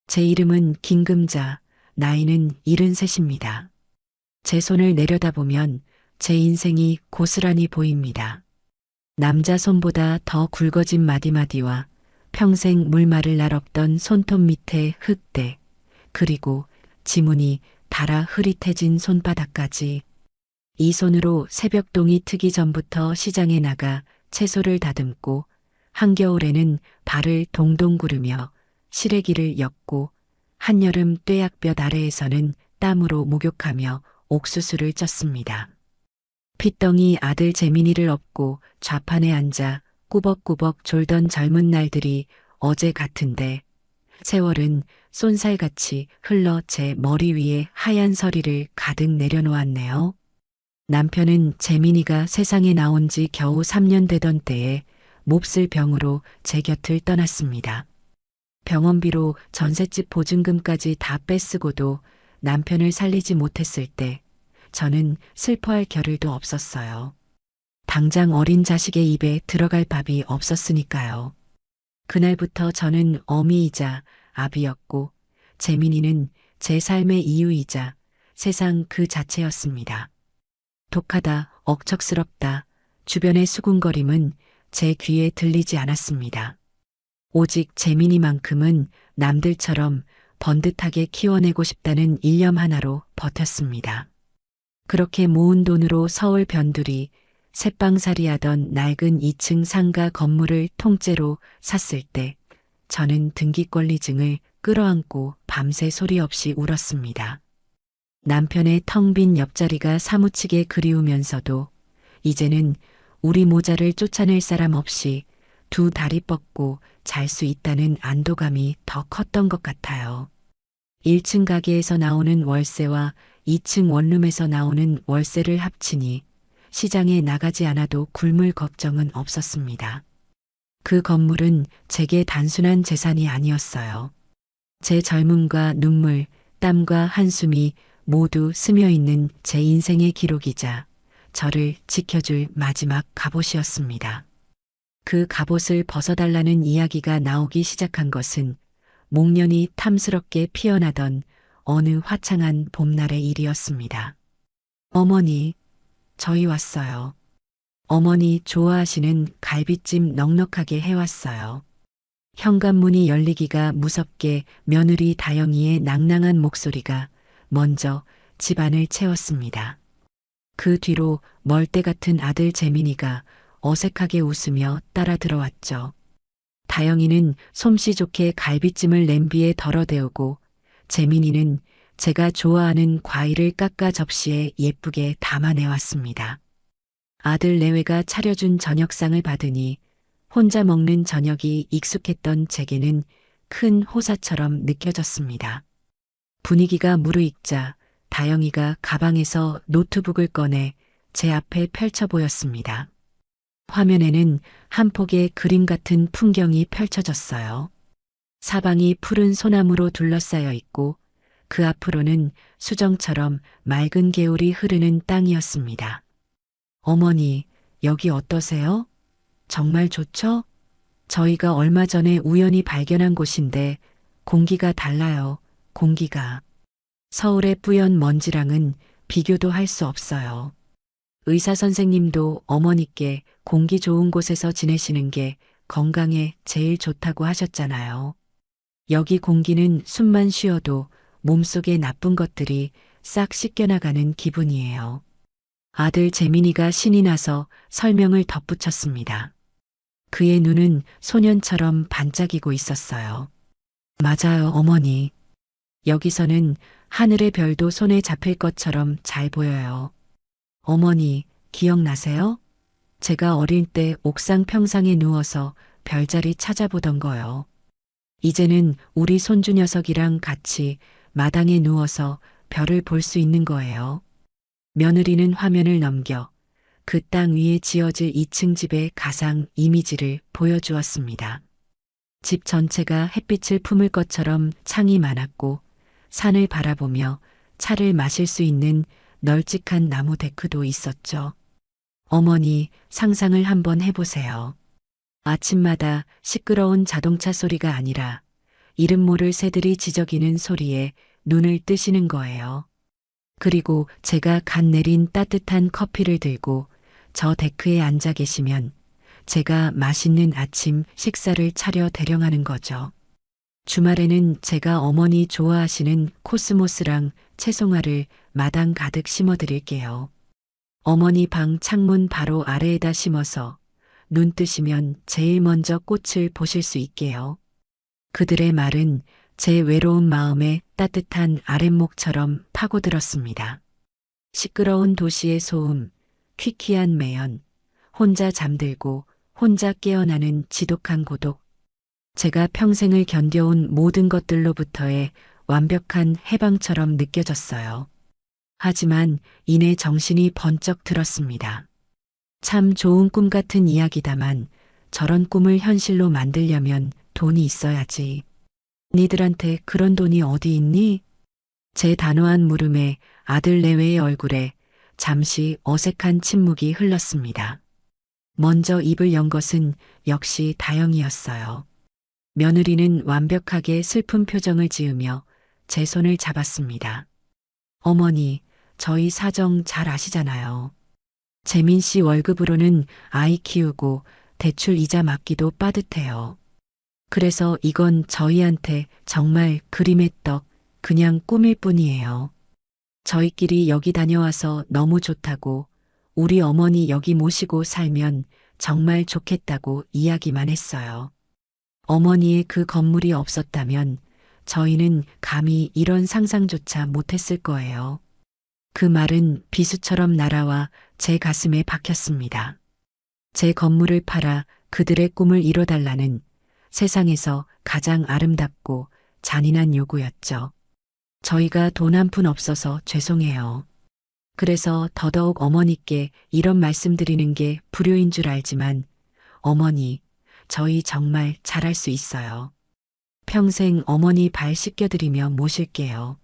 제 이름은 김금자, 나이는 73입니다. 제 손을 내려다보면 제 인생이 고스란히 보입니다. 남자 손보다 더 굵어진 마디마디와 평생 물말을 날 없던 손톱 밑에 흙대, 그리고 지문이 달아 흐릿해진 손바닥까지. 이 손으로 새벽동이 트기 전부터 시장에 나가 채소를 다듬고 한겨울에는 발을 동동 구르며 시래기를 엮고 한여름 뙤약볕 아래에서는 땀으로 목욕하며 옥수수를 쪘습니다. 핏덩이 아들 재민이를 업고 좌판에 앉아 꾸벅꾸벅 졸던 젊은 날들이 어제 같은데 세월은 쏜살같이 흘러 제 머리 위에 하얀 서리를 가득 내려놓았네요. 남편은 재민이가 세상에 나온 지 겨우 3년 되던 때에 몹쓸 병으로 제 곁을 떠났습니다. 병원비로 전셋집 보증금까지 다 빼쓰고도 남편을 살리지 못했을 때 저는 슬퍼할 겨를도 없었어요. 당장 어린 자식의 입에 들어갈 밥이 없었으니까요. 그날부터 저는 어미이자 아비였고 재민이는 제 삶의 이유이자 세상 그 자체였습니다. 독하다, 억척스럽다, 주변의 수군거림은 제 귀에 들리지 않았습니다. 오직 재민이만큼은 남들처럼 번듯하게 키워내고 싶다는 일념 하나로 버텼습니다. 그렇게 모은 돈으로 서울 변두리 새빵살이 하던 낡은 2층 상가 건물을 통째로 샀을 때 저는 등기권리증을 끌어안고 밤새 소리 없이 울었습니다. 남편의 텅 빈 옆자리가 사무치게 그리우면서도 이제는 우리 모자를 쫓아낼 사람 없이 두 다리 뻗고 잘 수 있다는 안도감이 더 컸던 것 같아요. 1층 가게에서 나오는 월세와 2층 원룸에서 나오는 월세를 합치니 시장에 나가지 않아도 굶을 걱정은 없었습니다. 그 건물은 제게 단순한 재산이 아니었어요. 제 젊음과 눈물, 땀과 한숨이 모두 스며있는 제 인생의 기록이자 저를 지켜줄 마지막 갑옷이었습니다. 그 갑옷을 벗어달라는 이야기가 나오기 시작한 것은 목련이 탐스럽게 피어나던 어느 화창한 봄날의 일이었습니다. 어머니, 저희 왔어요. 어머니 좋아하시는 갈비찜 넉넉하게 해왔어요. 현관문이 열리기가 무섭게 며느리 다영이의 낭낭한 목소리가 먼저 집안을 채웠습니다. 그 뒤로 멀대 같은 아들 재민이가 어색하게 웃으며 따라 들어왔죠. 다영이는 솜씨 좋게 갈비찜을 냄비에 덜어대우고 재민이는 제가 좋아하는 과일을 깎아 접시에 예쁘게 담아내왔습니다. 아들 내외가 차려준 저녁상을 받으니 혼자 먹는 저녁이 익숙했던 제게는 큰 호사처럼 느껴졌습니다. 분위기가 무르익자 다영이가 가방에서 노트북을 꺼내 제 앞에 펼쳐 보였습니다. 화면에는 한 폭의 그림 같은 풍경이 펼쳐졌어요. 사방이 푸른 소나무로 둘러싸여 있고 그 앞으로는 수정처럼 맑은 개울이 흐르는 땅이었습니다. 어머니, 여기 어떠세요? 정말 좋죠? 저희가 얼마 전에 우연히 발견한 곳인데 공기가 달라요. 공기가. 서울의 뿌연 먼지랑은 비교도 할 수 없어요. 의사 선생님도 어머니께 공기 좋은 곳에서 지내시는 게 건강에 제일 좋다고 하셨잖아요. 여기 공기는 숨만 쉬어도 몸속의 나쁜 것들이 싹 씻겨나가는 기분이에요. 아들 재민이가 신이 나서 설명을 덧붙였습니다. 그의 눈은 소년처럼 반짝이고 있었어요. 맞아요, 어머니. 여기서는 하늘의 별도 손에 잡힐 것처럼 잘 보여요. 어머니, 기억나세요? 제가 어릴 때 옥상 평상에 누워서 별자리 찾아보던 거요. 이제는 우리 손주 녀석이랑 같이 마당에 누워서 별을 볼 수 있는 거예요. 며느리는 화면을 넘겨 그 땅 위에 지어질 2층 집의 가상 이미지를 보여주었습니다. 집 전체가 햇빛을 품을 것처럼 창이 많았고 산을 바라보며 차를 마실 수 있는 널찍한 나무 데크도 있었죠. 어머니, 상상을 한번 해보세요. 아침마다 시끄러운 자동차 소리가 아니라 이름 모를 새들이 지저귀는 소리에 눈을 뜨시는 거예요. 그리고 제가 갓 내린 따뜻한 커피를 들고 저 데크에 앉아 계시면 제가 맛있는 아침 식사를 차려 대령하는 거죠. 주말에는 제가 어머니 좋아하시는 코스모스랑 채송화를 마당 가득 심어 드릴게요. 어머니 방 창문 바로 아래에다 심어서 눈 뜨시면 제일 먼저 꽃을 보실 수 있게요. 그들의 말은 제 외로운 마음에 따뜻한 아랫목처럼 파고들었습니다. 시끄러운 도시의 소음, 퀴퀴한 매연, 혼자 잠들고 혼자 깨어나는 지독한 고독. 제가 평생을 견뎌온 모든 것들로부터의 완벽한 해방처럼 느껴졌어요. 하지만 이내 정신이 번쩍 들었습니다. 참 좋은 꿈 같은 이야기다만 저런 꿈을 현실로 만들려면 돈이 있어야지. 니들한테 그런 돈이 어디 있니? 제 단호한 물음에 아들 내외의 얼굴에 잠시 어색한 침묵이 흘렀습니다. 먼저 입을 연 것은 역시 다영이었어요. 며느리는 완벽하게 슬픈 표정을 지으며 제 손을 잡았습니다. 어머니, 저희 사정 잘 아시잖아요. 재민 씨 월급으로는 아이 키우고 대출 이자 막기도 빠듯해요. 그래서 이건 저희한테 정말 그림의 떡, 그냥 꿈일 뿐이에요. 저희끼리 여기 다녀와서 너무 좋다고, 우리 어머니 여기 모시고 살면 정말 좋겠다고 이야기만 했어요. 어머니의 그 건물이 없었다면 저희는 감히 이런 상상조차 못했을 거예요. 그 말은 비수처럼 날아와 제 가슴에 박혔습니다. 제 건물을 팔아 그들의 꿈을 이뤄달라는 세상에서 가장 아름답고 잔인한 요구였죠. 저희가 돈 한 푼 없어서 죄송해요. 그래서 더더욱 어머니께 이런 말씀드리는 게 불효인 줄 알지만 어머니, 저희 정말 잘할 수 있어요. 평생 어머니 발 씻겨드리며 모실게요.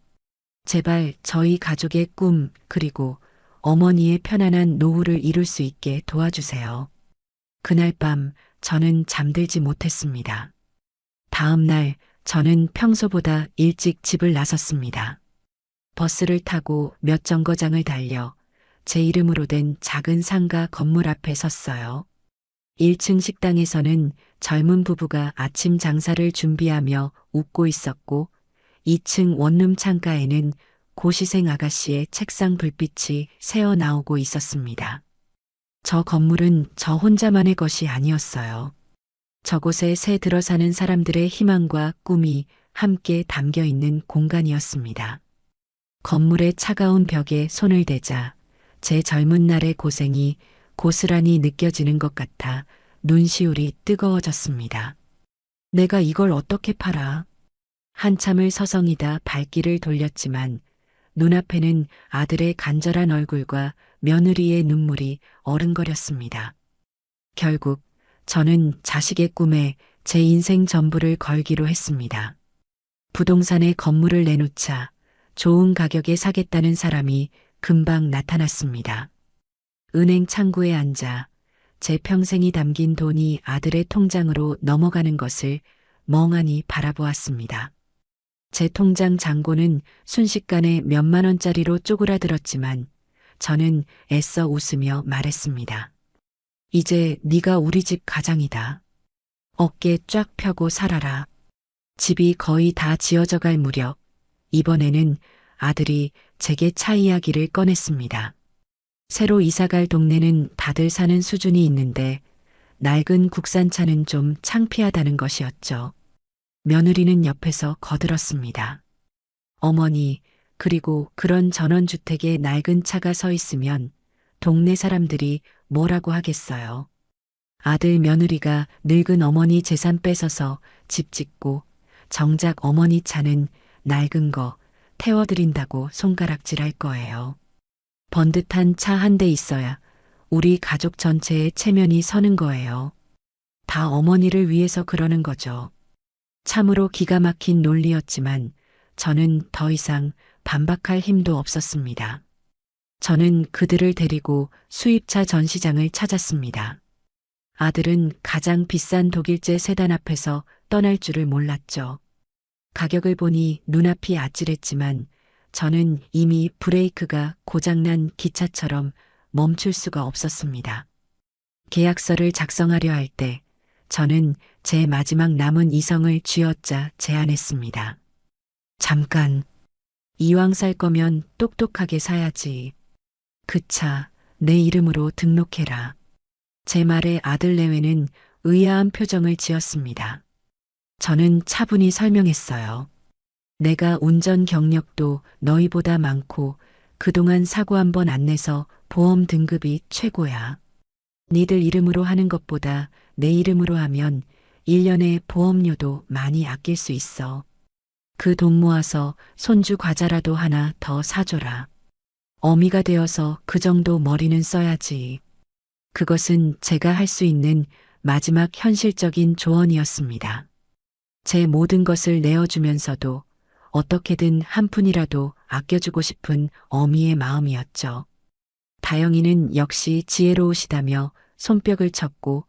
제발 저희 가족의 꿈 그리고 어머니의 편안한 노후를 이룰 수 있게 도와주세요. 그날 밤 저는 잠들지 못했습니다. 다음 날 저는 평소보다 일찍 집을 나섰습니다. 버스를 타고 몇 정거장을 달려 제 이름으로 된 작은 상가 건물 앞에 섰어요. 1층 식당에서는 젊은 부부가 아침 장사를 준비하며 웃고 있었고 2층 원룸 창가에는 고시생 아가씨의 책상 불빛이 새어 나오고 있었습니다. 저 건물은 저 혼자만의 것이 아니었어요. 저곳에 새 들어 사는 사람들의 희망과 꿈이 함께 담겨 있는 공간이었습니다. 건물의 차가운 벽에 손을 대자 제 젊은 날의 고생이 고스란히 느껴지는 것 같아 눈시울이 뜨거워졌습니다. 내가 이걸 어떻게 팔아? 한참을 서성이다 발길을 돌렸지만 눈앞에는 아들의 간절한 얼굴과 며느리의 눈물이 어른거렸습니다. 결국 저는 자식의 꿈에 제 인생 전부를 걸기로 했습니다. 부동산에 건물을 내놓자 좋은 가격에 사겠다는 사람이 금방 나타났습니다. 은행 창구에 앉아 제 평생이 담긴 돈이 아들의 통장으로 넘어가는 것을 멍하니 바라보았습니다. 제 통장 잔고는 순식간에 몇만 원짜리로 쪼그라들었지만 저는 애써 웃으며 말했습니다. 이제 네가 우리 집 가장이다. 어깨 쫙 펴고 살아라. 집이 거의 다 지어져 갈 무렵 이번에는 아들이 제게 차 이야기를 꺼냈습니다. 새로 이사갈 동네는 다들 사는 수준이 있는데 낡은 국산차는 좀 창피하다는 것이었죠. 며느리는 옆에서 거들었습니다. 어머니, 그리고 그런 전원주택에 낡은 차가 서 있으면 동네 사람들이 뭐라고 하겠어요. 아들 며느리가 늙은 어머니 재산 뺏어서 집 짓고 정작 어머니 차는 낡은 거 태워드린다고 손가락질할 거예요. 번듯한 차 한 대 있어야 우리 가족 전체의 체면이 서는 거예요. 다 어머니를 위해서 그러는 거죠. 참으로 기가 막힌 논리였지만 저는 더 이상 반박할 힘도 없었습니다. 저는 그들을 데리고 수입차 전시장을 찾았습니다. 아들은 가장 비싼 독일제 세단 앞에서 떠날 줄을 몰랐죠. 가격을 보니 눈앞이 아찔했지만 저는 이미 브레이크가 고장난 기차처럼 멈출 수가 없었습니다. 계약서를 작성하려 할 때 저는 제 마지막 남은 이성을 쥐어짜 제안했습니다. 잠깐, 이왕 살 거면 똑똑하게 사야지. 그 차 내 이름으로 등록해라. 제 말에 아들 내외는 의아한 표정을 지었습니다. 저는 차분히 설명했어요. 내가 운전 경력도 너희보다 많고 그동안 사고 한 번 안 내서 보험 등급이 최고야. 니들 이름으로 하는 것보다 내 이름으로 하면 1년에 보험료도 많이 아낄 수 있어. 그 돈 모아서 손주 과자라도 하나 더 사줘라. 어미가 되어서 그 정도 머리는 써야지. 그것은 제가 할 수 있는 마지막 현실적인 조언이었습니다. 제 모든 것을 내어주면서도 어떻게든 한 푼이라도 아껴주고 싶은 어미의 마음이었죠. 다영이는 역시 지혜로우시다며 손뼉을 쳤고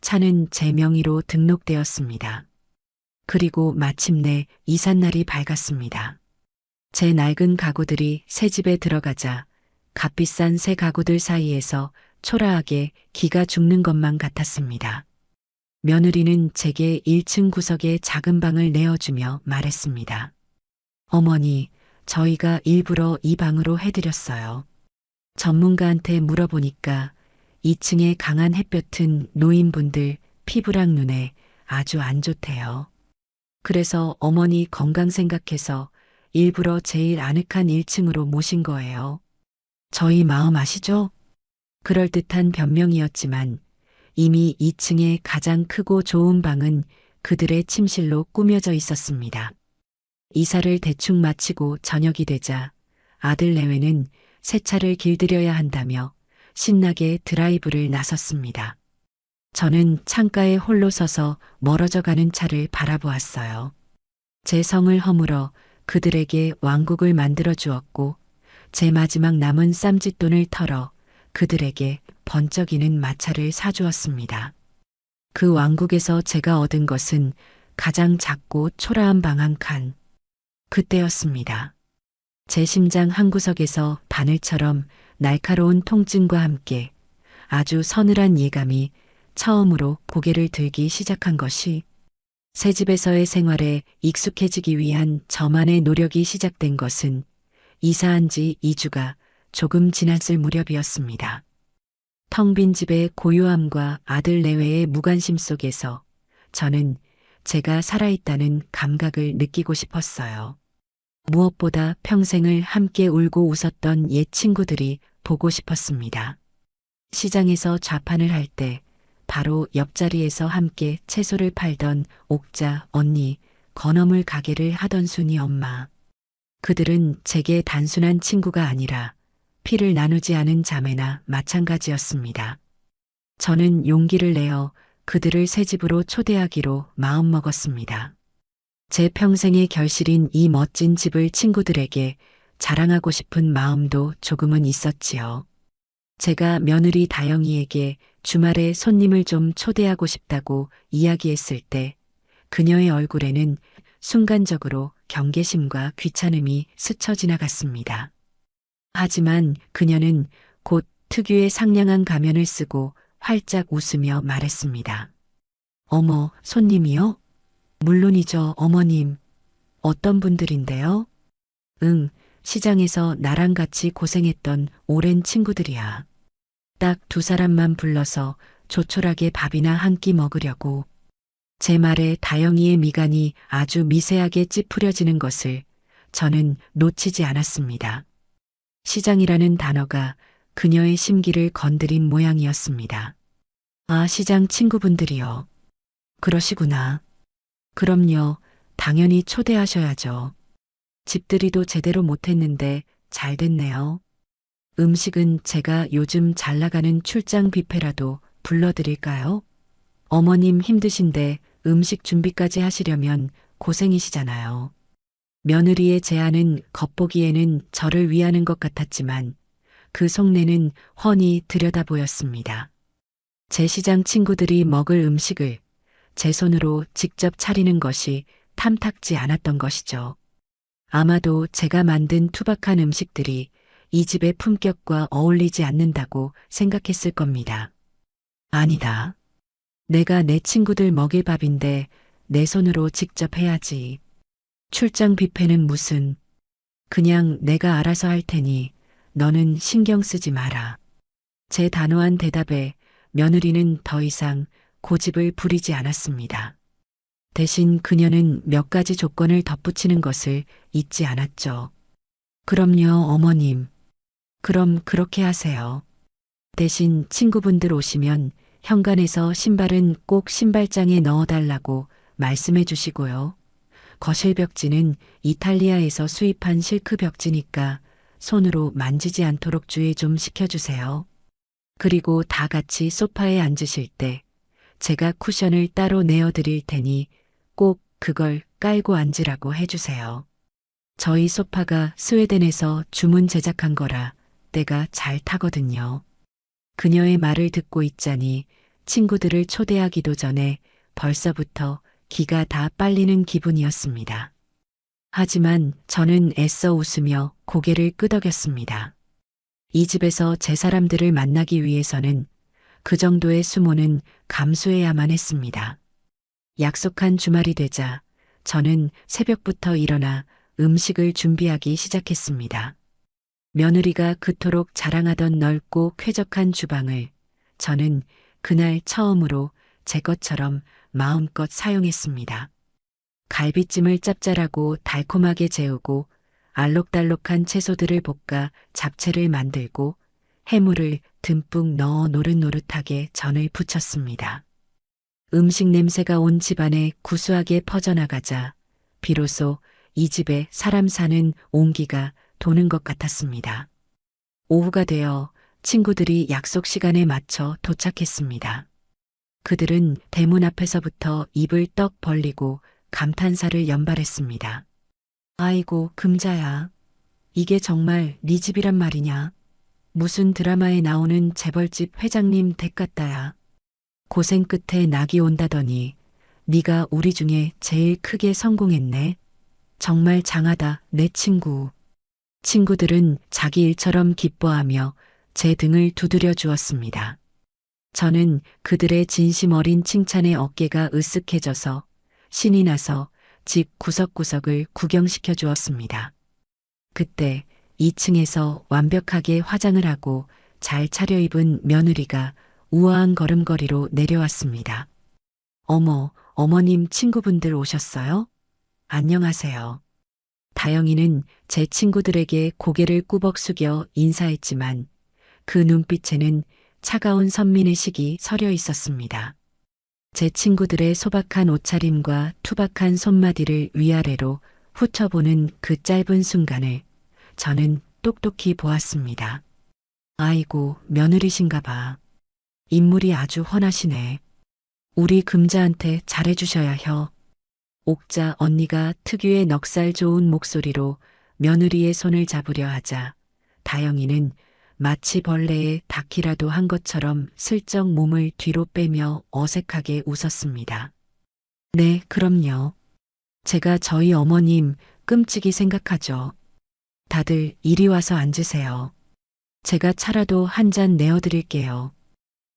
차는 제 명의로 등록되었습니다. 그리고 마침내 이삿날이 밝았습니다. 제 낡은 가구들이 새 집에 들어가자 값비싼 새 가구들 사이에서 초라하게 기가 죽는 것만 같았습니다. 며느리는 제게 1층 구석에 작은 방을 내어주며 말했습니다. 어머니, 저희가 일부러 이 방으로 해드렸어요. 전문가한테 물어보니까 2층에 강한 햇볕은 노인분들 피부랑 눈에 아주 안 좋대요. 그래서 어머니 건강 생각해서 일부러 제일 아늑한 1층으로 모신 거예요. 저희 마음 아시죠? 그럴듯한 변명이었지만 이미 2층의 가장 크고 좋은 방은 그들의 침실로 꾸며져 있었습니다. 이사를 대충 마치고 저녁이 되자 아들 내외는 새 차를 길들여야 한다며 신나게 드라이브를 나섰습니다. 저는 창가에 홀로 서서 멀어져 가는 차를 바라보았어요. 제 성을 허물어 그들에게 왕국을 만들어 주었고 제 마지막 남은 쌈짓돈을 털어 그들에게 번쩍이는 마차를 사주었습니다. 그 왕국에서 제가 얻은 것은 가장 작고 초라한 방 한 칸. 그때였습니다. 제 심장 한구석에서 바늘처럼 날카로운 통증과 함께 아주 서늘한 예감이 처음으로 고개를 들기 시작한 것이 새 집에서의 생활에 익숙해지기 위한 저만의 노력이 시작된 것은 이사한 지 2주가 조금 지났을 무렵이었습니다. 텅 빈 집의 고요함과 아들 내외의 무관심 속에서 저는 제가 살아있다는 감각을 느끼고 싶었어요. 무엇보다 평생을 함께 울고 웃었던 옛 친구들이 보고 싶었습니다. 시장에서 좌판을 할 때 바로 옆자리에서 함께 채소를 팔던 옥자, 언니, 건어물 가게를 하던 순이 엄마. 그들은 제게 단순한 친구가 아니라 피를 나누지 않은 자매나 마찬가지였습니다. 저는 용기를 내어 그들을 새 집으로 초대하기로 마음먹었습니다. 제 평생의 결실인 이 멋진 집을 친구들에게 자랑하고 싶은 마음도 조금은 있었지요. 제가 며느리 다영이에게 주말에 손님을 좀 초대하고 싶다고 이야기했을 때 그녀의 얼굴에는 순간적으로 경계심과 귀찮음이 스쳐 지나갔습니다. 하지만 그녀는 곧 특유의 상냥한 가면을 쓰고 활짝 웃으며 말했습니다. 어머, 손님이요? 물론이죠, 어머님. 어떤 분들인데요? 응, 시장에서 나랑 같이 고생했던 오랜 친구들이야. 딱 2사람만 불러서 조촐하게 밥이나 한 끼 먹으려고. 제 말에 다영이의 미간이 아주 미세하게 찌푸려지는 것을 저는 놓치지 않았습니다. 시장이라는 단어가 그녀의 심기를 건드린 모양이었습니다. 아, 시장 친구분들이요. 그러시구나. 그럼요, 당연히 초대하셔야죠. 집들이도 제대로 못했는데 잘 됐네요. 음식은 제가 요즘 잘 나가는 출장 뷔페라도 불러드릴까요? 어머님 힘드신데 음식 준비까지 하시려면 고생이시잖아요. 며느리의 제안은 겉보기에는 저를 위하는 것 같았지만 그 속내는 훤히 들여다 보였습니다. 제 시장 친구들이 먹을 음식을 제 손으로 직접 차리는 것이 탐탁지 않았던 것이죠. 아마도 제가 만든 투박한 음식들이 이 집의 품격과 어울리지 않는다고 생각했을 겁니다. 아니다. 내가 내 친구들 먹일 밥인데 내 손으로 직접 해야지. 출장 뷔페는 무슨. 그냥 내가 알아서 할 테니 너는 신경 쓰지 마라. 제 단호한 대답에 며느리는 더 이상 고집을 부리지 않았습니다. 대신 그녀는 몇 가지 조건을 덧붙이는 것을 잊지 않았죠. 그럼요, 어머님. 그럼 그렇게 하세요. 대신 친구분들 오시면 현관에서 신발은 꼭 신발장에 넣어달라고 말씀해 주시고요. 거실 벽지는 이탈리아에서 수입한 실크 벽지니까 손으로 만지지 않도록 주의 좀 시켜주세요. 그리고 다 같이 소파에 앉으실 때 제가 쿠션을 따로 내어드릴 테니 꼭 그걸 깔고 앉으라고 해주세요. 저희 소파가 스웨덴에서 주문 제작한 거라 때가 잘 타거든요. 그녀의 말을 듣고 있자니 친구들을 초대하기도 전에 벌써부터 기가 다 빨리는 기분이었습니다. 하지만 저는 애써 웃으며 고개를 끄덕였습니다. 이 집에서 제 사람들을 만나기 위해서는 그 정도의 수모는 감수해야만 했습니다. 약속한 주말이 되자 저는 새벽부터 일어나 음식을 준비하기 시작했습니다. 며느리가 그토록 자랑하던 넓고 쾌적한 주방을 저는 그날 처음으로 제 것처럼 마음껏 사용했습니다. 갈비찜을 짭짤하고 달콤하게 재우고 알록달록한 채소들을 볶아 잡채를 만들고 해물을 듬뿍 넣어 노릇노릇하게 전을 부쳤습니다. 음식 냄새가 온 집안에 구수하게 퍼져나가자 비로소 이 집에 사람 사는 온기가 도는 것 같았습니다. 오후가 되어 친구들이 약속 시간에 맞춰 도착했습니다. 그들은 대문 앞에서부터 입을 떡 벌리고 감탄사를 연발했습니다. 아이고, 금자야. 이게 정말 네 집이란 말이냐? 무슨 드라마에 나오는 재벌집 회장님 댁 같다야. 고생 끝에 낙이 온다더니 네가 우리 중에 제일 크게 성공했네. 정말 장하다, 내 친구. 친구들은 자기 일처럼 기뻐하며 제 등을 두드려 주었습니다. 저는 그들의 진심 어린 칭찬에 어깨가 으쓱해져서 신이 나서 집 구석구석을 구경시켜 주었습니다. 그때 2층에서 완벽하게 화장을 하고 잘 차려입은 며느리가 우아한 걸음걸이로 내려왔습니다. 어머, 어머님 친구분들 오셨어요? 안녕하세요. 다영이는 제 친구들에게 고개를 꾸벅 숙여 인사했지만 그 눈빛에는 차가운 선민의식이 서려 있었습니다. 제 친구들의 소박한 옷차림과 투박한 손마디를 위아래로 훑어보는 그 짧은 순간을 저는 똑똑히 보았습니다. 아이고, 며느리신가 봐. 인물이 아주 훤하시네. 우리 금자한테 잘해주셔야 혀. 옥자 언니가 특유의 넉살 좋은 목소리로 며느리의 손을 잡으려 하자 다영이는 마치 벌레에 닿기라도 한 것처럼 슬쩍 몸을 뒤로 빼며 어색하게 웃었습니다. 네, 그럼요. 제가 저희 어머님 끔찍이 생각하죠. 다들 이리 와서 앉으세요. 제가 차라도 한 잔 내어드릴게요.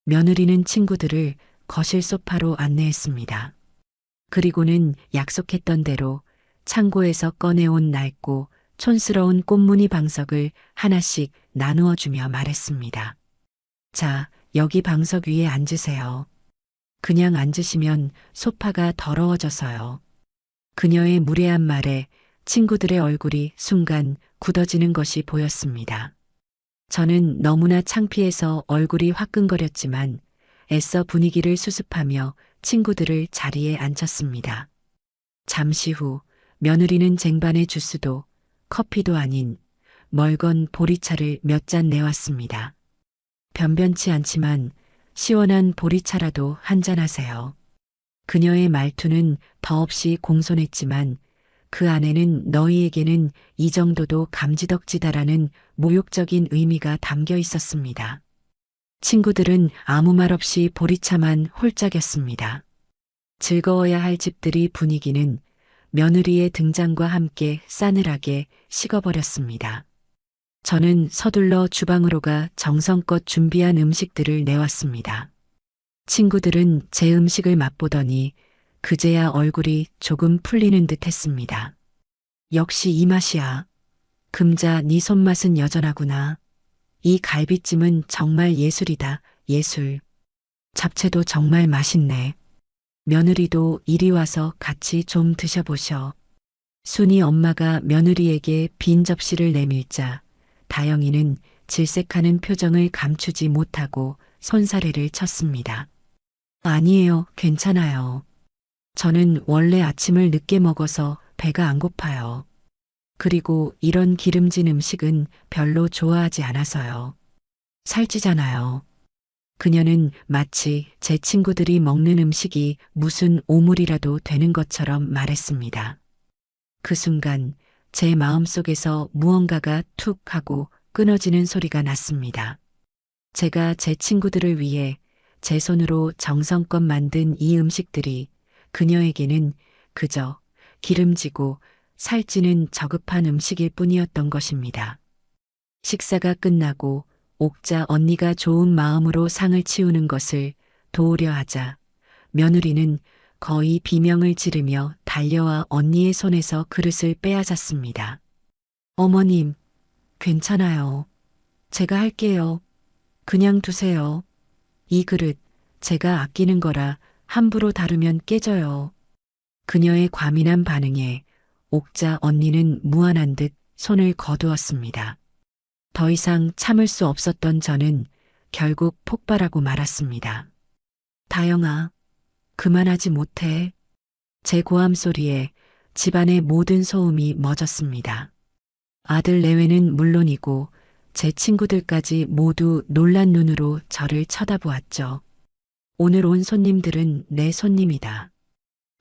며느리는 친구들을 거실 소파로 안내했습니다. 그리고는 약속했던 대로 창고에서 꺼내온 낡고 촌스러운 꽃무늬 방석을 하나씩 나누어 주며 말했습니다. 자, 여기 방석 위에 앉으세요. 그냥 앉으시면 소파가 더러워져서요. 그녀의 무례한 말에 친구들의 얼굴이 순간 굳어지는 것이 보였습니다. 저는 너무나 창피해서 얼굴이 화끈거렸지만 애써 분위기를 수습하며 친구들을 자리에 앉혔습니다. 잠시 후 며느리는 쟁반에 주스도 커피도 아닌 멀건 보리차를 몇 잔 내왔습니다. 변변치 않지만 시원한 보리차라도 한 잔 하세요. 그녀의 말투는 더없이 공손했지만 그 안에는 너희에게는 이 정도도 감지덕지다라는 모욕적인 의미가 담겨 있었습니다. 친구들은 아무 말 없이 보리차만 홀짝였습니다. 즐거워야 할 집들이 분위기는 며느리의 등장과 함께 싸늘하게 식어버렸습니다. 저는 서둘러 주방으로 가 정성껏 준비한 음식들을 내왔습니다. 친구들은 제 음식을 맛보더니 그제야 얼굴이 조금 풀리는 듯 했습니다. 역시 이 맛이야. 금자, 네 손맛은 여전하구나. 이 갈비찜은 정말 예술이다, 예술. 잡채도 정말 맛있네. 며느리도 이리 와서 같이 좀 드셔보셔. 순이 엄마가 며느리에게 빈 접시를 내밀자 다영이는 질색하는 표정을 감추지 못하고 손사래를 쳤습니다. 아니에요, 괜찮아요. 저는 원래 아침을 늦게 먹어서 배가 안 고파요. 그리고 이런 기름진 음식은 별로 좋아하지 않아서요. 살찌잖아요. 그녀는 마치 제 친구들이 먹는 음식이 무슨 오물이라도 되는 것처럼 말했습니다. 그 순간 제 마음속에서 무언가가 툭 하고 끊어지는 소리가 났습니다. 제가 제 친구들을 위해 제 손으로 정성껏 만든 이 음식들이 그녀에게는 그저 기름지고 살찌는 저급한 음식일 뿐이었던 것입니다. 식사가 끝나고 옥자 언니가 좋은 마음으로 상을 치우는 것을 도우려 하자 며느리는 거의 비명을 지르며 달려와 언니의 손에서 그릇을 빼앗았습니다. 어머님, 괜찮아요. 제가 할게요. 그냥 두세요. 이 그릇 제가 아끼는 거라 함부로 다루면 깨져요. 그녀의 과민한 반응에 옥자 언니는 무안한 듯 손을 거두었습니다. 더 이상 참을 수 없었던 저는 결국 폭발하고 말았습니다. 다영아, 그만하지 못해. 제 고함 소리에 집안의 모든 소음이 멎었습니다. 아들 내외는 물론이고 제 친구들까지 모두 놀란 눈으로 저를 쳐다보았죠. 오늘 온 손님들은 내 손님이다.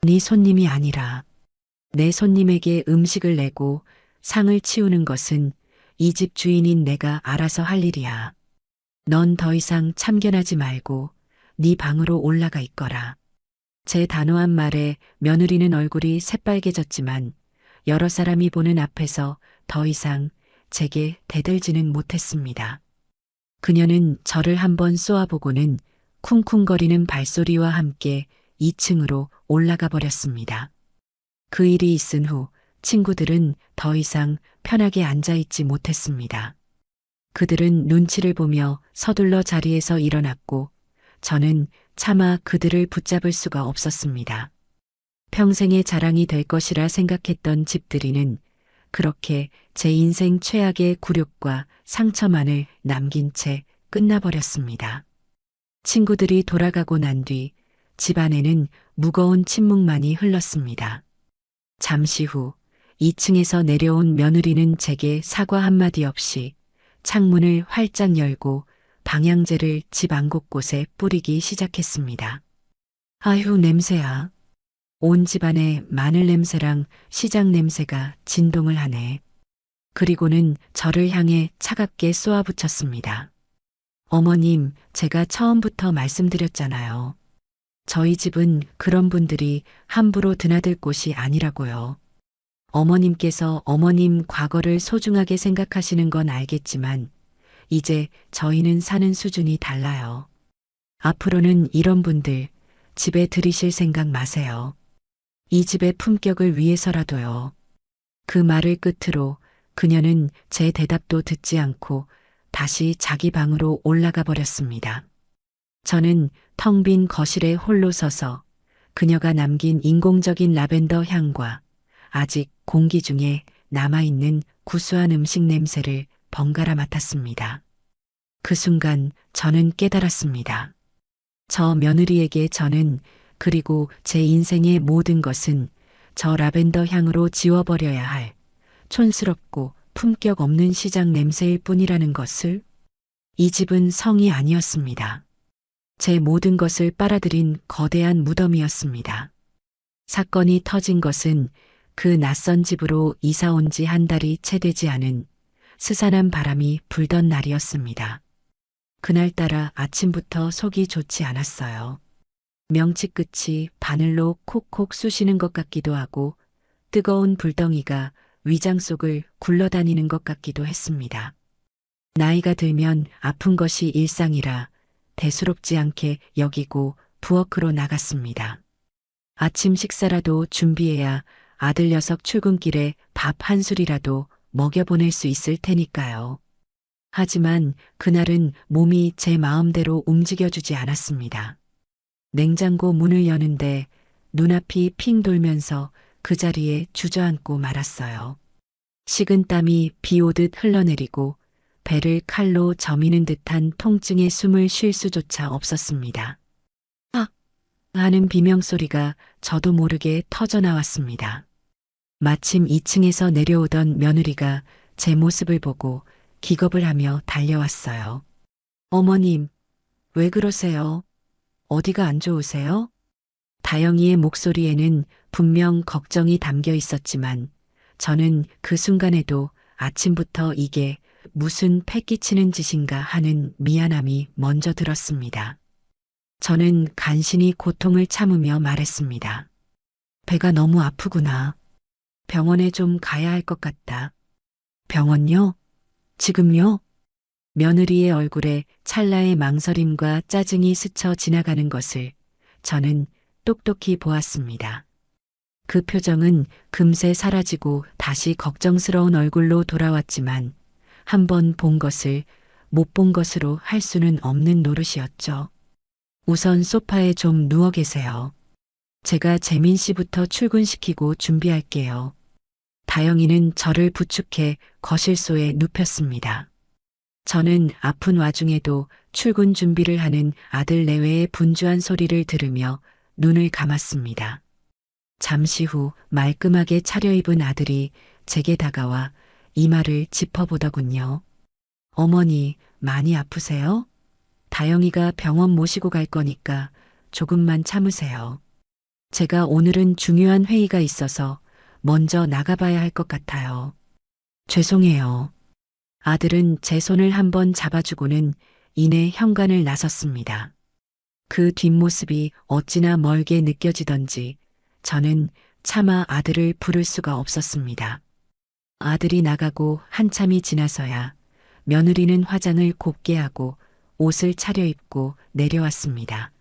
네 손님이 아니라 내 손님에게 음식을 내고 상을 치우는 것은 이 집 주인인 내가 알아서 할 일이야. 넌 더 이상 참견하지 말고 네 방으로 올라가 있거라. 제 단호한 말에 며느리는 얼굴이 새빨개졌지만 여러 사람이 보는 앞에서 더 이상 제게 대들지는 못했습니다. 그녀는 저를 한번 쏘아보고는 쿵쿵거리는 발소리와 함께 2층으로 올라가 버렸습니다. 그 일이 있은 후 친구들은 더 이상 편하게 앉아있지 못했습니다. 그들은 눈치를 보며 서둘러 자리에서 일어났고 저는 차마 그들을 붙잡을 수가 없었습니다. 평생의 자랑이 될 것이라 생각했던 집들이는 그렇게 제 인생 최악의 굴욕과 상처만을 남긴 채 끝나버렸습니다. 친구들이 돌아가고 난 뒤 집안에는 무거운 침묵만이 흘렀습니다. 잠시 후 2층에서 내려온 며느리는 제게 사과 한마디 없이 창문을 활짝 열고 방향제를 집 안 곳곳에 뿌리기 시작했습니다. 아휴, 냄새야. 온 집안에 마늘 냄새랑 시장 냄새가 진동을 하네. 그리고는 저를 향해 차갑게 쏘아붙였습니다. 어머님, 제가 처음부터 말씀드렸잖아요. 저희 집은 그런 분들이 함부로 드나들 곳이 아니라고요. 어머님께서 어머님 과거를 소중하게 생각하시는 건 알겠지만 이제 저희는 사는 수준이 달라요. 앞으로는 이런 분들 집에 들이실 생각 마세요. 이 집의 품격을 위해서라도요. 그 말을 끝으로 그녀는 제 대답도 듣지 않고 다시 자기 방으로 올라가 버렸습니다. 저는 텅 빈 거실에 홀로 서서 그녀가 남긴 인공적인 라벤더 향과 아직 공기 중에 남아있는 구수한 음식 냄새를 번갈아 맡았습니다. 그 순간 저는 깨달았습니다. 저 며느리에게 저는 그리고 제 인생의 모든 것은 저 라벤더 향으로 지워버려야 할 촌스럽고 품격 없는 시장 냄새일 뿐이라는 것을. 이 집은 성이 아니었습니다. 제 모든 것을 빨아들인 거대한 무덤이었습니다. 사건이 터진 것은 그 낯선 집으로 이사 온 지 한 달이 채 되지 않은 스산한 바람이 불던 날이었습니다. 그날따라 아침부터 속이 좋지 않았어요. 명치 끝이 바늘로 콕콕 쑤시는 것 같기도 하고 뜨거운 불덩이가 위장 속을 굴러다니는 것 같기도 했습니다. 나이가 들면 아픈 것이 일상이라 대수롭지 않게 여기고 부엌으로 나갔습니다. 아침 식사라도 준비해야 아들 녀석 출근길에 밥 한 술이라도 먹여보낼 수 있을 테니까요. 하지만 그날은 몸이 제 마음대로 움직여주지 않았습니다. 냉장고 문을 여는데 눈앞이 핑 돌면서 그 자리에 주저앉고 말았어요. 식은 땀이 비 오듯 흘러내리고 배를 칼로 저미는 듯한 통증에 숨을 쉴 수조차 없었습니다. 아! 하는 비명소리가 저도 모르게 터져나왔습니다. 마침 2층에서 내려오던 며느리가 제 모습을 보고 기겁을 하며 달려왔어요. 어머님, 왜 그러세요? 어디가 안 좋으세요? 다영이의 목소리에는 분명 걱정이 담겨 있었지만 저는 그 순간에도 아침부터 이게 무슨 패기치는 짓인가 하는 미안함이 먼저 들었습니다. 저는 간신히 고통을 참으며 말했습니다. 배가 너무 아프구나. 병원에 좀 가야 할 것 같다. 병원요? 지금요? 며느리의 얼굴에 찰나의 망설임과 짜증이 스쳐 지나가는 것을 저는 똑똑히 보았습니다. 그 표정은 금세 사라지고 다시 걱정스러운 얼굴로 돌아왔지만 한 번 본 것을 못 본 것으로 할 수는 없는 노릇이었죠. 우선 소파에 좀 누워 계세요. 제가 재민 씨부터 출근시키고 준비할게요. 다영이는 저를 부축해 거실소에 눕혔습니다. 저는 아픈 와중에도 출근 준비를 하는 아들 내외의 분주한 소리를 들으며 눈을 감았습니다. 잠시 후 말끔하게 차려입은 아들이 제게 다가와 이마를 짚어보더군요. 어머니, 많이 아프세요? 다영이가 병원 모시고 갈 거니까 조금만 참으세요. 제가 오늘은 중요한 회의가 있어서 먼저 나가봐야 할 것 같아요. 죄송해요. 아들은 제 손을 한번 잡아주고는 이내 현관을 나섰습니다. 그 뒷모습이 어찌나 멀게 느껴지던지 저는 차마 아들을 부를 수가 없었습니다. 아들이 나가고 한참이 지나서야 며느리는 화장을 곱게 하고 옷을 차려입고 내려왔습니다.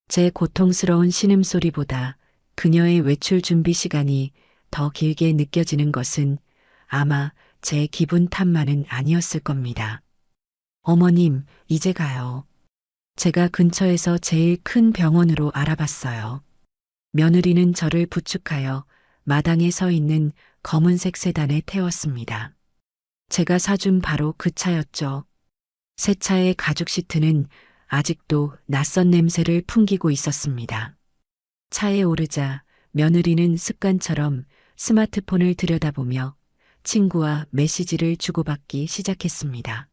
제 고통스러운 신음소리보다 그녀의 외출 준비 시간이 더 길게 느껴지는 것은 아마 제 기분 탓만은 아니었을 겁니다. 어머님, 이제 가요. 제가 근처에서 제일 큰 병원으로 알아봤어요. 며느리는 저를 부축하여 마당에 서 있는 검은색 세단에 태웠습니다. 제가 사준 바로 그 차였죠. 새 차의 가죽 시트는 아직도 낯선 냄새를 풍기고 있었습니다. 차에 오르자 며느리는 습관처럼 스마트폰을 들여다보며 친구와 메시지를 주고받기 시작했습니다.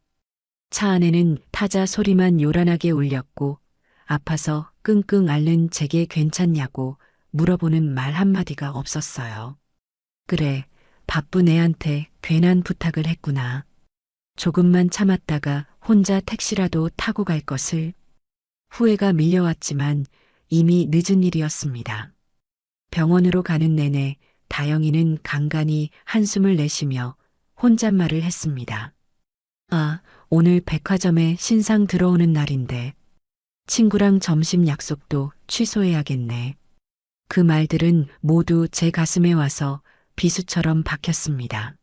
차 안에는 타자 소리만 요란하게 울렸고 아파서 끙끙 앓는 제게 괜찮냐고 물어보는 말 한마디가 없었어요. 그래, 바쁜 애한테 괜한 부탁을 했구나. 조금만 참았다가 혼자 택시라도 타고 갈 것을. 후회가 밀려왔지만 이미 늦은 일이었습니다. 병원으로 가는 내내 다영이는 간간히 한숨을 내쉬며 혼잣말을 했습니다. 아, 오늘 백화점에 신상 들어오는 날인데 친구랑 점심 약속도 취소해야겠네. 그 말들은 모두 제 가슴에 와서 비수처럼 박혔습니다.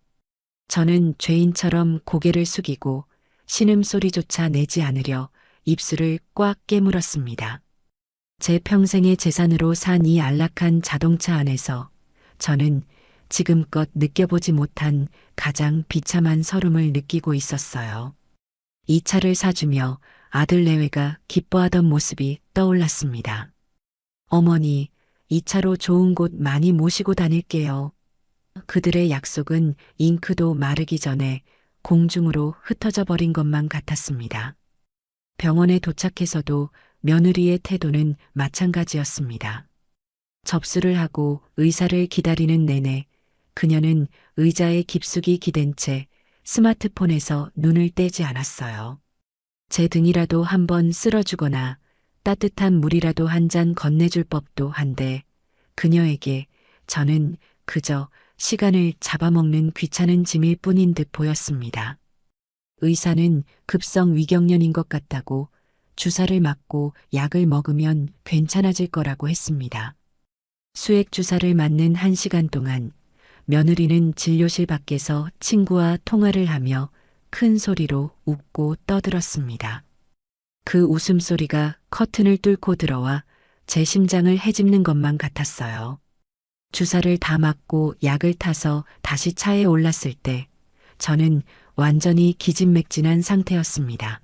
저는 죄인처럼 고개를 숙이고 신음소리조차 내지 않으려 입술을 꽉 깨물었습니다. 제 평생의 재산으로 산 이 안락한 자동차 안에서 저는 지금껏 느껴보지 못한 가장 비참한 서름을 느끼고 있었어요. 이 차를 사주며 아들 내외가 기뻐하던 모습이 떠올랐습니다. 어머니, 이 차로 좋은 곳 많이 모시고 다닐게요. 그들의 약속은 잉크도 마르기 전에 공중으로 흩어져 버린 것만 같았습니다. 병원에 도착해서도 며느리의 태도는 마찬가지였습니다. 접수를 하고 의사를 기다리는 내내 그녀는 의자에 깊숙이 기댄 채 스마트폰에서 눈을 떼지 않았어요. 제 등이라도 한번 쓸어주거나 따뜻한 물이라도 한 잔 건네줄 법도 한데 그녀에게 저는 그저 시간을 잡아먹는 귀찮은 짐일 뿐인 듯 보였습니다. 의사는 급성 위경련인 것 같다고 주사를 맞고 약을 먹으면 괜찮아질 거라고 했습니다. 수액 주사를 맞는 1시간 동안 며느리는 진료실 밖에서 친구와 통화를 하며 큰 소리로 웃고 떠들었습니다. 그 웃음소리가 커튼을 뚫고 들어와 제 심장을 헤집는 것만 같았어요. 주사를 다 맞고 약을 타서 다시 차에 올랐을 때 저는 완전히 기진맥진한 상태였습니다.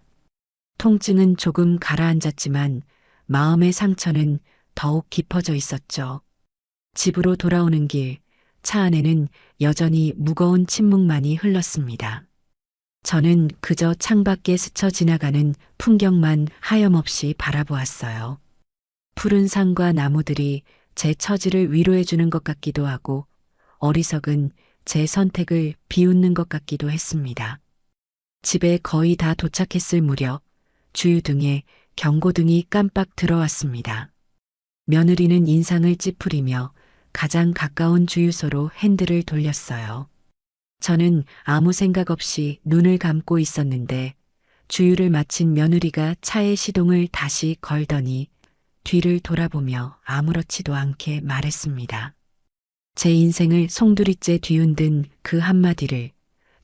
통증은 조금 가라앉았지만 마음의 상처는 더욱 깊어져 있었죠. 집으로 돌아오는 길, 차 안에는 여전히 무거운 침묵만이 흘렀습니다. 저는 그저 창밖에 스쳐 지나가는 풍경만 하염없이 바라보았어요. 푸른 산과 나무들이 제 처지를 위로해주는 것 같기도 하고 어리석은 제 선택을 비웃는 것 같기도 했습니다. 집에 거의 다 도착했을 무렵 주유등에 경고등이 깜빡 들어왔습니다. 며느리는 인상을 찌푸리며 가장 가까운 주유소로 핸들을 돌렸어요. 저는 아무 생각 없이 눈을 감고 있었는데 주유를 마친 며느리가 차의 시동을 다시 걸더니 뒤를 돌아보며 아무렇지도 않게 말했습니다. 제 인생을 송두리째 뒤흔든 그 한마디를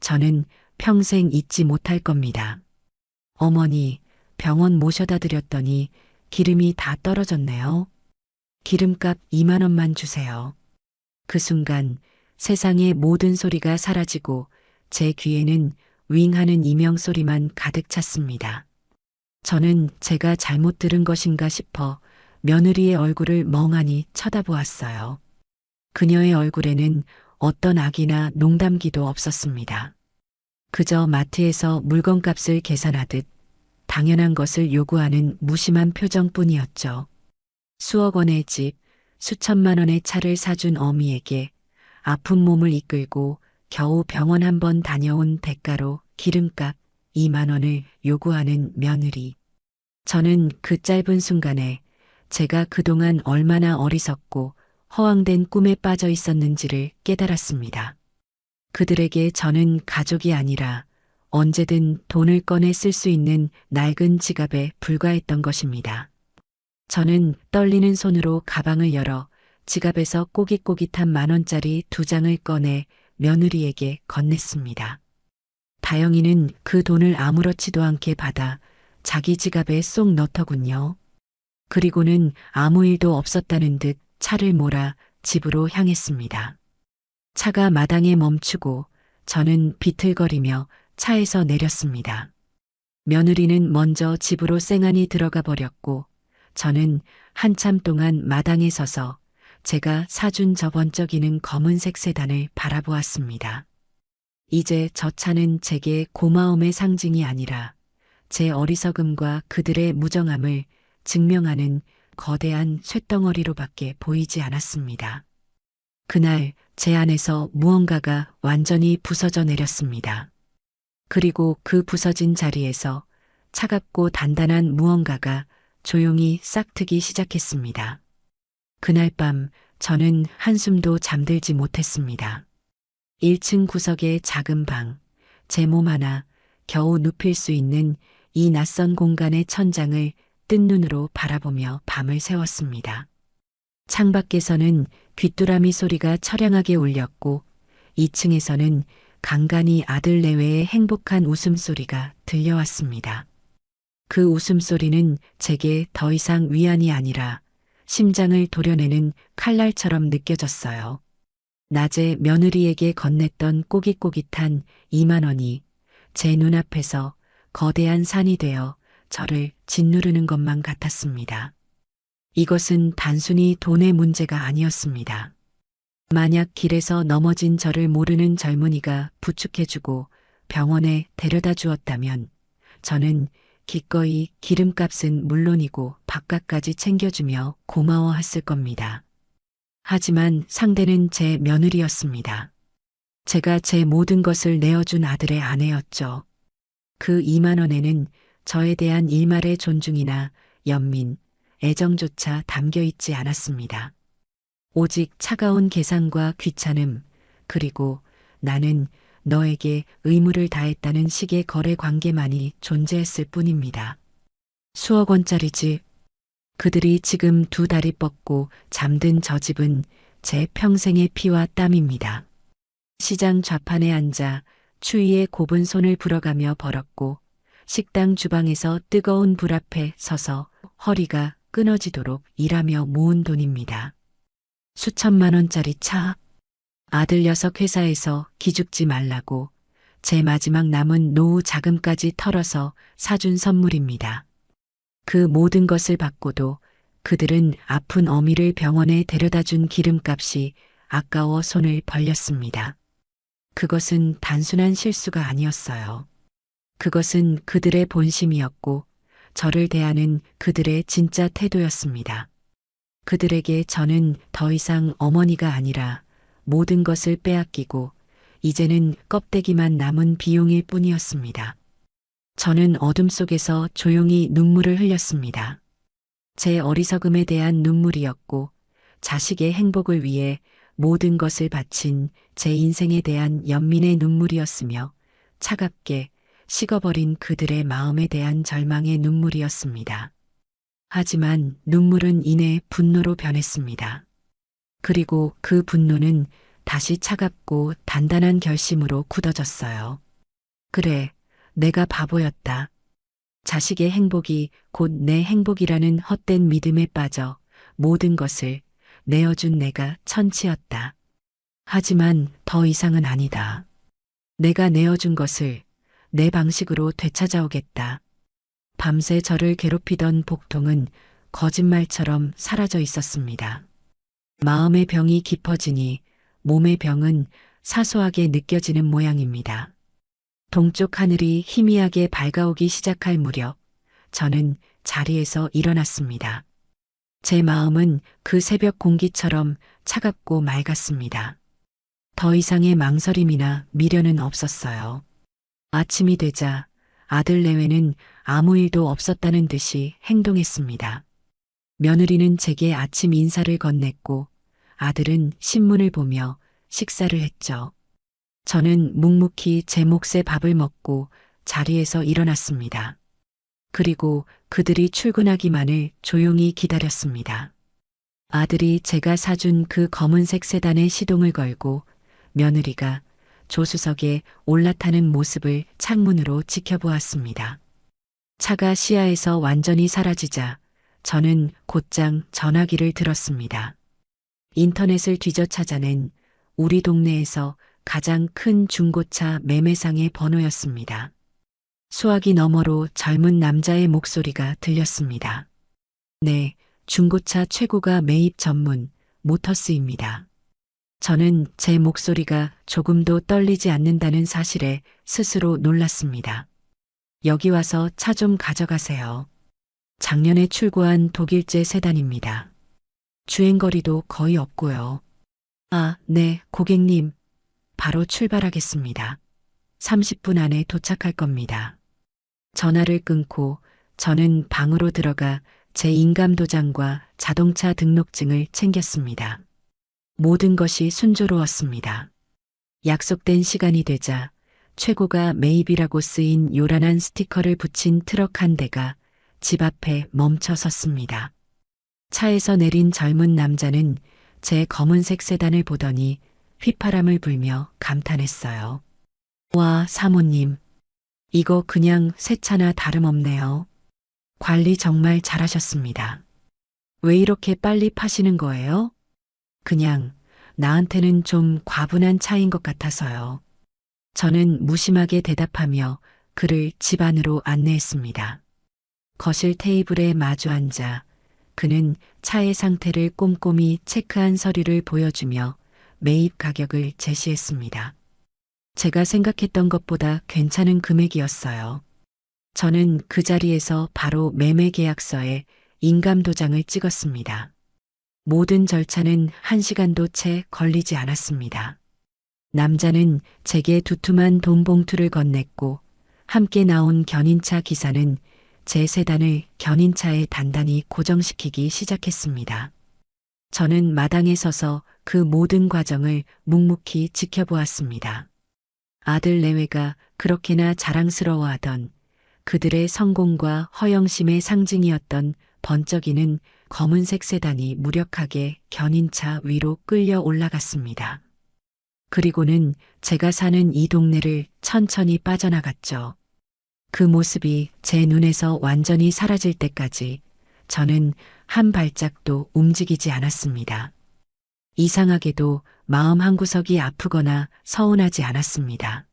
저는 평생 잊지 못할 겁니다. 어머니, 병원 모셔다 드렸더니 기름이 다 떨어졌네요. 기름값 2만 원만 주세요. 그 순간 세상의 모든 소리가 사라지고 제 귀에는 윙하는 이명 소리만 가득 찼습니다. 저는 제가 잘못 들은 것인가 싶어 며느리의 얼굴을 멍하니 쳐다보았어요. 그녀의 얼굴에는 어떤 악이나 농담기도 없었습니다. 그저 마트에서 물건값을 계산하듯 당연한 것을 요구하는 무심한 표정뿐이었죠. 수억 원의 집, 수천만 원의 차를 사준 어미에게 아픈 몸을 이끌고 겨우 병원 한 번 다녀온 대가로 기름값 2만 원을 요구하는 며느리. 저는 그 짧은 순간에 제가 그동안 얼마나 어리석고 허황된 꿈에 빠져 있었는지를 깨달았습니다. 그들에게 저는 가족이 아니라 언제든 돈을 꺼내 쓸 수 있는 낡은 지갑에 불과했던 것입니다. 저는 떨리는 손으로 가방을 열어 지갑에서 꼬깃꼬깃한 10,000원짜리 2장을 꺼내 며느리에게 건넸습니다. 다영이는 그 돈을 아무렇지도 않게 받아 자기 지갑에 쏙 넣더군요. 그리고는 아무 일도 없었다는 듯 차를 몰아 집으로 향했습니다. 차가 마당에 멈추고 저는 비틀거리며 차에서 내렸습니다. 며느리는 먼저 집으로 쌩안이 들어가 버렸고 저는 한참 동안 마당에 서서 제가 사준 저 번쩍이는 검은색 세단을 바라보았습니다. 이제 저 차는 제게 고마움의 상징이 아니라 제 어리석음과 그들의 무정함을 증명하는 거대한 쇳덩어리로밖에 보이지 않았습니다. 그날 제 안에서 무언가가 완전히 부서져 내렸습니다. 그리고 그 부서진 자리에서 차갑고 단단한 무언가가 조용히 싹트기 시작했습니다. 그날 밤 저는 한숨도 잠들지 못했습니다. 1층 구석의 작은 방, 제 몸 하나 겨우 눕힐 수 있는 이 낯선 공간의 천장을 뜬 눈으로 바라보며 밤을 새웠습니다. 창밖에서는 귀뚜라미 소리가 처량하게 울렸고 2층에서는 간간히 아들 내외의 행복한 웃음소리가 들려왔습니다. 그 웃음소리는 제게 더 이상 위안이 아니라 심장을 도려내는 칼날처럼 느껴졌어요. 낮에 며느리에게 건넸던 꼬깃꼬깃한 2만 원이 제 눈앞에서 거대한 산이 되어 저를 짓누르는 것만 같았습니다. 이것은 단순히 돈의 문제가 아니었습니다. 만약 길에서 넘어진 저를 모르는 젊은이가 부축해주고 병원에 데려다 주었다면 저는 기꺼이 기름값은 물론이고 밥값까지 챙겨주며 고마워했을 겁니다. 하지만 상대는 제 며느리였습니다. 제가 제 모든 것을 내어준 아들의 아내였죠. 그 2만 원에는 저에 대한 일말의 존중이나 연민, 애정조차 담겨 있지 않았습니다. 오직 차가운 계산과 귀찮음, 그리고 나는 너에게 의무를 다했다는 식의 거래 관계만이 존재했을 뿐입니다. 수억 원짜리 집, 그들이 지금 두 다리 뻗고 잠든 저 집은 제 평생의 피와 땀입니다. 시장 좌판에 앉아 추위에 곱은 손을 불어가며 벌었고 식당 주방에서 뜨거운 불 앞에 서서 허리가 끊어지도록 일하며 모은 돈입니다. 수천만 원짜리 차, 아들 녀석 회사에서 기죽지 말라고 제 마지막 남은 노후 자금까지 털어서 사준 선물입니다. 그 모든 것을 받고도 그들은 아픈 어미를 병원에 데려다 준 기름값이 아까워 손을 벌렸습니다. 그것은 단순한 실수가 아니었어요. 그것은 그들의 본심이었고 저를 대하는 그들의 진짜 태도였습니다. 그들에게 저는 더 이상 어머니가 아니라 모든 것을 빼앗기고 이제는 껍데기만 남은 비용일 뿐이었습니다. 저는 어둠 속에서 조용히 눈물을 흘렸습니다. 제 어리석음에 대한 눈물이었고 자식의 행복을 위해 모든 것을 바친 제 인생에 대한 연민의 눈물이었으며 차갑게 식어버린 그들의 마음에 대한 절망의 눈물이었습니다. 하지만 눈물은 이내 분노로 변했습니다. 그리고 그 분노는 다시 차갑고 단단한 결심으로 굳어졌어요. 그래, 내가 바보였다. 자식의 행복이 곧 내 행복이라는 헛된 믿음에 빠져 모든 것을 내어준 내가 천치였다. 하지만 더 이상은 아니다. 내가 내어준 것을 내 방식으로 되찾아오겠다. 밤새 저를 괴롭히던 복통은 거짓말처럼 사라져 있었습니다. 마음의 병이 깊어지니 몸의 병은 사소하게 느껴지는 모양입니다. 동쪽 하늘이 희미하게 밝아오기 시작할 무렵 저는 자리에서 일어났습니다. 제 마음은 그 새벽 공기처럼 차갑고 맑았습니다. 더 이상의 망설임이나 미련은 없었어요. 아침이 되자 아들 내외는 아무 일도 없었다는 듯이 행동했습니다. 며느리는 제게 아침 인사를 건넸고 아들은 신문을 보며 식사를 했죠. 저는 묵묵히 제 몫의 밥을 먹고 자리에서 일어났습니다. 그리고 그들이 출근하기만을 조용히 기다렸습니다. 아들이 제가 사준 그 검은색 세단에 시동을 걸고 며느리가 조수석에 올라타는 모습을 창문으로 지켜보았습니다. 차가 시야에서 완전히 사라지자 저는 곧장 전화기를 들었습니다. 인터넷을 뒤져 찾아낸 우리 동네에서 가장 큰 중고차 매매상의 번호였습니다. 수화기 너머로 젊은 남자의 목소리가 들렸습니다. 네, 중고차 최고가 매입 전문 모터스입니다. 저는 제 목소리가 조금도 떨리지 않는다는 사실에 스스로 놀랐습니다. 여기 와서 차 좀 가져가세요. 작년에 출고한 독일제 세단입니다. 주행거리도 거의 없고요. 아, 네, 고객님. 바로 출발하겠습니다. 30분 안에 도착할 겁니다. 전화를 끊고 저는 방으로 들어가 제 인감도장과 자동차 등록증을 챙겼습니다. 모든 것이 순조로웠습니다. 약속된 시간이 되자 최고가 매입이라고 쓰인 요란한 스티커를 붙인 트럭 한 대가 집 앞에 멈춰 섰습니다. 차에서 내린 젊은 남자는 제 검은색 세단을 보더니 휘파람을 불며 감탄했어요. 와, 사모님. 이거 그냥 새 차나 다름없네요. 관리 정말 잘하셨습니다. 왜 이렇게 빨리 파시는 거예요? 그냥 나한테는 좀 과분한 차인 것 같아서요. 저는 무심하게 대답하며 그를 집 안으로 안내했습니다. 거실 테이블에 마주 앉아 그는 차의 상태를 꼼꼼히 체크한 서류를 보여주며 매입 가격을 제시했습니다. 제가 생각했던 것보다 괜찮은 금액이었어요. 저는 그 자리에서 바로 매매 계약서에 인감도장을 찍었습니다. 모든 절차는 1시간도 채 걸리지 않았습니다. 남자는 제게 두툼한 돈 봉투를 건넸고 함께 나온 견인차 기사는 제 세단을 견인차에 단단히 고정시키기 시작했습니다. 저는 마당에 서서 그 모든 과정을 묵묵히 지켜보았습니다. 아들 내외가 그렇게나 자랑스러워하던 그들의 성공과 허영심의 상징이었던 번쩍이는 검은색 세단이 무력하게 견인차 위로 끌려 올라갔습니다. 그리고는 제가 사는 이 동네를 천천히 빠져나갔죠. 그 모습이 제 눈에서 완전히 사라질 때까지 저는 한 발짝도 움직이지 않았습니다. 이상하게도 마음 한구석이 아프거나 서운하지 않았습니다.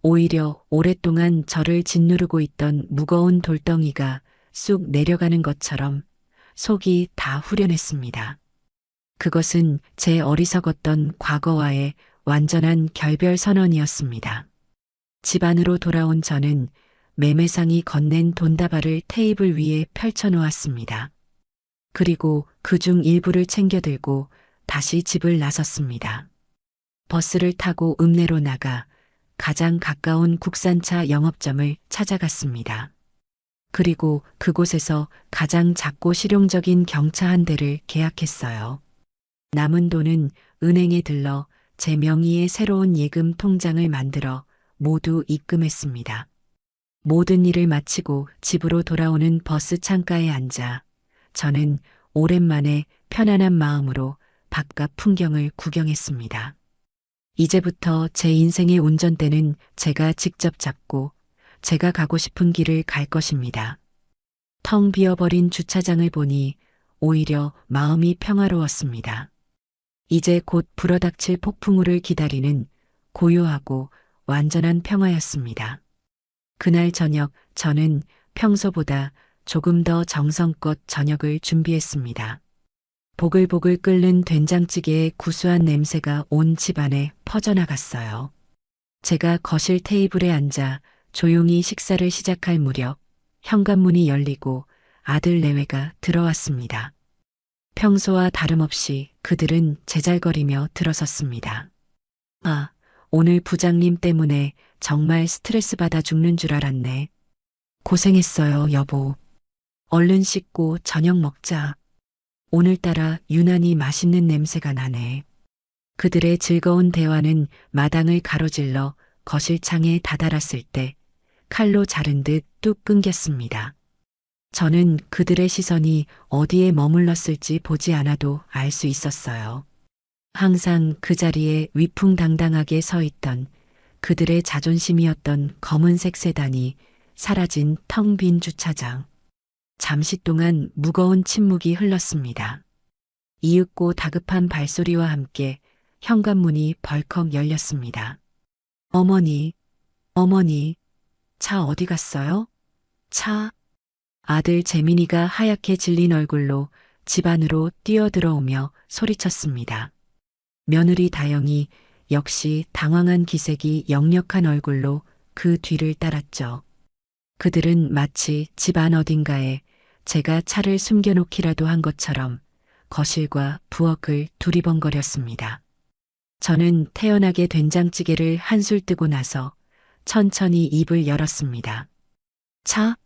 오히려 오랫동안 저를 짓누르고 있던 무거운 돌덩이가 쑥 내려가는 것처럼 속이 다 후련했습니다. 그것은 제 어리석었던 과거와의 완전한 결별 선언이었습니다. 집 안으로 돌아온 저는 매매상이 건넨 돈다발을 테이블 위에 펼쳐놓았습니다. 그리고 그중 일부를 챙겨 들고 다시 집을 나섰습니다. 버스를 타고 읍내로 나가 가장 가까운 국산차 영업점을 찾아갔습니다. 그리고 그곳에서 가장 작고 실용적인 경차 한 대를 계약했어요. 남은 돈은 은행에 들러 제 명의의 새로운 예금 통장을 만들어 모두 입금했습니다. 모든 일을 마치고 집으로 돌아오는 버스 창가에 앉아 저는 오랜만에 편안한 마음으로 바깥 풍경을 구경했습니다. 이제부터 제 인생의 운전대는 제가 직접 잡고 제가 가고 싶은 길을 갈 것입니다. 텅 비어버린 주차장을 보니 오히려 마음이 평화로웠습니다. 이제 곧 불어닥칠 폭풍우를 기다리는 고요하고 완전한 평화였습니다. 그날 저녁 저는 평소보다 조금 더 정성껏 저녁을 준비했습니다. 보글보글 끓는 된장찌개의 구수한 냄새가 온 집안에 퍼져나갔어요. 제가 거실 테이블에 앉아 조용히 식사를 시작할 무렵 현관문이 열리고 아들 내외가 들어왔습니다. 평소와 다름없이 그들은 제잘거리며 들어섰습니다. 아, 오늘 부장님 때문에 정말 스트레스 받아 죽는 줄 알았네. 고생했어요, 여보. 얼른 씻고 저녁 먹자. 오늘따라 유난히 맛있는 냄새가 나네. 그들의 즐거운 대화는 마당을 가로질러 거실 창에 다다랐을 때 칼로 자른 듯 뚝 끊겼습니다. 저는 그들의 시선이 어디에 머물렀을지 보지 않아도 알 수 있었어요. 항상 그 자리에 위풍당당하게 서 있던 그들의 자존심이었던 검은색 세단이 사라진 텅 빈 주차장. 잠시 동안 무거운 침묵이 흘렀습니다. 이윽고 다급한 발소리와 함께 현관문이 벌컥 열렸습니다. 어머니, 어머니, 차 어디 갔어요? 차? 아들 재민이가 하얗게 질린 얼굴로 집 안으로 뛰어들어오며 소리쳤습니다. 며느리 다영이 역시 당황한 기색이 역력한 얼굴로 그 뒤를 따랐죠. 그들은 마치 집 안 어딘가에 제가 차를 숨겨놓기라도 한 것처럼 거실과 부엌을 두리번거렸습니다. 저는 태연하게 된장찌개를 한술 뜨고 나서 천천히 입을 열었습니다. 차?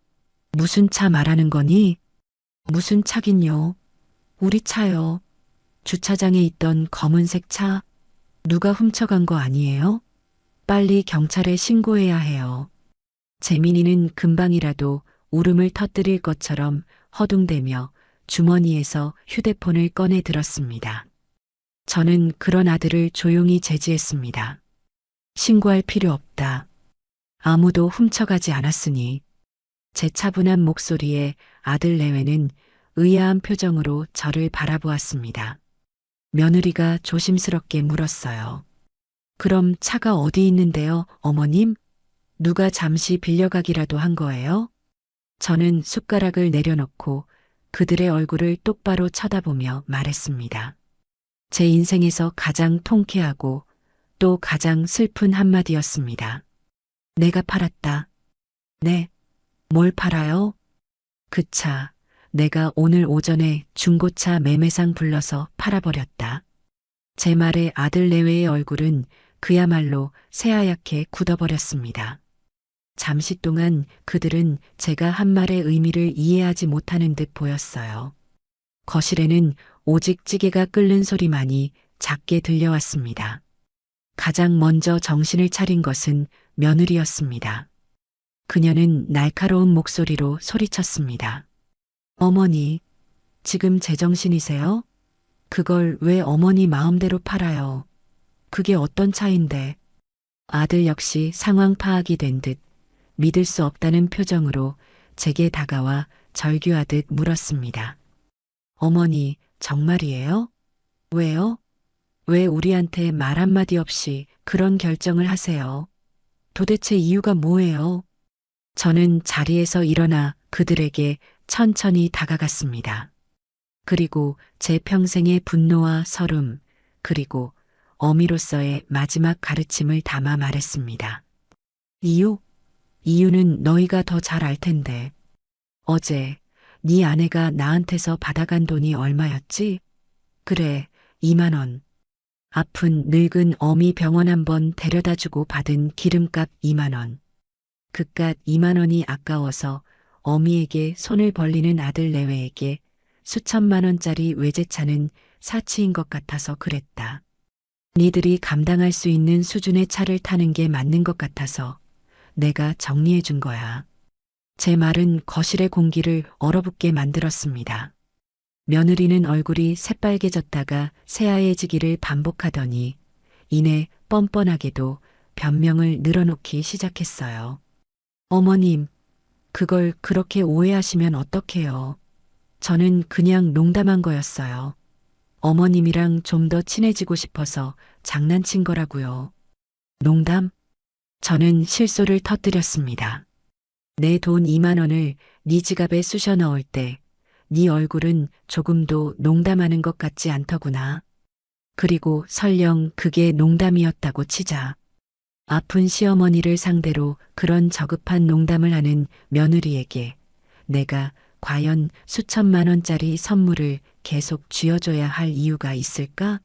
무슨 차 말하는 거니? 무슨 차긴요? 우리 차요. 주차장에 있던 검은색 차. 누가 훔쳐간 거 아니에요? 빨리 경찰에 신고해야 해요. 재민이는 금방이라도 울음을 터뜨릴 것처럼 허둥대며 주머니에서 휴대폰을 꺼내 들었습니다. 저는 그런 아들을 조용히 제지했습니다. 신고할 필요 없다. 아무도 훔쳐가지 않았으니. 제 차분한 목소리에 아들 내외는 의아한 표정으로 저를 바라보았습니다. 며느리가 조심스럽게 물었어요. 그럼 차가 어디 있는데요, 어머님? 누가 잠시 빌려가기라도 한 거예요? 저는 숟가락을 내려놓고 그들의 얼굴을 똑바로 쳐다보며 말했습니다. 제 인생에서 가장 통쾌하고 또 가장 슬픈 한마디였습니다. 내가 팔았다. 네. 뭘 팔아요? 그 차, 내가 오늘 오전에 중고차 매매상 불러서 팔아버렸다. 제 말에 아들 내외의 얼굴은 그야말로 새하얗게 굳어버렸습니다. 잠시 동안 그들은 제가 한 말의 의미를 이해하지 못하는 듯 보였어요. 거실에는 오직 찌개가 끓는 소리만이 작게 들려왔습니다. 가장 먼저 정신을 차린 것은 며느리였습니다. 그녀는 날카로운 목소리로 소리쳤습니다. 어머니, 지금 제정신이세요? 그걸 왜 어머니 마음대로 팔아요? 그게 어떤 차인데? 아들 역시 상황 파악이 된 듯 믿을 수 없다는 표정으로 제게 다가와 절규하듯 물었습니다. 어머니, 정말이에요? 왜요? 왜 우리한테 말 한마디 없이 그런 결정을 하세요? 도대체 이유가 뭐예요? 저는 자리에서 일어나 그들에게 천천히 다가갔습니다. 그리고 제 평생의 분노와 서름, 그리고 어미로서의 마지막 가르침을 담아 말했습니다. 이유? 이유는 너희가 더 잘 알 텐데. 어제 네 아내가 나한테서 받아간 돈이 얼마였지? 그래, 2만 원. 아픈 늙은 어미 병원 한번 데려다주고 받은 기름값 2만 원. 그깟 2만 원이 아까워서 어미에게 손을 벌리는 아들 내외에게 수천만 원짜리 외제차는 사치인 것 같아서 그랬다. 니들이 감당할 수 있는 수준의 차를 타는 게 맞는 것 같아서 내가 정리해 준 거야. 제 말은 거실의 공기를 얼어붙게 만들었습니다. 며느리는 얼굴이 새빨개졌다가 새하얘지기를 반복하더니 이내 뻔뻔하게도 변명을 늘어놓기 시작했어요. 어머님, 그걸 그렇게 오해하시면 어떡해요. 저는 그냥 농담한 거였어요. 어머님이랑 좀 더 친해지고 싶어서 장난친 거라고요. 농담? 저는 실소를 터뜨렸습니다. 내 돈 2만 원을 네 지갑에 쑤셔 넣을 때 네 얼굴은 조금도 농담하는 것 같지 않더구나. 그리고 설령 그게 농담이었다고 치자. 아픈 시어머니를 상대로 그런 저급한 농담을 하는 며느리에게 내가 과연 수천만 원짜리 선물을 계속 쥐어줘야 할 이유가 있을까?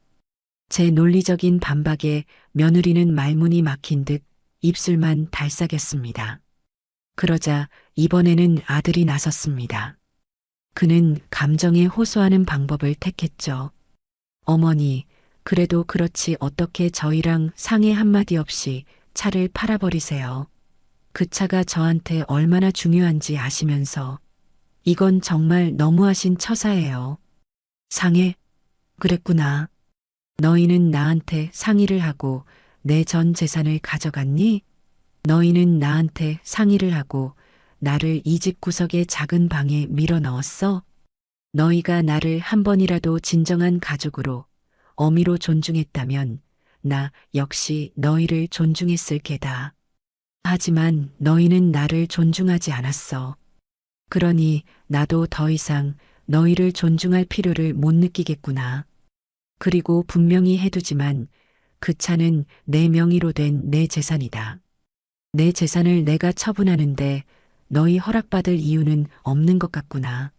제 논리적인 반박에 며느리는 말문이 막힌 듯 입술만 달싹였습니다. 그러자 이번에는 아들이 나섰습니다. 그는 감정에 호소하는 방법을 택했죠. 어머니, 그래도 그렇지 어떻게 저희랑 상의 한마디 없이 차를 팔아버리세요. 그 차가 저한테 얼마나 중요한지 아시면서 이건 정말 너무하신 처사예요. 상해? 그랬구나. 너희는 나한테 상의를 하고 내 전 재산을 가져갔니? 너희는 나한테 상의를 하고 나를 이 집 구석의 작은 방에 밀어 넣었어? 너희가 나를 한 번이라도 진정한 가족으로 어미로 존중했다면 나 역시 너희를 존중했을 게다. 하지만 너희는 나를 존중하지 않았어. 그러니 나도 더 이상 너희를 존중할 필요를 못 느끼겠구나. 그리고 분명히 해두지만 그 차는 내 명의로 된 내 재산이다. 내 재산을 내가 처분하는데 너희 허락받을 이유는 없는 것 같구나.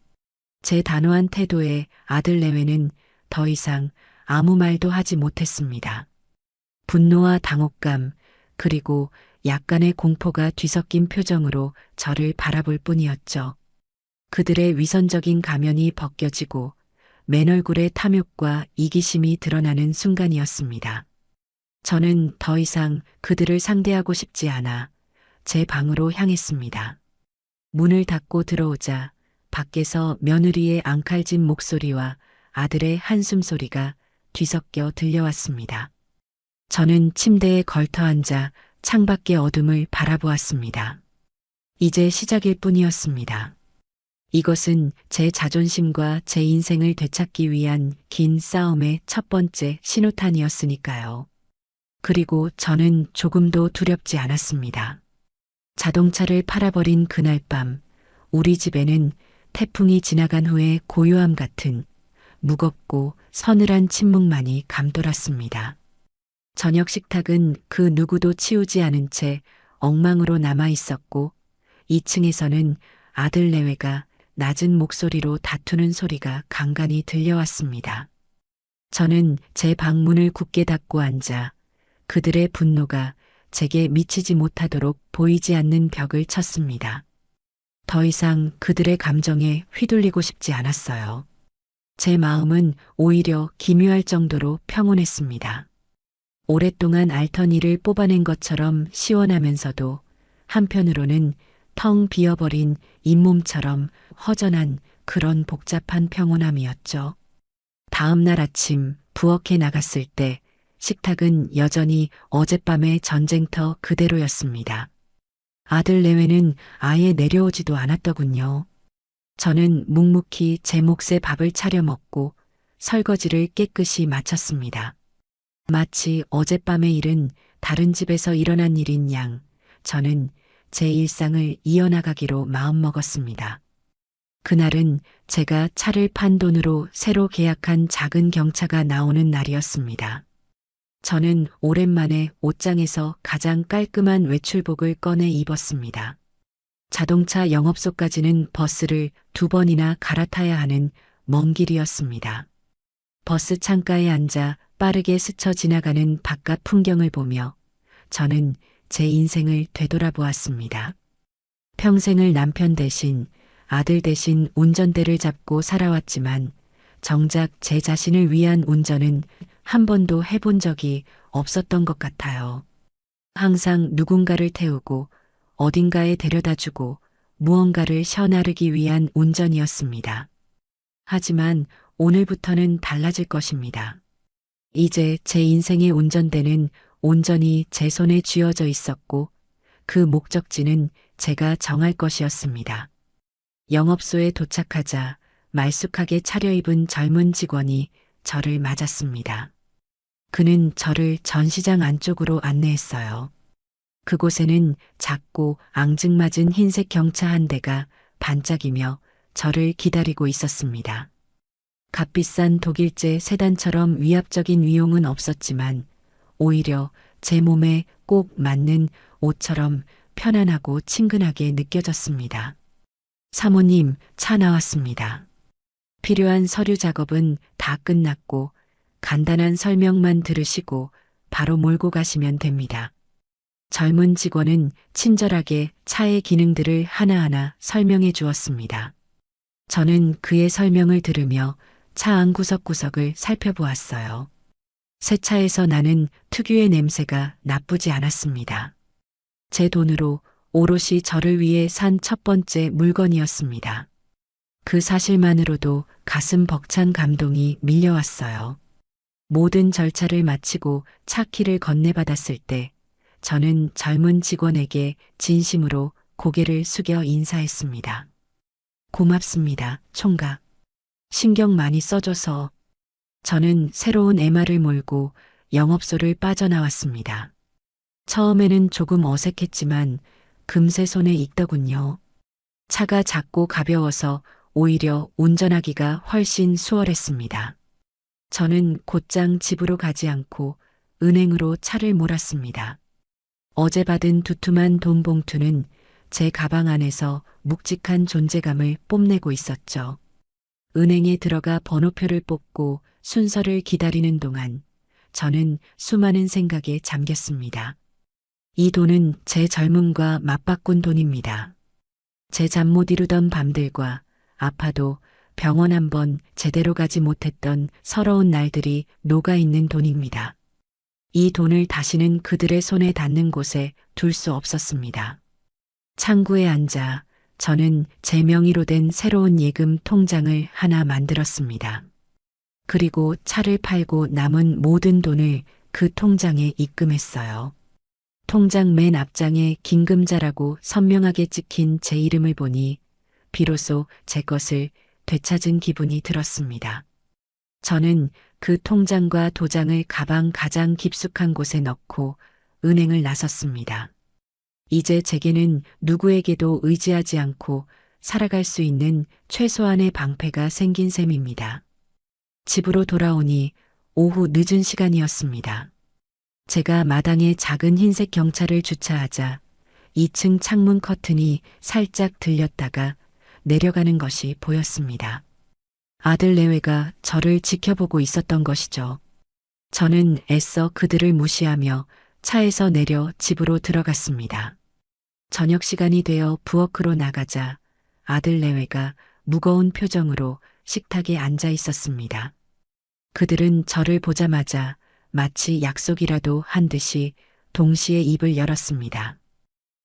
제 단호한 태도에 아들 내외는 더 이상 아무 말도 하지 못했습니다. 분노와 당혹감, 그리고 약간의 공포가 뒤섞인 표정으로 저를 바라볼 뿐이었죠. 그들의 위선적인 가면이 벗겨지고 맨 얼굴에 탐욕과 이기심이 드러나는 순간이었습니다. 저는 더 이상 그들을 상대하고 싶지 않아 제 방으로 향했습니다. 문을 닫고 들어오자 밖에서 며느리의 앙칼진 목소리와 아들의 한숨 소리가 뒤섞여 들려왔습니다. 저는 침대에 걸터앉아 창밖의 어둠을 바라보았습니다. 이제 시작일 뿐이었습니다. 이것은 제 자존심과 제 인생을 되찾기 위한 긴 싸움의 첫 번째 신호탄이었으니까요. 그리고 저는 조금도 두렵지 않았습니다. 자동차를 팔아버린 그날 밤, 우리 집에는 태풍이 지나간 후에 고요함 같은 무겁고 서늘한 침묵만이 감돌았습니다. 저녁 식탁은 그 누구도 치우지 않은 채 엉망으로 남아 있었고 2층에서는 아들 내외가 낮은 목소리로 다투는 소리가 간간히 들려왔습니다. 저는 제 방문을 굳게 닫고 앉아 그들의 분노가 제게 미치지 못하도록 보이지 않는 벽을 쳤습니다. 더 이상 그들의 감정에 휘둘리고 싶지 않았어요. 제 마음은 오히려 기묘할 정도로 평온했습니다. 오랫동안 앓던 일을 뽑아낸 것처럼 시원하면서도 한편으로는 텅 비어버린 잇몸처럼 허전한 그런 복잡한 평온함이었죠. 다음 날 아침 부엌에 나갔을 때 식탁은 여전히 어젯밤의 전쟁터 그대로였습니다. 아들 내외는 아예 내려오지도 않았더군요. 저는 묵묵히 제 몫의 밥을 차려 먹고 설거지를 깨끗이 마쳤습니다. 마치 어젯밤의 일은 다른 집에서 일어난 일인 양, 저는 제 일상을 이어나가기로 마음먹었습니다. 그날은 제가 차를 판 돈으로 새로 계약한 작은 경차가 나오는 날이었습니다. 저는 오랜만에 옷장에서 가장 깔끔한 외출복을 꺼내 입었습니다. 자동차 영업소까지는 버스를 2번이나 갈아타야 하는 먼 길이었습니다. 버스 창가에 앉아 빠르게 스쳐 지나가는 바깥 풍경을 보며 저는 제 인생을 되돌아보았습니다. 평생을 남편 대신 아들 대신 운전대를 잡고 살아왔지만 정작 제 자신을 위한 운전은 한 번도 해본 적이 없었던 것 같아요. 항상 누군가를 태우고 어딘가에 데려다 주고 무언가를 셔나르기 위한 운전이었습니다. 하지만 오늘부터는 달라질 것입니다. 이제 제 인생의 운전대는 온전히 제 손에 쥐어져 있었고 그 목적지는 제가 정할 것이었습니다. 영업소에 도착하자 말쑥하게 차려입은 젊은 직원이 저를 맞았습니다. 그는 저를 전시장 안쪽으로 안내했어요. 그곳에는 작고 앙증맞은 흰색 경차 한 대가 반짝이며 저를 기다리고 있었습니다. 값비싼 독일제 세단처럼 위압적인 위용은 없었지만 오히려 제 몸에 꼭 맞는 옷처럼 편안하고 친근하게 느껴졌습니다. 사모님, 차 나왔습니다. 필요한 서류 작업은 다 끝났고 간단한 설명만 들으시고 바로 몰고 가시면 됩니다. 젊은 직원은 친절하게 차의 기능들을 하나하나 설명해 주었습니다. 저는 그의 설명을 들으며 차 안 구석구석을 살펴보았어요. 새 차에서 나는 특유의 냄새가 나쁘지 않았습니다. 제 돈으로 오롯이 저를 위해 산 첫 번째 물건이었습니다. 그 사실만으로도 가슴 벅찬 감동이 밀려왔어요. 모든 절차를 마치고 차 키를 건네받았을 때 저는 젊은 직원에게 진심으로 고개를 숙여 인사했습니다. 고맙습니다, 총각. 신경 많이 써줘서. 저는 새로운 MR을 몰고 영업소를 빠져나왔습니다. 처음에는 조금 어색했지만 금세 손에 익더군요. 차가 작고 가벼워서 오히려 운전하기가 훨씬 수월했습니다. 저는 곧장 집으로 가지 않고 은행으로 차를 몰았습니다. 어제 받은 두툼한 돈 봉투는 제 가방 안에서 묵직한 존재감을 뽐내고 있었죠. 은행에 들어가 번호표를 뽑고 순서를 기다리는 동안 저는 수많은 생각에 잠겼습니다. 이 돈은 제 젊음과 맞바꾼 돈입니다. 제 잠 못 이루던 밤들과 아파도 병원 한 번 제대로 가지 못했던 서러운 날들이 녹아있는 돈입니다. 이 돈을 다시는 그들의 손에 닿는 곳에 둘 수 없었습니다. 창구에 앉아 저는 제 명의로 된 새로운 예금 통장을 하나 만들었습니다. 그리고 차를 팔고 남은 모든 돈을 그 통장에 입금했어요. 통장 맨 앞장에 긴금자라고 선명하게 찍힌 제 이름을 보니 비로소 제 것을 되찾은 기분이 들었습니다. 저는 그 통장과 도장을 가방 가장 깊숙한 곳에 넣고 은행을 나섰습니다. 이제 제게는 누구에게도 의지하지 않고 살아갈 수 있는 최소한의 방패가 생긴 셈입니다. 집으로 돌아오니 오후 늦은 시간이었습니다. 제가 마당에 작은 흰색 경차를 주차하자 2층 창문 커튼이 살짝 들렸다가 내려가는 것이 보였습니다. 아들 내외가 저를 지켜보고 있었던 것이죠. 저는 애써 그들을 무시하며 차에서 내려 집으로 들어갔습니다. 저녁 시간이 되어 부엌으로 나가자 아들 내외가 무거운 표정으로 식탁에 앉아 있었습니다. 그들은 저를 보자마자 마치 약속이라도 한 듯이 동시에 입을 열었습니다.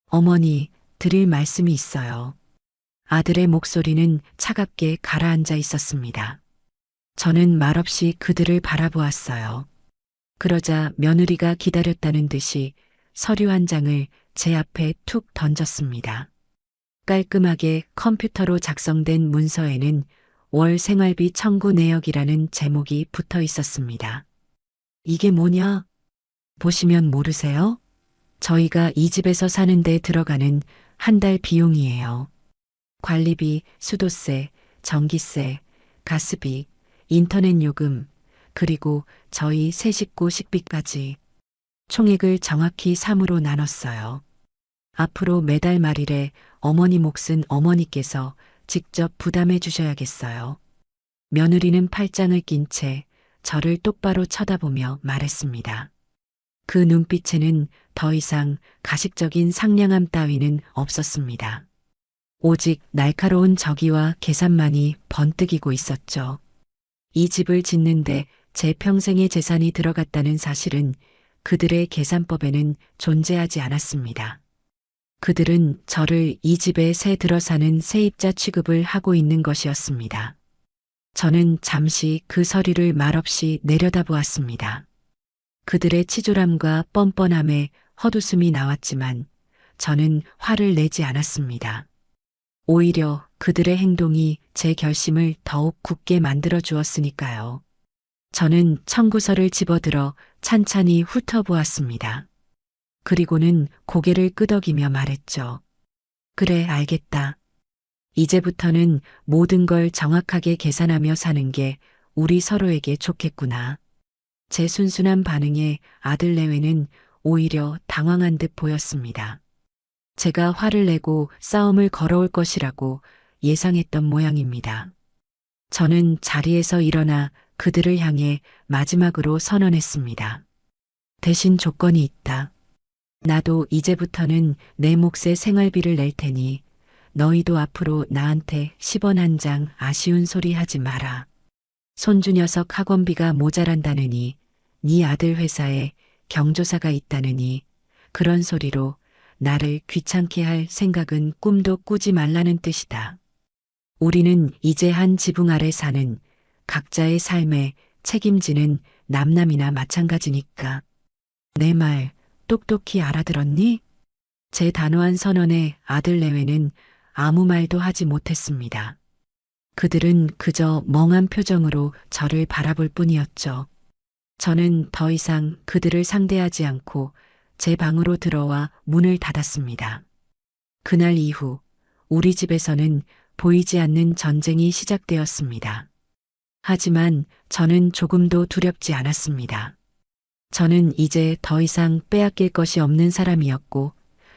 어머니, 드릴 말씀이 있어요. 아들의 목소리는 차갑게 가라앉아 있었습니다. 저는 말없이 그들을 바라보았어요. 그러자 며느리가 기다렸다는 듯이 서류 한 장을 제 앞에 툭 던졌습니다. 깔끔하게 컴퓨터로 작성된 문서에는 월 생활비 청구 내역이라는 제목이 붙어 있었습니다. 이게 뭐냐? 보시면 모르세요? 저희가 이 집에서 사는데 들어가는 한 달 비용이에요. 관리비, 수도세, 전기세, 가스비, 인터넷 요금, 그리고 저희 세 식구 식비까지 총액을 정확히 3으로 나눴어요. 앞으로 매달 말일에 어머니 몫은 어머니께서 직접 부담해 주셔야겠어요. 며느리는 팔짱을 낀 채 저를 똑바로 쳐다보며 말했습니다. 그 눈빛에는 더 이상 가식적인 상냥함 따위는 없었습니다. 오직 날카로운 저기와 계산만이 번뜩이고 있었죠. 이 집을 짓는데 제 평생의 재산이 들어갔다는 사실은 그들의 계산법에는 존재하지 않았습니다. 그들은 저를 이 집에 새 들어 사는 세입자 취급을 하고 있는 것이었습니다. 저는 잠시 그 서류를 말없이 내려다보았습니다. 그들의 치졸함과 뻔뻔함에 헛웃음이 나왔지만 저는 화를 내지 않았습니다. 오히려 그들의 행동이 제 결심을 더욱 굳게 만들어 주었으니까요. 저는 청구서를 집어들어 찬찬히 훑어보았습니다. 그리고는 고개를 끄덕이며 말했죠. 그래, 알겠다. 이제부터는 모든 걸 정확하게 계산하며 사는 게 우리 서로에게 좋겠구나. 제 순순한 반응에 아들 내외는 오히려 당황한 듯 보였습니다. 제가 화를 내고 싸움을 걸어올 것이라고 예상했던 모양입니다. 저는 자리에서 일어나 그들을 향해 마지막으로 선언했습니다. 대신 조건이 있다. 나도 이제부터는 내 몫의 생활비를 낼 테니 너희도 앞으로 나한테 10원 한 장 아쉬운 소리 하지 마라. 손주 녀석 학원비가 모자란다느니 네 아들 회사에 경조사가 있다느니 그런 소리로 나를 귀찮게 할 생각은 꿈도 꾸지 말라는 뜻이다. 우리는 이제 한 지붕 아래 사는 각자의 삶에 책임지는 남남이나 마찬가지니까. 내 말 똑똑히 알아들었니? 제 단호한 선언에 아들 내외는 아무 말도 하지 못했습니다. 그들은 그저 멍한 표정으로 저를 바라볼 뿐이었죠. 저는 더 이상 그들을 상대하지 않고 제 방으로 들어와 문을 닫았습니다. 그날 이후 우리 집에서는 보이지 않는 전쟁이 시작되었습니다. 하지만 저는 조금도 두렵지 않았습니다. 저는 이제 더 이상 빼앗길 것이 없는 사람이었고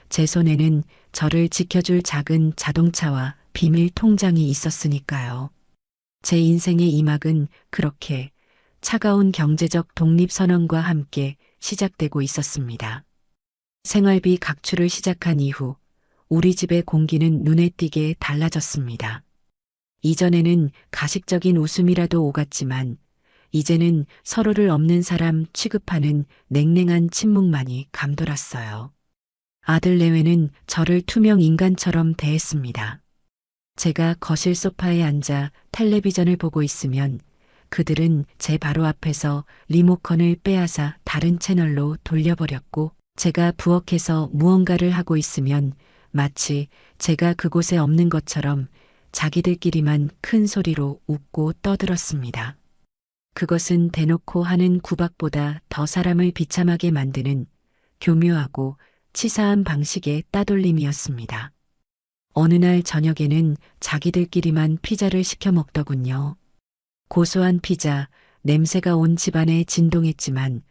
제 손에는 저를 지켜줄 작은 자동차와 비밀 통장이 있었으니까요. 제 인생의 이막은 그렇게 차가운 경제적 독립선언과 함께 시작되고 있었습니다. 생활비 각출을 시작한 이후 우리 집의 공기는 눈에 띄게 달라졌습니다. 이전에는 가식적인 웃음이라도 오갔지만 이제는 서로를 없는 사람 취급하는 냉랭한 침묵만이 감돌았어요. 아들 내외는 저를 투명 인간처럼 대했습니다. 제가 거실 소파에 앉아 텔레비전을 보고 있으면 그들은 제 바로 앞에서 리모컨을 빼앗아 다른 채널로 돌려버렸고 제가 부엌에서 무언가를 하고 있으면 마치 제가 그곳에 없는 것처럼 자기들끼리만 큰 소리로 웃고 떠들었습니다. 그것은 대놓고 하는 구박보다 더 사람을 비참하게 만드는 교묘하고 치사한 방식의 따돌림이었습니다. 어느 날 저녁에는 자기들끼리만 피자를 시켜 먹더군요. 고소한 피자, 냄새가 온 집안에 진동했지만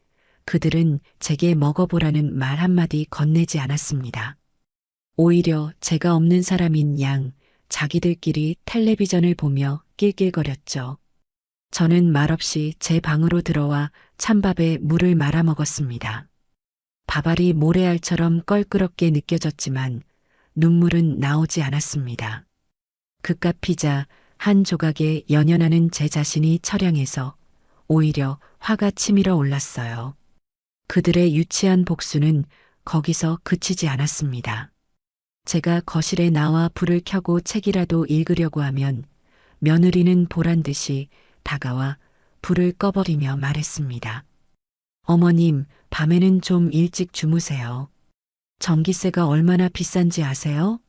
그들은 제게 먹어보라는 말 한마디 건네지 않았습니다. 오히려 제가 없는 사람인 양 자기들끼리 텔레비전을 보며 낄낄거렸죠. 저는 말없이 제 방으로 들어와 찬밥에 물을 말아 먹었습니다. 밥알이 모래알처럼 껄끄럽게 느껴졌지만 눈물은 나오지 않았습니다. 그깟 피자 한 조각에 연연하는 제 자신이 처량해서 오히려 화가 치밀어 올랐어요. 그들의 유치한 복수는 거기서 그치지 않았습니다. 제가 거실에 나와 불을 켜고 책이라도 읽으려고 하면 며느리는 보란 듯이 다가와 불을 꺼버리며 말했습니다. 어머님, 밤에는 좀 일찍 주무세요. 전기세가 얼마나 비싼지 아세요?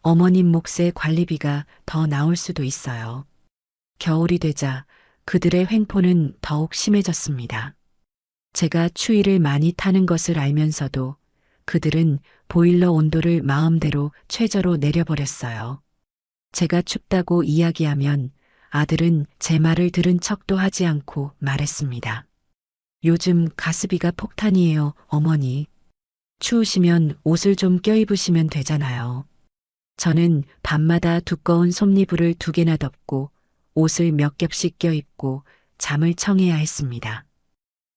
어머님 몫의 관리비가 더 나올 수도 있어요. 겨울이 되자 그들의 횡포는 더욱 심해졌습니다. 제가 추위를 많이 타는 것을 알면서도 그들은 보일러 온도를 마음대로 최저로 내려버렸어요. 제가 춥다고 이야기하면 아들은 제 말을 들은 척도 하지 않고 말했습니다. 요즘 가스비가 폭탄이에요, 어머니. 추우시면 옷을 좀 껴입으시면 되잖아요. 저는 밤마다 두꺼운 솜니불을 2개나 덮고 옷을 몇 겹씩 껴입고 잠을 청해야 했습니다.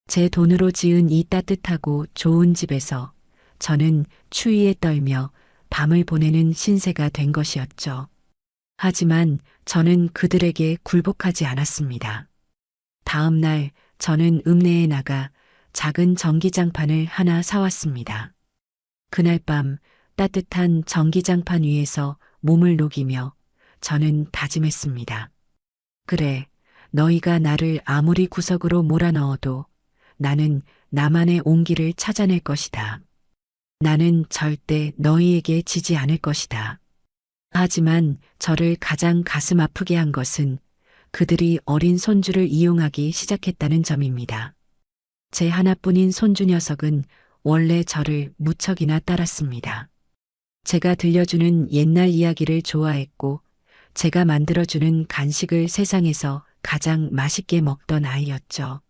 제 돈으로 지은 이 따뜻하고 좋은 집에서 저는 추위에 떨며 밤을 보내는 신세가 된 것이었죠. 하지만 저는 그들에게 굴복하지 않았습니다. 다음 날 저는 읍내에 나가 작은 전기장판을 하나 사왔습니다. 그날 밤 따뜻한 전기장판 위에서 몸을 녹이며 저는 다짐했습니다. 그래, 너희가 나를 아무리 구석으로 몰아넣어도 나는 나만의 온기를 찾아낼 것이다. 나는 절대 너희에게 지지 않을 것이다. 하지만 저를 가장 가슴 아프게 한 것은 그들이 어린 손주를 이용하기 시작했다는 점입니다. 제 하나뿐인 손주 녀석은 원래 저를 무척이나 따랐습니다. 제가 들려주는 옛날 이야기를 좋아했고 제가 만들어주는 간식을 세상에서 가장 맛있게 먹던 아이였죠.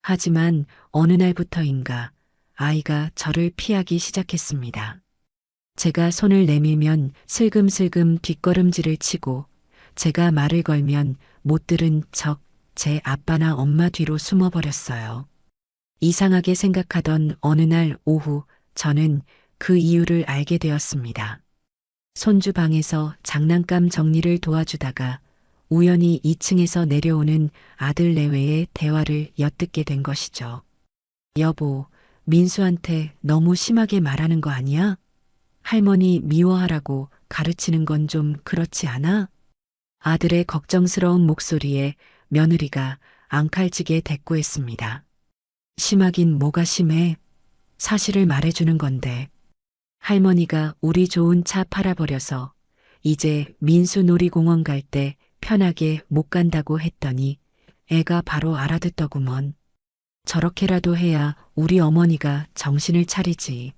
하지만 어느 날부터인가 아이가 저를 피하기 시작했습니다. 제가 손을 내밀면 슬금슬금 뒷걸음질을 치고 제가 말을 걸면 못 들은 척 제 아빠나 엄마 뒤로 숨어버렸어요. 이상하게 생각하던 어느 날 오후 저는 그 이유를 알게 되었습니다. 손주 방에서 장난감 정리를 도와주다가 우연히 2층에서 내려오는 아들 내외의 대화를 엿듣게 된 것이죠. 여보, 민수한테 너무 심하게 말하는 거 아니야? 할머니 미워하라고 가르치는 건 좀 그렇지 않아? 아들의 걱정스러운 목소리에 며느리가 앙칼지게 대꾸했습니다. 심하긴 뭐가 심해? 사실을 말해주는 건데. 할머니가 우리 좋은 차 팔아버려서 이제 민수 놀이공원 갈 때 편하게 못 간다고 했더니 애가 바로 알아듣더구먼. 저렇게라도 해야 우리 어머니가 정신을 차리지.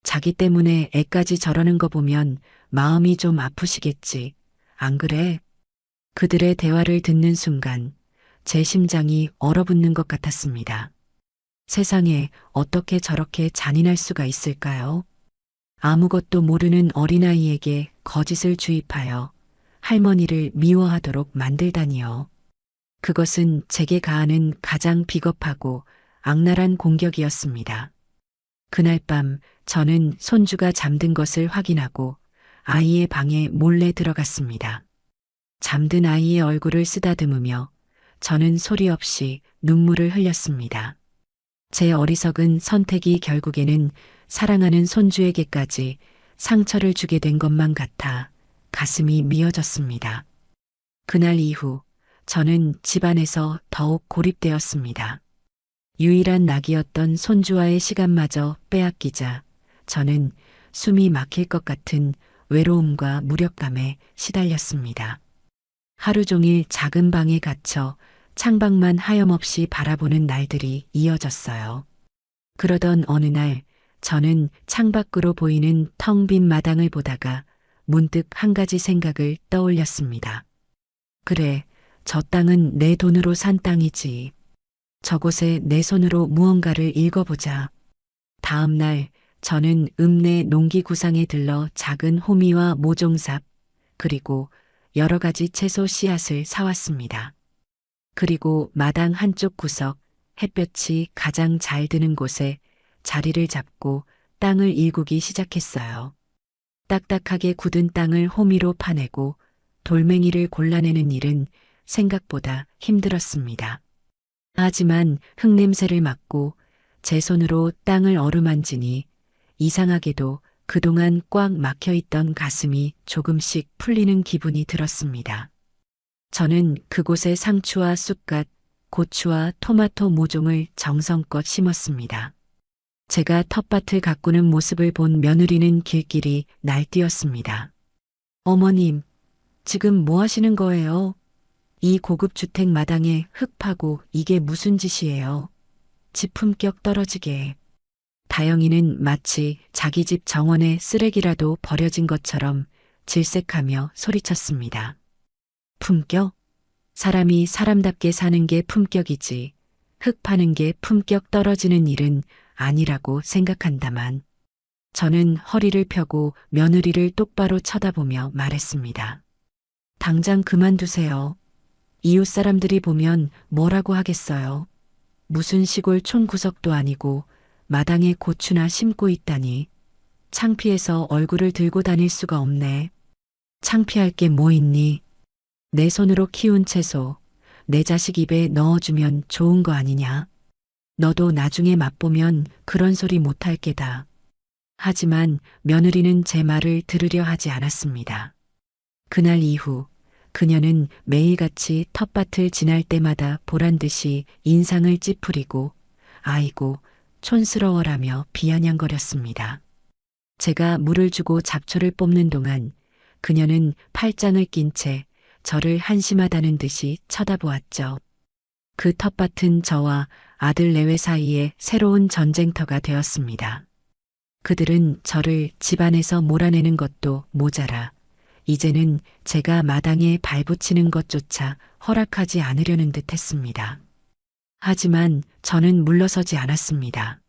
자기 때문에 애까지 저러는 거 보면 마음이 좀 아프시겠지. 안 그래? 그들의 대화를 듣는 순간 제 심장이 얼어붙는 것 같았습니다. 세상에 어떻게 저렇게 잔인할 수가 있을까요? 아무것도 모르는 어린아이에게 거짓을 주입하여 할머니를 미워하도록 만들다니요. 그것은 제게 가하는 가장 비겁하고 악랄한 공격이었습니다. 그날 밤 저는 손주가 잠든 것을 확인하고 아이의 방에 몰래 들어갔습니다. 잠든 아이의 얼굴을 쓰다듬으며 저는 소리 없이 눈물을 흘렸습니다. 제 어리석은 선택이 결국에는 사랑하는 손주에게까지 상처를 주게 된 것만 같아 가슴이 미어졌습니다. 그날 이후 저는 집안에서 더욱 고립되었습니다. 유일한 낙이었던 손주와의 시간마저 빼앗기자 저는 숨이 막힐 것 같은 외로움과 무력감에 시달렸습니다. 하루 종일 작은 방에 갇혀 창밖만 하염없이 바라보는 날들이 이어졌어요. 그러던 어느 날 저는 창밖으로 보이는 텅 빈 마당을 보다가 문득 한 가지 생각을 떠올렸습니다. 그래, 저 땅은 내 돈으로 산 땅이지. 저곳에 내 손으로 무언가를 읽어보자. 다음 날 저는 읍내 농기구상에 들러 작은 호미와 모종삽 그리고 여러 가지 채소 씨앗을 사왔습니다. 그리고 마당 한쪽 구석 햇볕이 가장 잘 드는 곳에 자리를 잡고 땅을 일구기 시작했어요. 딱딱하게 굳은 땅을 호미로 파내고 돌멩이를 골라내는 일은 생각보다 힘들었습니다. 하지만 흙냄새를 맡고 제 손으로 땅을 어루만지니 이상하게도 그동안 꽉 막혀 있던 가슴이 조금씩 풀리는 기분이 들었습니다. 저는 그곳에 상추와 쑥갓, 고추와 토마토 모종을 정성껏 심었습니다. 제가 텃밭을 가꾸는 모습을 본 며느리는 길길이 날뛰었습니다. 어머님, 지금 뭐 하시는 거예요? 이 고급 주택 마당에 흙 파고 이게 무슨 짓이에요? 집 품격 떨어지게. 다영이는 마치 자기 집 정원에 쓰레기라도 버려진 것처럼 질색하며 소리쳤습니다. 품격? 사람이 사람답게 사는 게 품격이지 흙 파는 게 품격 떨어지는 일은 아니라고 생각한다만. 저는 허리를 펴고 며느리를 똑바로 쳐다보며 말했습니다. 당장 그만두세요. 이웃 사람들이 보면 뭐라고 하겠어요. 무슨 시골 촌구석도 아니고 마당에 고추나 심고 있다니. 창피해서 얼굴을 들고 다닐 수가 없네. 창피할 게 뭐 있니? 내 손으로 키운 채소, 내 자식 입에 넣어주면 좋은 거 아니냐? 너도 나중에 맛보면 그런 소리 못할 게다. 하지만 며느리는 제 말을 들으려 하지 않았습니다. 그날 이후 그녀는 매일같이 텃밭을 지날 때마다 보란듯이 인상을 찌푸리고 아이고 촌스러워라며 비아냥거렸습니다. 제가 물을 주고 잡초를 뽑는 동안 그녀는 팔짱을 낀 채 저를 한심하다는 듯이 쳐다보았죠. 그 텃밭은 저와 아들 내외 사이에 새로운 전쟁터가 되었습니다. 그들은 저를 집안에서 몰아내는 것도 모자라 이제는 제가 마당에 발붙이는 것조차 허락하지 않으려는 듯 했습니다. 하지만 저는 물러서지 않았습니다.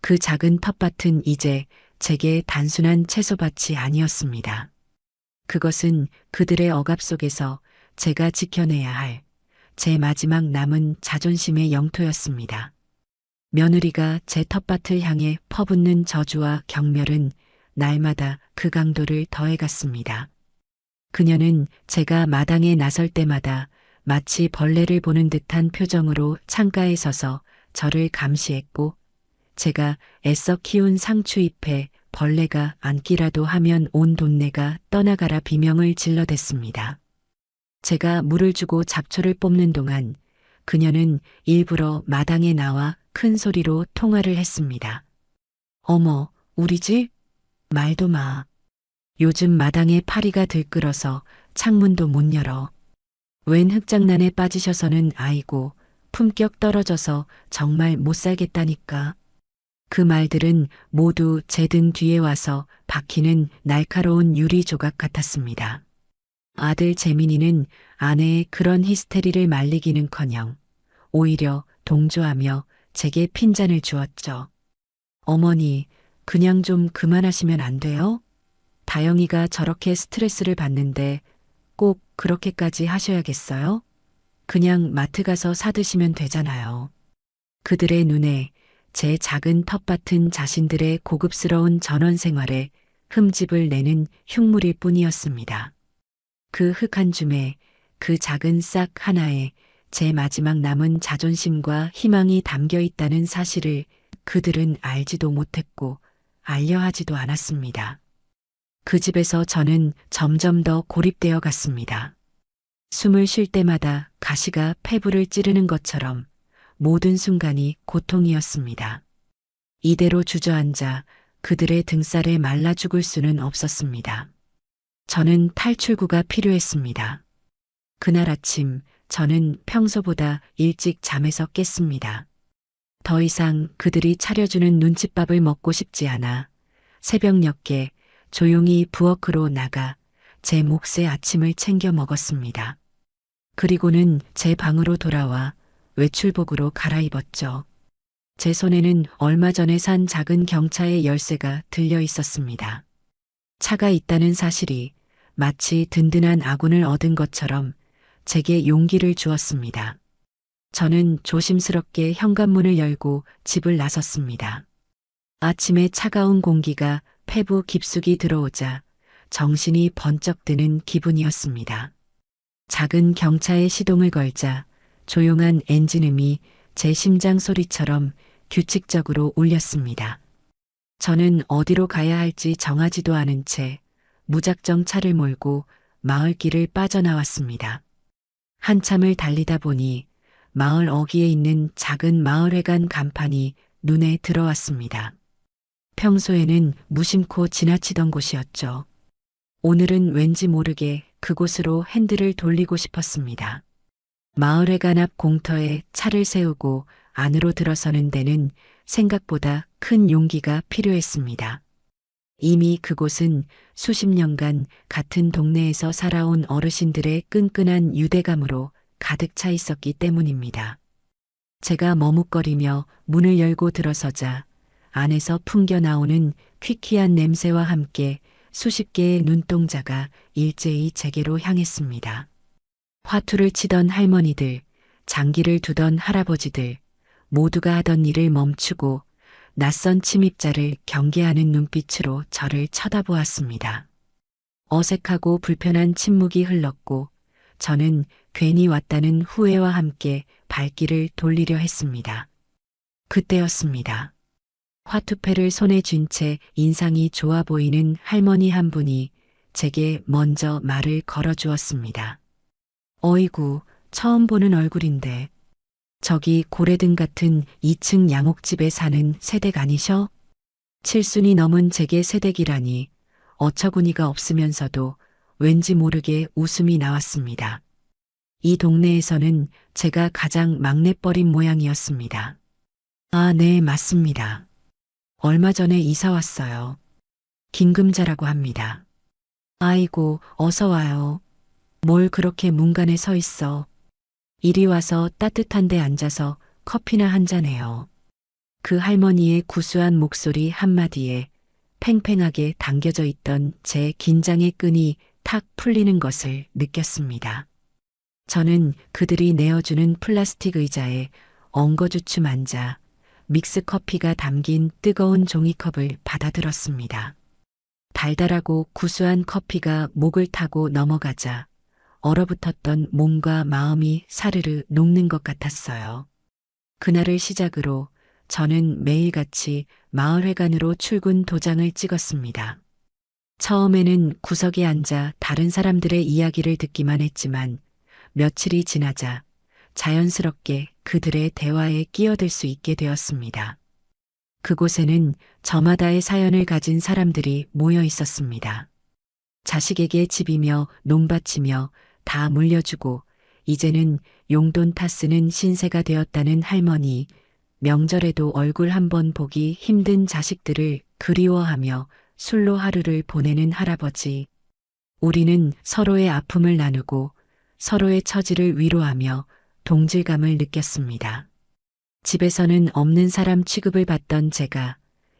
그 작은 텃밭은 이제 제게 단순한 채소밭이 아니었습니다. 그것은 그들의 억압 속에서 제가 지켜내야 할 제 마지막 남은 자존심의 영토였습니다. 며느리가 제 텃밭을 향해 퍼붓는 저주와 경멸은 날마다 그 강도를 더해갔습니다. 그녀는 제가 마당에 나설 때마다 마치 벌레를 보는 듯한 표정으로 창가에 서서 저를 감시했고 제가 애써 키운 상추잎에 벌레가 앉기라도 하면 온 동네가 떠나가라 비명을 질러댔습니다. 제가 물을 주고 잡초를 뽑는 동안 그녀는 일부러 마당에 나와 큰 소리로 통화를 했습니다. 어머, 우리 집? 말도 마. 요즘 마당에 파리가 들끓어서 창문도 못 열어. 웬 흙장난에 빠지셔서는 아이고, 품격 떨어져서 정말 못 살겠다니까. 그 말들은 모두 제 등 뒤에 와서 박히는 날카로운 유리 조각 같았습니다. 아들 재민이는 아내의 그런 히스테리를 말리기는커녕 오히려 동조하며 제게 핀잔을 주었죠. 어머니, 그냥 좀 그만하시면 안 돼요? 다영이가 저렇게 스트레스를 받는데 꼭 그렇게까지 하셔야겠어요? 그냥 마트 가서 사드시면 되잖아요. 그들의 눈에 제 작은 텃밭은 자신들의 고급스러운 전원 생활에 흠집을 내는 흉물일 뿐이었습니다. 그 흙 한 줌에 그 작은 싹 하나에 제 마지막 남은 자존심과 희망이 담겨 있다는 사실을 그들은 알지도 못했고 알려 하지도 않았습니다. 그 집에서 저는 점점 더 고립되어 갔습니다. 숨을 쉴 때마다 가시가 폐부를 찌르는 것처럼 모든 순간이 고통이었습니다. 이대로 주저앉아 그들의 등살에 말라 죽을 수는 없었습니다. 저는 탈출구가 필요했습니다. 그날 아침 저는 평소보다 일찍 잠에서 깼습니다. 더 이상 그들이 차려주는 눈칫밥을 먹고 싶지 않아 새벽녘에 조용히 부엌으로 나가 제 몫의 아침을 챙겨 먹었습니다. 그리고는 제 방으로 돌아와 외출복으로 갈아입었죠. 제 손에는 얼마 전에 산 작은 경차의 열쇠가 들려 있었습니다. 차가 있다는 사실이 마치 든든한 아군을 얻은 것처럼 제게 용기를 주었습니다. 저는 조심스럽게 현관문을 열고 집을 나섰습니다. 아침에 차가운 공기가 폐부 깊숙이 들어오자 정신이 번쩍 드는 기분이었습니다. 작은 경차에 시동을 걸자 조용한 엔진음이 제 심장 소리처럼 규칙적으로 울렸습니다. 저는 어디로 가야 할지 정하지도 않은 채 무작정 차를 몰고 마을길을 빠져나왔습니다. 한참을 달리다 보니 마을 어귀에 있는 작은 마을회관 간판이 눈에 들어왔습니다. 평소에는 무심코 지나치던 곳이었죠. 오늘은 왠지 모르게 그곳으로 핸들을 돌리고 싶었습니다. 마을회관 앞 공터에 차를 세우고 안으로 들어서는 데는 생각보다 큰 용기가 필요했습니다. 이미 그곳은 수십 년간 같은 동네에서 살아온 어르신들의 끈끈한 유대감으로 가득 차 있었기 때문입니다. 제가 머뭇거리며 문을 열고 들어서자 안에서 풍겨 나오는 퀴퀴한 냄새와 함께 수십 개의 눈동자가 일제히 제게로 향했습니다. 화투를 치던 할머니들, 장기를 두던 할아버지들, 모두가 하던 일을 멈추고 낯선 침입자를 경계하는 눈빛으로 저를 쳐다보았습니다. 어색하고 불편한 침묵이 흘렀고 저는 괜히 왔다는 후회와 함께 발길을 돌리려 했습니다. 그때였습니다. 화투패를 손에 쥔 채 인상이 좋아 보이는 할머니 한 분이 제게 먼저 말을 걸어주었습니다. 어이구, 처음 보는 얼굴인데 저기 고래등 같은 2층 양옥집에 사는 새댁 아니셔? 칠순이 넘은 제게 새댁이라니 어처구니가 없으면서도 왠지 모르게 웃음이 나왔습니다. 이 동네에서는 제가 가장 막내뻘인 모양이었습니다. 아, 네, 맞습니다. 얼마 전에 이사 왔어요. 김금자라고 합니다. 아이고, 어서 와요. 뭘 그렇게 문간에 서 있어. 이리 와서 따뜻한 데 앉아서 커피나 한잔 해요. 그 할머니의 구수한 목소리 한마디에 팽팽하게 당겨져 있던 제 긴장의 끈이 탁 풀리는 것을 느꼈습니다. 저는 그들이 내어주는 플라스틱 의자에 엉거주춤 앉아 믹스커피가 담긴 뜨거운 종이컵을 받아들었습니다. 달달하고 구수한 커피가 목을 타고 넘어가자 얼어붙었던 몸과 마음이 사르르 녹는 것 같았어요. 그날을 시작으로 저는 매일같이 마을회관으로 출근 도장을 찍었습니다. 처음에는 구석에 앉아 다른 사람들의 이야기를 듣기만 했지만 며칠이 지나자 자연스럽게 그들의 대화에 끼어들 수 있게 되었습니다. 그곳에는 저마다의 사연을 가진 사람들이 모여 있었습니다. 자식에게 집이며 농밭이며 다 물려주고 이제는 용돈 타 쓰는 신세가 되었다는 할머니, 명절에도 얼굴 한번 보기 힘든 자식들을 그리워하며 술로 하루를 보내는 할아버지. 우리는 서로의 아픔을 나누고 서로의 처지를 위로하며 동질감을 느꼈습니다. 집에서는 없는 사람 취급을 받던 제가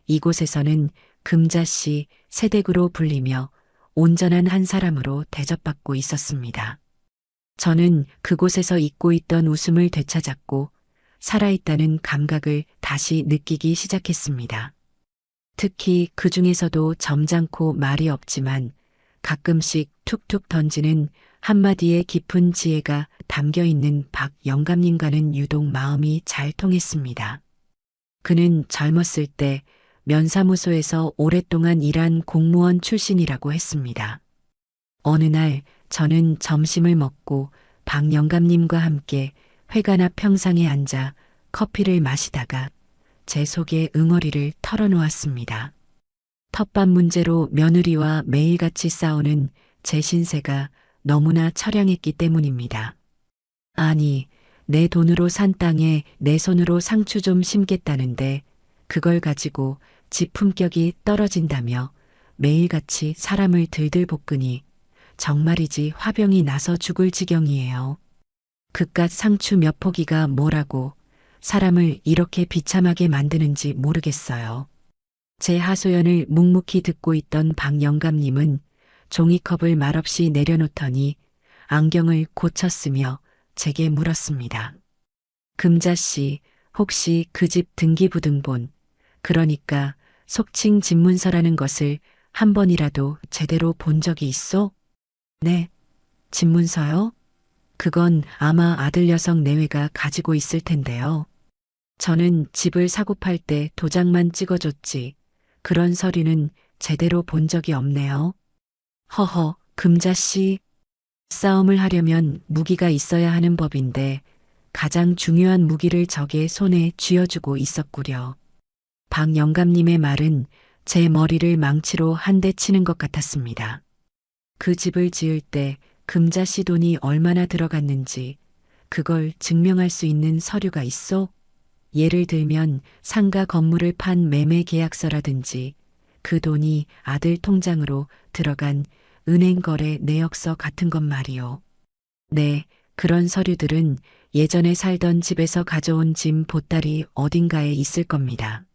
이곳에서는 금자씨 새댁으로 불리며 온전한 한 사람으로 대접받고 있었습니다. 저는 그곳에서 잊고 있던 웃음을 되찾았고 살아있다는 감각을 다시 느끼기 시작했습니다. 특히 그 중에서도 점잖고 말이 없지만 가끔씩 툭툭 던지는 한마디의 깊은 지혜가 담겨 있는 박 영감님과는 유독 마음이 잘 통했습니다. 그는 젊었을 때 면사무소에서 오랫동안 일한 공무원 출신이라고 했습니다. 어느 날 저는 점심을 먹고 박 영감님과 함께 회관 앞 평상에 앉아 커피를 마시다가 제 속의 응어리를 털어놓았습니다. 텃밭 문제로 며느리와 매일같이 싸우는 제 신세가 너무나 처량했기 때문입니다. 아니, 내 돈으로 산 땅에 내 손으로 상추 좀 심겠다는데 그걸 가지고 집 품격이 떨어진다며 매일같이 사람을 들들 볶으니 정말이지 화병이 나서 죽을 지경이에요. 그깟 상추 몇 포기가 뭐라고 사람을 이렇게 비참하게 만드는지 모르겠어요. 제 하소연을 묵묵히 듣고 있던 박 영감님은 종이컵을 말없이 내려놓더니 안경을 고쳤으며 제게 물었습니다. 금자씨, 혹시 그 집 등기부등본, 그러니까 속칭 집문서라는 것을 한 번이라도 제대로 본 적이 있어? 네. 집문서요? 그건 아마 아들 녀석 내외가 가지고 있을 텐데요. 저는 집을 사고 팔 때 도장만 찍어줬지. 그런 서류는 제대로 본 적이 없네요. 허허, 금자씨. 싸움을 하려면 무기가 있어야 하는 법인데 가장 중요한 무기를 적의 손에 쥐어주고 있었구려. 박 영감님의 말은 제 머리를 망치로 한 대 치는 것 같았습니다. 그 집을 지을 때 금자씨 돈이 얼마나 들어갔는지 그걸 증명할 수 있는 서류가 있어? 예를 들면 상가 건물을 판 매매 계약서라든지 그 돈이 아들 통장으로 들어간 은행 거래 내역서 같은 것 말이요. 네, 그런 서류들은 예전에 살던 집에서 가져온 짐 보따리 어딘가에 있을 겁니다.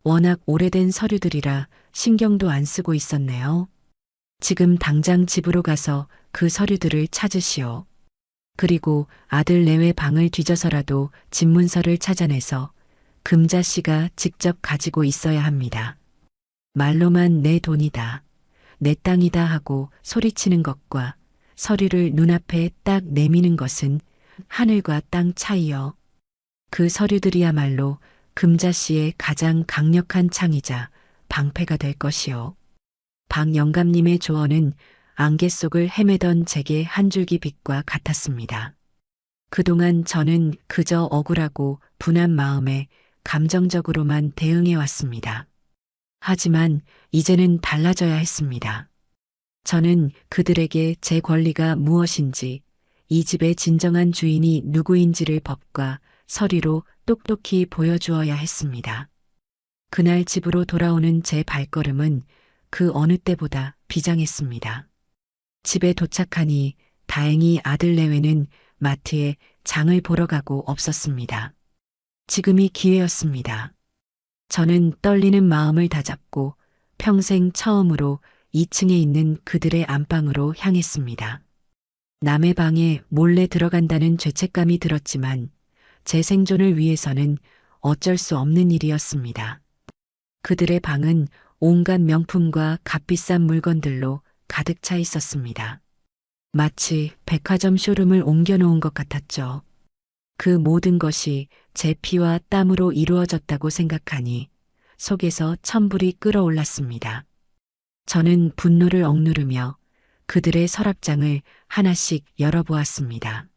워낙 오래된 서류들이라 신경도 안 쓰고 있었네요. 지금 당장 집으로 가서 그 서류들을 찾으시오. 그리고 아들 내외 방을 뒤져서라도 집문서를 찾아내서 금자 씨가 직접 가지고 있어야 합니다. 말로만 내 돈이다, 내 땅이다 하고 소리치는 것과 서류를 눈앞에 딱 내미는 것은 하늘과 땅 차이요. 그 서류들이야말로 금자 씨의 가장 강력한 창이자 방패가 될 것이요. 박 영감님의 조언은 안개 속을 헤매던 제게 한 줄기 빛과 같았습니다. 그동안 저는 그저 억울하고 분한 마음에 감정적으로만 대응해 왔습니다. 하지만 이제는 달라져야 했습니다. 저는 그들에게 제 권리가 무엇인지, 이 집의 진정한 주인이 누구인지를 법과 서류로 똑똑히 보여주어야 했습니다. 그날 집으로 돌아오는 제 발걸음은 그 어느 때보다 비장했습니다. 집에 도착하니 다행히 아들 내외는 마트에 장을 보러 가고 없었습니다. 지금이 기회였습니다. 저는 떨리는 마음을 다잡고 평생 처음으로 2층에 있는 그들의 안방으로 향했습니다. 남의 방에 몰래 들어간다는 죄책감이 들었지만 제 생존을 위해서는 어쩔 수 없는 일이었습니다. 그들의 방은 온갖 명품과 값비싼 물건들로 가득 차 있었습니다. 마치 백화점 쇼룸을 옮겨놓은 것 같았죠. 그 모든 것이 제 피와 땀으로 이루어졌다고 생각하니 속에서 천불이 끓어올랐습니다. 저는 분노를 억누르며 그들의 서랍장을 하나씩 열어보았습니다.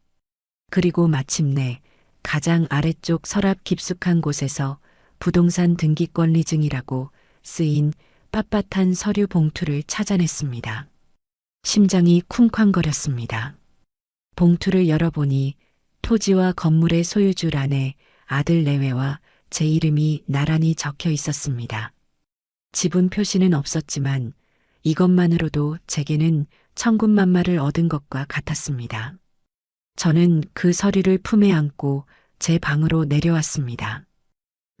그리고 마침내 가장 아래쪽 서랍 깊숙한 곳에서 부동산 등기권리증이라고 쓰인 빳빳한 서류 봉투를 찾아냈습니다. 심장이 쿵쾅거렸습니다. 봉투를 열어보니 토지와 건물의 소유주 란에 아들 내외와 제 이름이 나란히 적혀 있었습니다. 지분 표시는 없었지만 이것만으로도 제게는 천군만마를 얻은 것과 같았습니다. 저는 그 서류를 품에 안고 제 방으로 내려왔습니다.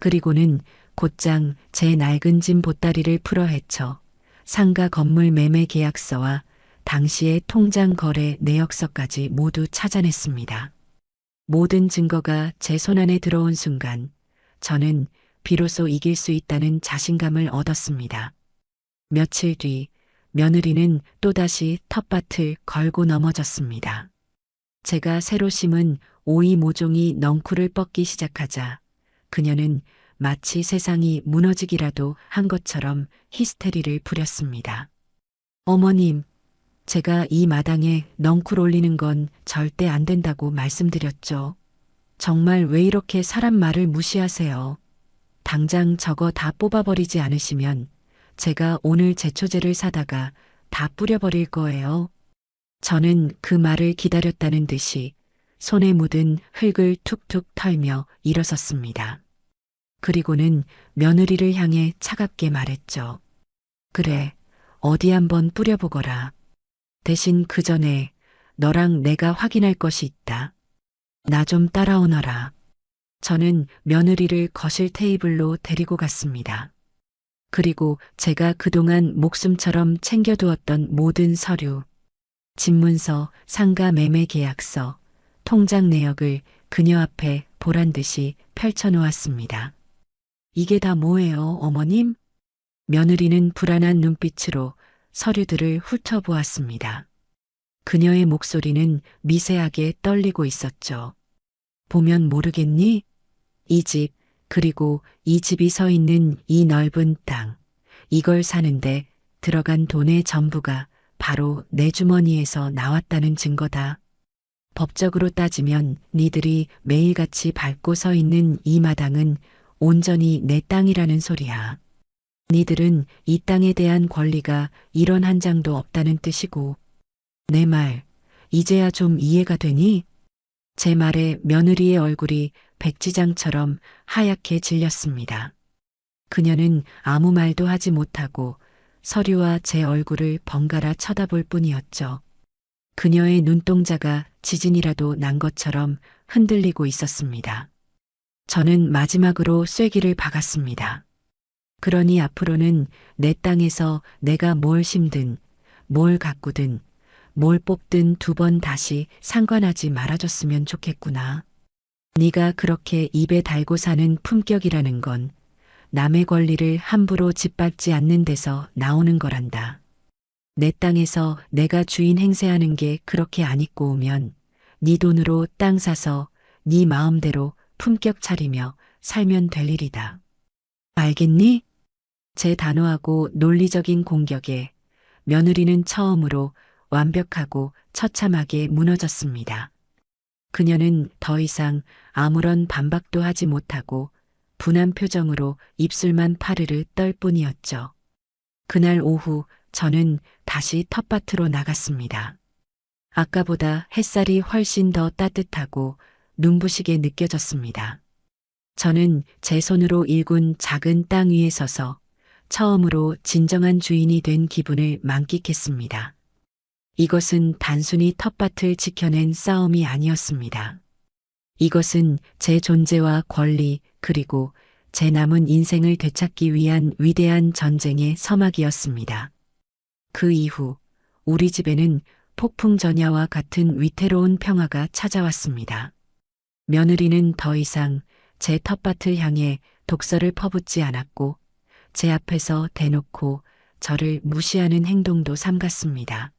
그리고는 곧장 제 낡은 짐 보따리를 풀어 헤쳐 상가 건물 매매 계약서와 당시의 통장 거래 내역서까지 모두 찾아냈습니다. 모든 증거가 제 손안에 들어온 순간 저는 비로소 이길 수 있다는 자신감을 얻었습니다. 며칠 뒤 며느리는 또다시 텃밭을 걸고 넘어졌습니다. 제가 새로 심은 오이 모종이 넝쿨을 뻗기 시작하자 그녀는 마치 세상이 무너지기라도 한 것처럼 히스테리를 부렸습니다. 어머님, 제가 이 마당에 넝쿨 올리는 건 절대 안 된다고 말씀드렸죠. 정말 왜 이렇게 사람 말을 무시하세요? 당장 저거 다 뽑아버리지 않으시면 제가 오늘 제초제를 사다가 다 뿌려버릴 거예요. 저는 그 말을 기다렸다는 듯이 손에 묻은 흙을 툭툭 털며 일어섰습니다. 그리고는 며느리를 향해 차갑게 말했죠. 그래, 어디 한번 뿌려보거라. 대신 그 전에 너랑 내가 확인할 것이 있다. 나 좀 따라오너라. 저는 며느리를 거실 테이블로 데리고 갔습니다. 그리고 제가 그동안 목숨처럼 챙겨두었던 모든 서류, 집문서, 상가 매매 계약서, 통장 내역을 그녀 앞에 보란 듯이 펼쳐놓았습니다. 이게 다 뭐예요, 어머님? 며느리는 불안한 눈빛으로 서류들을 훑어보았습니다. 그녀의 목소리는 미세하게 떨리고 있었죠. 보면 모르겠니? 이 집, 그리고 이 집이 서 있는 이 넓은 땅. 이걸 사는데 들어간 돈의 전부가 바로 내 주머니에서 나왔다는 증거다. 법적으로 따지면 니들이 매일같이 밟고 서 있는 이 마당은 온전히 내 땅이라는 소리야. 니들은 이 땅에 대한 권리가 1원 한 장도 없다는 뜻이고. 내 말, 이제야 좀 이해가 되니? 제 말에 며느리의 얼굴이 백지장처럼 하얗게 질렸습니다. 그녀는 아무 말도 하지 못하고 서류와 제 얼굴을 번갈아 쳐다볼 뿐이었죠. 그녀의 눈동자가 지진이라도 난 것처럼 흔들리고 있었습니다. 저는 마지막으로 쐐기를 박았습니다. 그러니 앞으로는 내 땅에서 내가 뭘 심든, 뭘 가꾸든, 뭘 뽑든 2번 다시 상관하지 말아줬으면 좋겠구나. 네가 그렇게 입에 달고 사는 품격이라는 건 남의 권리를 함부로 짓밟지 않는 데서 나오는 거란다. 내 땅에서 내가 주인 행세하는 게 그렇게 안 입고 오면 네 돈으로 땅 사서 네 마음대로 품격 차리며 살면 될 일이다. 알겠니? 제 단호하고 논리적인 공격에 며느리는 처음으로 완벽하고 처참하게 무너졌습니다. 그녀는 더 이상 아무런 반박도 하지 못하고 분한 표정으로 입술만 파르르 떨 뿐이었죠. 그날 오후 저는 다시 텃밭으로 나갔습니다. 아까보다 햇살이 훨씬 더 따뜻하고 눈부시게 느껴졌습니다. 저는 제 손으로 일군 작은 땅 위에 서서 처음으로 진정한 주인이 된 기분을 만끽했습니다. 이것은 단순히 텃밭을 지켜낸 싸움이 아니었습니다. 이것은 제 존재와 권리 그리고 제 남은 인생을 되찾기 위한 위대한 전쟁의 서막이었습니다. 그 이후 우리 집에는 폭풍전야와 같은 위태로운 평화가 찾아왔습니다. 며느리는 더 이상 제 텃밭을 향해 독서를 퍼붓지 않았고 제 앞에서 대놓고 저를 무시하는 행동도 삼갔습니다.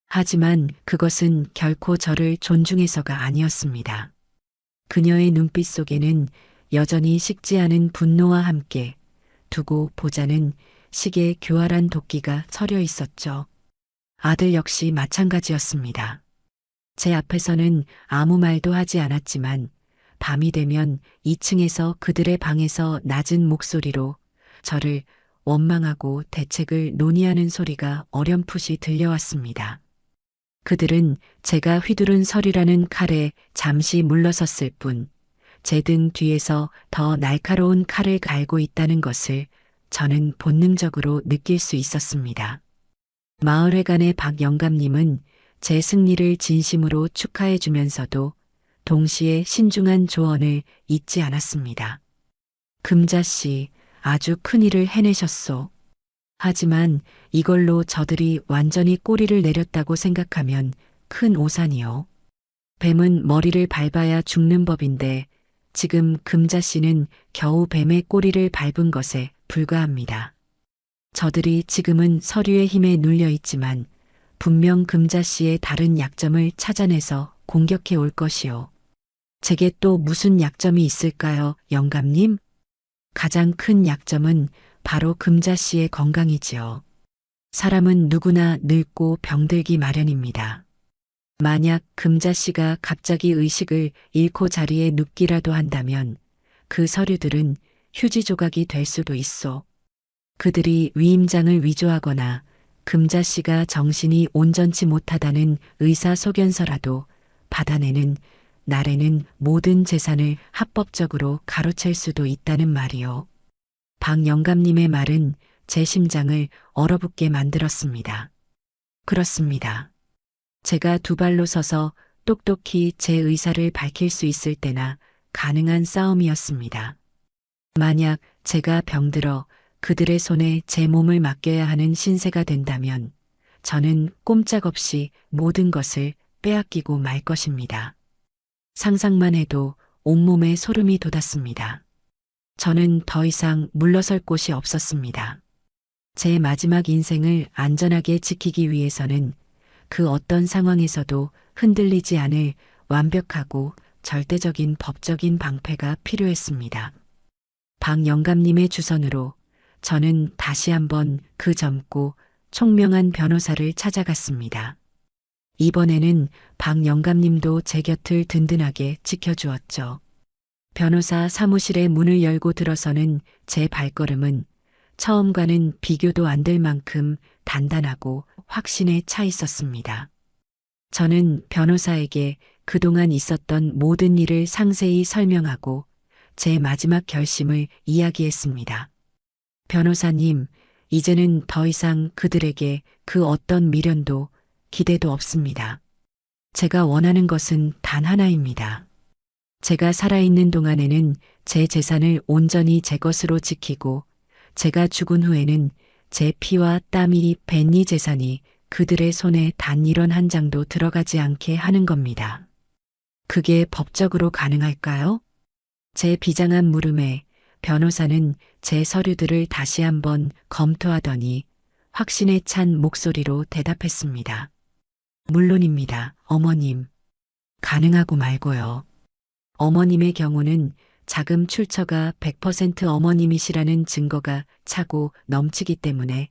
하지만 그것은 결코 저를 존중해서가 아니었습니다. 그녀의 눈빛 속에는 여전히 식지 않은 분노와 함께 두고 보자는 식의 교활한 도끼가 서려 있었죠. 아들 역시 마찬가지였습니다. 제 앞에서는 아무 말도 하지 않았지만 밤이 되면 2층에서 그들의 방에서 낮은 목소리로 저를 원망하고 대책을 논의하는 소리가 어렴풋이 들려왔습니다. 그들은 제가 휘두른 서류라는 칼에 잠시 물러섰을 뿐, 제 등 뒤에서 더 날카로운 칼을 갈고 있다는 것을 저는 본능적으로 느낄 수 있었습니다. 마을회관의 박 영감님은 제 승리를 진심으로 축하해 주면서도 동시에 신중한 조언을 잊지 않았습니다. 금자씨, 아주 큰일을 해내셨소. 하지만 이걸로 저들이 완전히 꼬리를 내렸다고 생각하면 큰 오산이요. 뱀은 머리를 밟아야 죽는 법인데 지금 금자씨는 겨우 뱀의 꼬리를 밟은 것에 불과합니다. 저들이 지금은 서류의 힘에 눌려 있지만 분명 금자씨의 다른 약점을 찾아내서 공격해 올 것이요. 제게 또 무슨 약점이 있을까요, 영감님? 가장 큰 약점은 바로 금자씨의 건강이지요. 사람은 누구나 늙고 병들기 마련입니다. 만약 금자씨가 갑자기 의식을 잃고 자리에 눕기라도 한다면 그 서류들은 휴지 조각이 될 수도 있어. 그들이 위임장을 위조하거나 금자씨가 정신이 온전치 못하다는 의사소견서라도 받아내는 날에는 모든 재산을 합법적으로 가로챌 수도 있다는 말이요. 박 영감님의 말은 제 심장을 얼어붙게 만들었습니다. 그렇습니다. 제가 2발로 서서 똑똑히 제 의사를 밝힐 수 있을 때나 가능한 싸움이었습니다. 만약 제가 병들어 그들의 손에 제 몸을 맡겨야 하는 신세가 된다면 저는 꼼짝없이 모든 것을 빼앗기고 말 것입니다. 상상만 해도 온몸에 소름이 돋았습니다. 저는 더 이상 물러설 곳이 없었습니다. 제 마지막 인생을 안전하게 지키기 위해서는 그 어떤 상황에서도 흔들리지 않을 완벽하고 절대적인 법적인 방패가 필요했습니다. 박 영감님의 주선으로 저는 다시 한번 그 젊고 총명한 변호사를 찾아갔습니다. 이번에는 박 영감님도 제 곁을 든든하게 지켜주었죠. 변호사 사무실의 문을 열고 들어서는 제 발걸음은 처음과는 비교도 안 될 만큼 단단하고 확신에 차 있었습니다. 저는 변호사에게 그동안 있었던 모든 일을 상세히 설명하고 제 마지막 결심을 이야기했습니다. 변호사님, 이제는 더 이상 그들에게 그 어떤 미련도 기대도 없습니다. 제가 원하는 것은 단 하나입니다. 제가 살아있는 동안에는 제 재산을 온전히 제 것으로 지키고 제가 죽은 후에는 제 피와 땀이 밴 이 재산이 그들의 손에 단 1원 한 장도 들어가지 않게 하는 겁니다. 그게 법적으로 가능할까요? 제 비장한 물음에 변호사는 제 서류들을 다시 한번 검토하더니 확신에 찬 목소리로 대답했습니다. 물론입니다, 어머님. 가능하고 말고요. 어머님의 경우는 자금 출처가 100% 어머님이시라는 증거가 차고 넘치기 때문에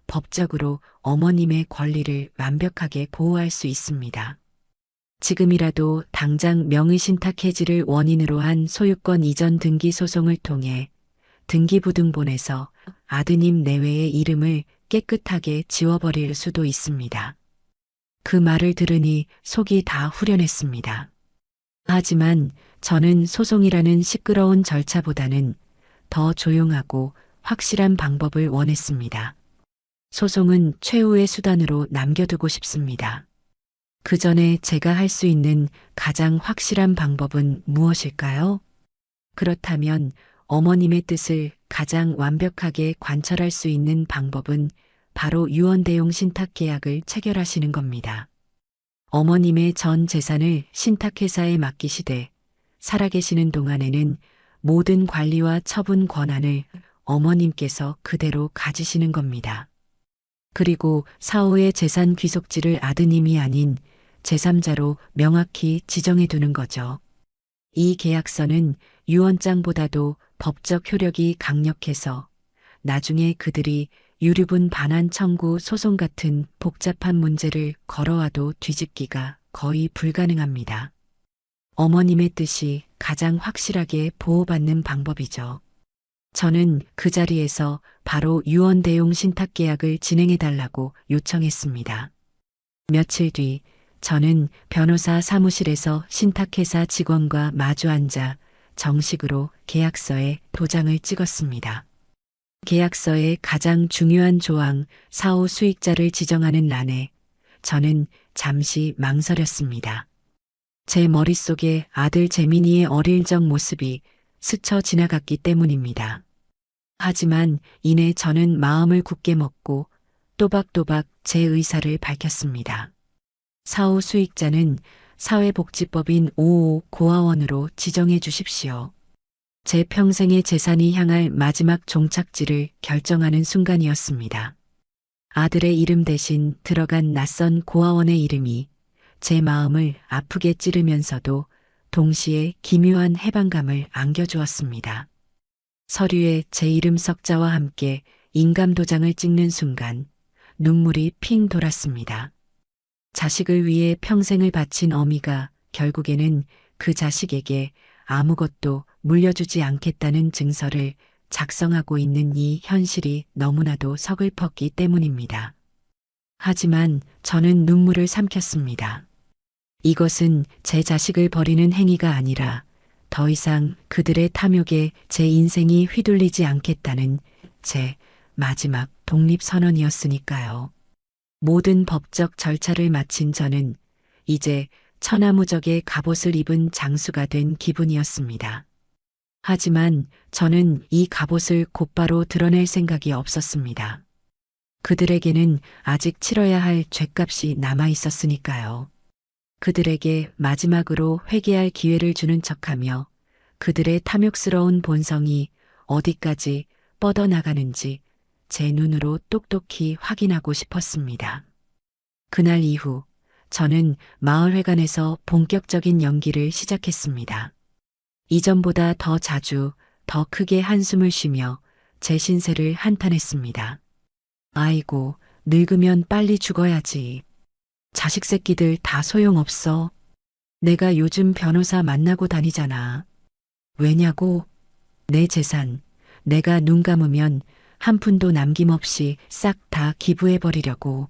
법적으로 어머님의 권리를 완벽하게 보호할 수 있습니다. 지금이라도 당장 명의신탁 해지를 원인으로 한 소유권 이전 등기 소송을 통해 등기부등본에서 아드님 내외의 이름을 깨끗하게 지워버릴 수도 있습니다. 그 말을 들으니 속이 다 후련했습니다. 하지만 저는 소송이라는 시끄러운 절차보다는 더 조용하고 확실한 방법을 원했습니다. 소송은 최후의 수단으로 남겨두고 싶습니다. 그 전에 제가 할 수 있는 가장 확실한 방법은 무엇일까요? 그렇다면 어머님의 뜻을 가장 완벽하게 관철할 수 있는 방법은 바로 유언대용 신탁계약을 체결하시는 겁니다. 어머님의 전 재산을 신탁회사에 맡기시되 살아계시는 동안에는 모든 관리와 처분 권한을 어머님께서 그대로 가지시는 겁니다. 그리고 사후의 재산 귀속지를 아드님이 아닌 제3자로 명확히 지정해 두는 거죠. 이 계약서는 유언장보다도 법적 효력이 강력해서 나중에 그들이 유류분 반환 청구 소송 같은 복잡한 문제를 걸어와도 뒤집기가 거의 불가능합니다. 어머님의 뜻이 가장 확실하게 보호받는 방법이죠. 저는 그 자리에서 바로 유언대용 신탁계약을 진행해달라고 요청했습니다. 며칠 뒤 저는 변호사 사무실에서 신탁회사 직원과 마주 앉아 정식으로 계약서에 도장을 찍었습니다. 계약서의 가장 중요한 조항 사후 수익자를 지정하는 란에 저는 잠시 망설였습니다. 제 머릿속에 아들 재민이의 어릴 적 모습이 스쳐 지나갔기 때문입니다. 하지만 이내 저는 마음을 굳게 먹고 또박또박 제 의사를 밝혔습니다. 사후 수익자는 사회복지법인 5호 고아원으로 지정해 주십시오. 제 평생의 재산이 향할 마지막 종착지를 결정하는 순간이었습니다. 아들의 이름 대신 들어간 낯선 고아원의 이름이 제 마음을 아프게 찌르면서도 동시에 기묘한 해방감을 안겨주었습니다. 서류에 제 이름 석자와 함께 인감도장을 찍는 순간 눈물이 핑 돌았습니다. 자식을 위해 평생을 바친 어미가 결국에는 그 자식에게 아무것도 물려주지 않겠다는 증서를 작성하고 있는 이 현실이 너무나도 서글펐기 때문입니다. 하지만 저는 눈물을 삼켰습니다. 이것은 제 자식을 버리는 행위가 아니라 더 이상 그들의 탐욕에 제 인생이 휘둘리지 않겠다는 제 마지막 독립선언이었으니까요. 모든 법적 절차를 마친 저는 이제 천하무적의 갑옷을 입은 장수가 된 기분이었습니다. 하지만 저는 이 갑옷을 곧바로 드러낼 생각이 없었습니다. 그들에게는 아직 치러야 할 죗값이 남아 있었으니까요. 그들에게 마지막으로 회개할 기회를 주는 척하며 그들의 탐욕스러운 본성이 어디까지 뻗어나가는지 제 눈으로 똑똑히 확인하고 싶었습니다. 그날 이후 저는 마을회관에서 본격적인 연기를 시작했습니다. 이전보다 더 자주, 더 크게 한숨을 쉬며 제 신세를 한탄했습니다. 아이고, 늙으면 빨리 죽어야지. 자식 새끼들 다 소용없어. 내가 요즘 변호사 만나고 다니잖아. 왜냐고? 내 재산, 내가 눈 감으면 한 푼도 남김없이 싹 다 기부해버리려고.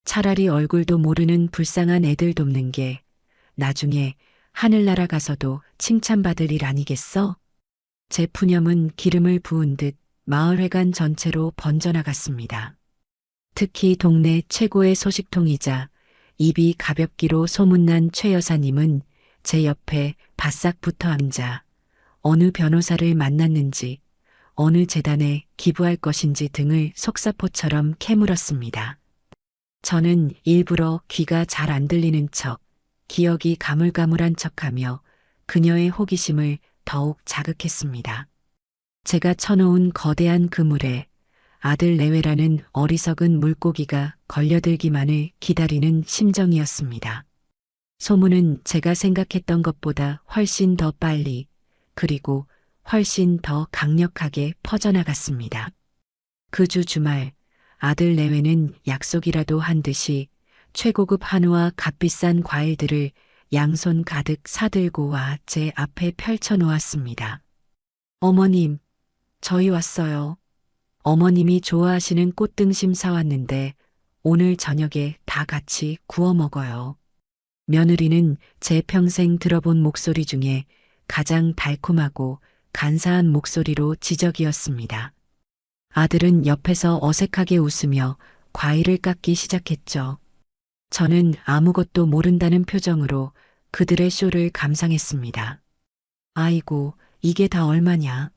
차라리 얼굴도 모르는 불쌍한 애들 돕는 게 나중에 하늘나라 가서도 칭찬받을 일 아니겠어? 제 푸념은 기름을 부은 듯 마을회관 전체로 번져나갔습니다. 특히 동네 최고의 소식통이자 입이 가볍기로 소문난 최 여사님은 제 옆에 바싹 붙어 앉아 어느 변호사를 만났는지 어느 재단에 기부할 것인지 등을 속사포처럼 캐물었습니다. 저는 일부러 귀가 잘 안 들리는 척, 기억이 가물가물한 척하며 그녀의 호기심을 더욱 자극했습니다. 제가 쳐놓은 거대한 그물에 아들 내외라는 어리석은 물고기가 걸려들기만을 기다리는 심정이었습니다. 소문은 제가 생각했던 것보다 훨씬 더 빨리, 그리고 훨씬 더 강력하게 퍼져나갔습니다. 그 주 주말 아들 내외는 약속이라도 한 듯이 최고급 한우와 값비싼 과일들을 양손 가득 사들고 와 제 앞에 펼쳐 놓았습니다. 어머님, 저희 왔어요. 어머님이 좋아하시는 꽃등심 사왔는데 오늘 저녁에 다 같이 구워 먹어요. 며느리는 제 평생 들어본 목소리 중에 가장 달콤하고 간사한 목소리로 지적이었습니다. 아들은 옆에서 어색하게 웃으며 과일을 깎기 시작했죠. 저는 아무것도 모른다는 표정으로 그들의 쇼를 감상했습니다. 아이고, 이게 다 얼마냐?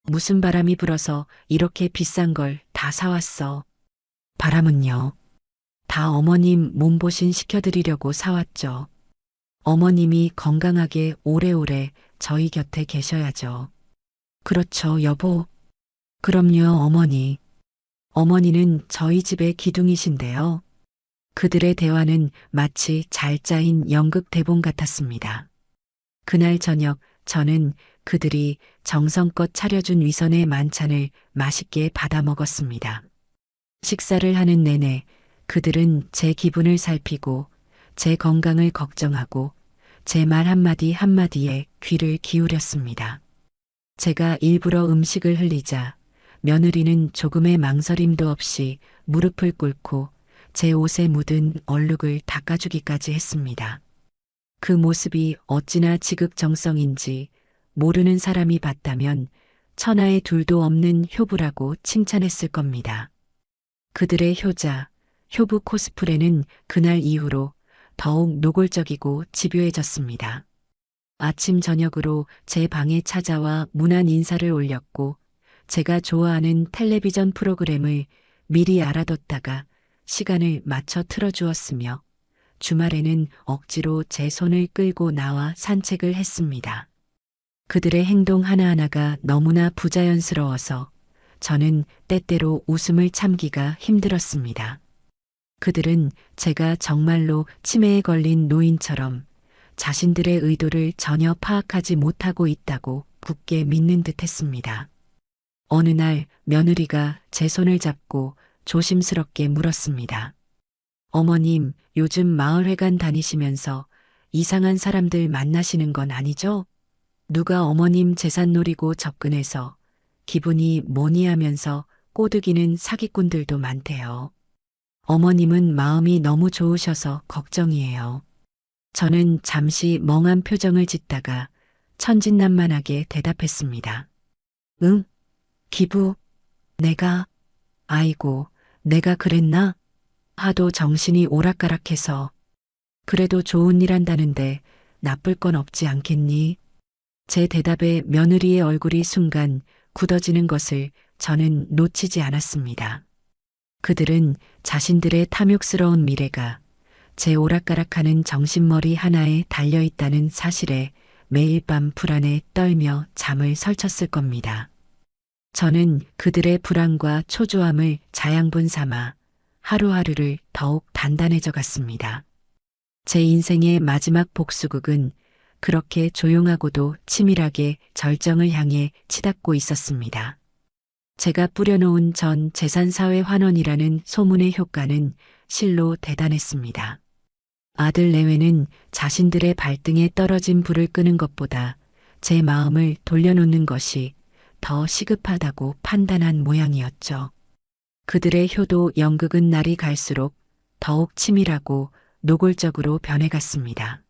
무슨 바람이 불어서 이렇게 비싼 걸 다 사왔어. 바람은요. 다 어머님 몸보신 시켜드리려고 사왔죠. 어머님이 건강하게 오래오래 저희 곁에 계셔야죠. 그렇죠, 여보. 그럼요, 어머니. 어머니는 저희 집의 기둥이신데요. 그들의 대화는 마치 잘 짜인 연극 대본 같았습니다. 그날 저녁 저는 그들이 정성껏 차려준 위선의 만찬을 맛있게 받아 먹었습니다. 식사를 하는 내내 그들은 제 기분을 살피고 제 건강을 걱정하고 제 말 한마디 한마디에 귀를 기울였습니다. 제가 일부러 음식을 흘리자 며느리는 조금의 망설임도 없이 무릎을 꿇고 제 옷에 묻은 얼룩을 닦아주기까지 했습니다. 그 모습이 어찌나 지극정성인지 모르는 사람이 봤다면 천하에 둘도 없는 효부라고 칭찬했을 겁니다. 그들의 효자, 효부 코스프레는 그날 이후로 더욱 노골적이고 집요해졌습니다. 아침 저녁으로 제 방에 찾아와 문안 인사를 올렸고 제가 좋아하는 텔레비전 프로그램을 미리 알아뒀다가 시간을 맞춰 틀어주었으며 주말에는 억지로 제 손을 끌고 나와 산책을 했습니다. 그들의 행동 하나하나가 너무나 부자연스러워서 저는 때때로 웃음을 참기가 힘들었습니다. 그들은 제가 정말로 치매에 걸린 노인처럼 자신들의 의도를 전혀 파악하지 못하고 있다고 굳게 믿는 듯 했습니다. 어느 날 며느리가 제 손을 잡고 조심스럽게 물었습니다. 어머님, 요즘 마을회관 다니시면서 이상한 사람들 만나시는 건 아니죠? 누가 어머님 재산 노리고 접근해서 기분이 뭐니 하면서 꼬드기는 사기꾼들도 많대요. 어머님은 마음이 너무 좋으셔서 걱정이에요. 저는 잠시 멍한 표정을 짓다가 천진난만하게 대답했습니다. 응? 기부? 아이고, 내가 그랬나? 하도 정신이 오락가락해서. 그래도 좋은 일 한다는데 나쁠 건 없지 않겠니? 제 대답에 며느리의 얼굴이 순간 굳어지는 것을 저는 놓치지 않았습니다. 그들은 자신들의 탐욕스러운 미래가 제 오락가락하는 정신머리 하나에 달려있다는 사실에 매일 밤 불안에 떨며 잠을 설쳤을 겁니다. 저는 그들의 불안과 초조함을 자양분 삼아 하루하루를 더욱 단단해져 갔습니다. 제 인생의 마지막 복수극은 그렇게 조용하고도 치밀하게 절정을 향해 치닫고 있었습니다. 제가 뿌려놓은 전 재산사회 환원이라는 소문의 효과는 실로 대단했습니다. 아들 내외는 자신들의 발등에 떨어진 불을 끄는 것보다 제 마음을 돌려놓는 것이 더 시급하다고 판단한 모양이었죠. 그들의 효도 연극은 날이 갈수록 더욱 치밀하고 노골적으로 변해갔습니다.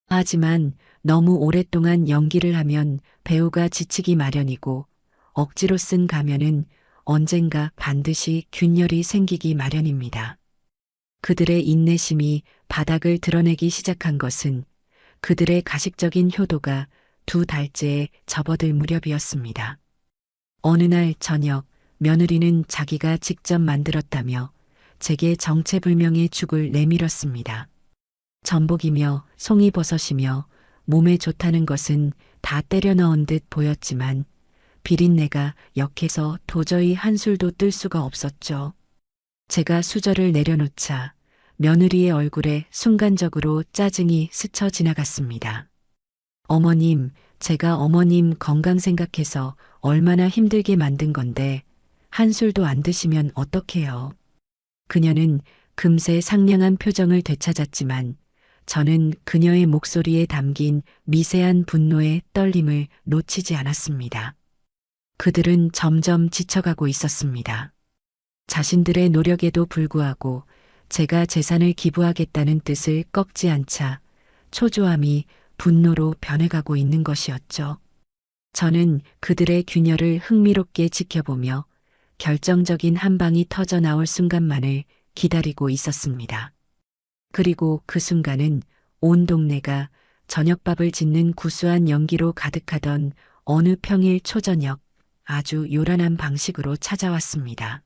하지만 너무 오랫동안 연기를 하면 배우가 지치기 마련이고 억지로 쓴 가면은 언젠가 반드시 균열이 생기기 마련입니다. 그들의 인내심이 바닥을 드러내기 시작한 것은 그들의 가식적인 효도가 2달째에 접어들 무렵이었습니다. 어느 날 저녁 며느리는 자기가 직접 만들었다며 제게 정체불명의 죽을 내밀었습니다. 전복이며 송이버섯이며 몸에 좋다는 것은 다 때려 넣은 듯 보였지만 비린내가 역해서 도저히 한술도 뜰 수가 없었죠. 제가 수저를 내려놓자 며느리의 얼굴에 순간적으로 짜증이 스쳐 지나갔습니다. 어머님, 제가 어머님 건강 생각해서 얼마나 힘들게 만든 건데 한술도 안 드시면 어떡해요. 그녀는 금세 상냥한 표정을 되찾았지만 저는 그녀의 목소리에 담긴 미세한 분노의 떨림을 놓치지 않았습니다. 그들은 점점 지쳐가고 있었습니다. 자신들의 노력에도 불구하고 제가 재산을 기부하겠다는 뜻을 꺾지 않자 초조함이 분노로 변해가고 있는 것이었죠. 저는 그들의 균열을 흥미롭게 지켜보며 결정적인 한 방이 터져 나올 순간만을 기다리고 있었습니다. 그리고 그 순간은 온 동네가 저녁밥을 짓는 구수한 연기로 가득하던 어느 평일 초저녁 아주 요란한 방식으로 찾아왔습니다.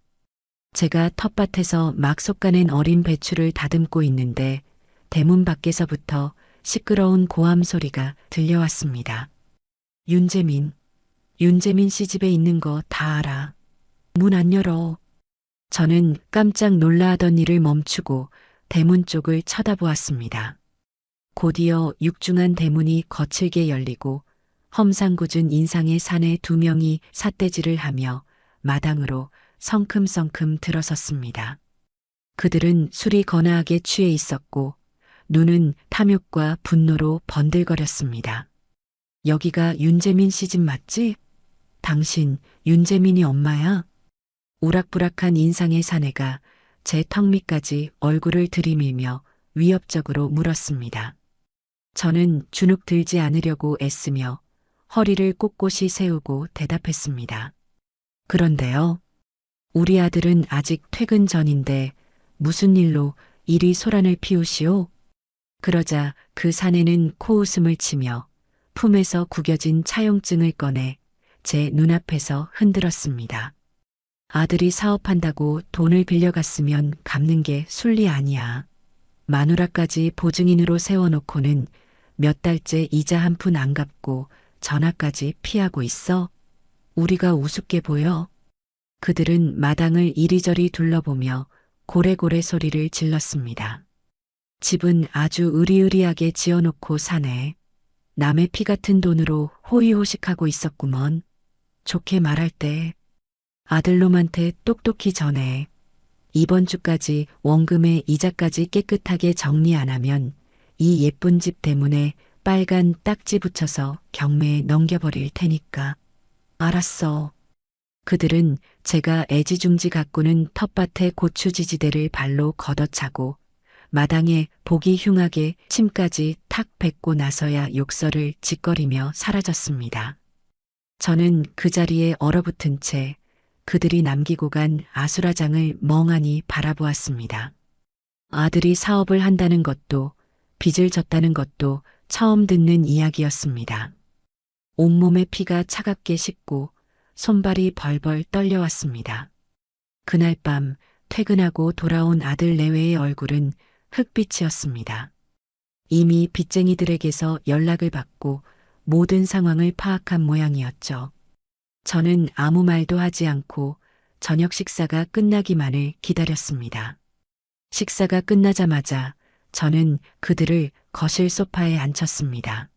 제가 텃밭에서 막 솎아낸 어린 배추를 다듬고 있는데 대문 밖에서부터 시끄러운 고함 소리가 들려왔습니다. 윤재민 씨 집에 있는 거 다 알아. 문 안 열어. 저는 깜짝 놀라하던 일을 멈추고 대문 쪽을 쳐다보았습니다. 곧이어 육중한 대문이 거칠게 열리고 험상궂은 인상의 사내 2명이 삿대질을 하며 마당으로 성큼성큼 들어섰습니다. 그들은 술이 거나하게 취해 있었고 눈은 탐욕과 분노로 번들거렸습니다. 여기가 윤재민 씨 집 맞지? 당신 윤재민이 엄마야? 우락부락한 인상의 사내가 제 턱 밑까지 얼굴을 들이밀며 위협적으로 물었습니다. 저는 주눅 들지 않으려고 애쓰며 허리를 꼿꼿이 세우고 대답했습니다. 그런데요. 우리 아들은 아직 퇴근 전인데 무슨 일로 이리 소란을 피우시오? 그러자 그 사내는 코웃음을 치며 품에서 구겨진 차용증을 꺼내 제 눈앞에서 흔들었습니다. 아들이 사업한다고 돈을 빌려갔으면 갚는 게 순리 아니야. 마누라까지 보증인으로 세워놓고는 몇 달째 이자 한 푼 안 갚고 전화까지 피하고 있어? 우리가 우습게 보여? 그들은 마당을 이리저리 둘러보며 고래고래 소리를 질렀습니다. 집은 아주 으리으리하게 지어놓고 사네. 남의 피 같은 돈으로 호의호식하고 있었구먼. 좋게 말할 때 아들놈한테 똑똑히 전해. 이번 주까지 원금에 이자까지 깨끗하게 정리 안 하면 이 예쁜 집 대문에 빨간 딱지 붙여서 경매에 넘겨버릴 테니까. 알았어. 그들은 제가 애지중지 가꾸는 텃밭의 고추지지대를 발로 걷어차고 마당에 보기 흉하게 침까지 탁 뱉고 나서야 욕설을 짓거리며 사라졌습니다. 저는 그 자리에 얼어붙은 채 그들이 남기고 간 아수라장을 멍하니 바라보았습니다. 아들이 사업을 한다는 것도 빚을 졌다는 것도 처음 듣는 이야기였습니다. 온몸에 피가 차갑게 식고 손발이 벌벌 떨려왔습니다. 그날 밤 퇴근하고 돌아온 아들 내외의 얼굴은 흑빛이었습니다. 이미 빚쟁이들에게서 연락을 받고 모든 상황을 파악한 모양이었죠. 저는 아무 말도 하지 않고 저녁 식사가 끝나기만을 기다렸습니다. 식사가 끝나자마자 저는 그들을 거실 소파에 앉혔습니다.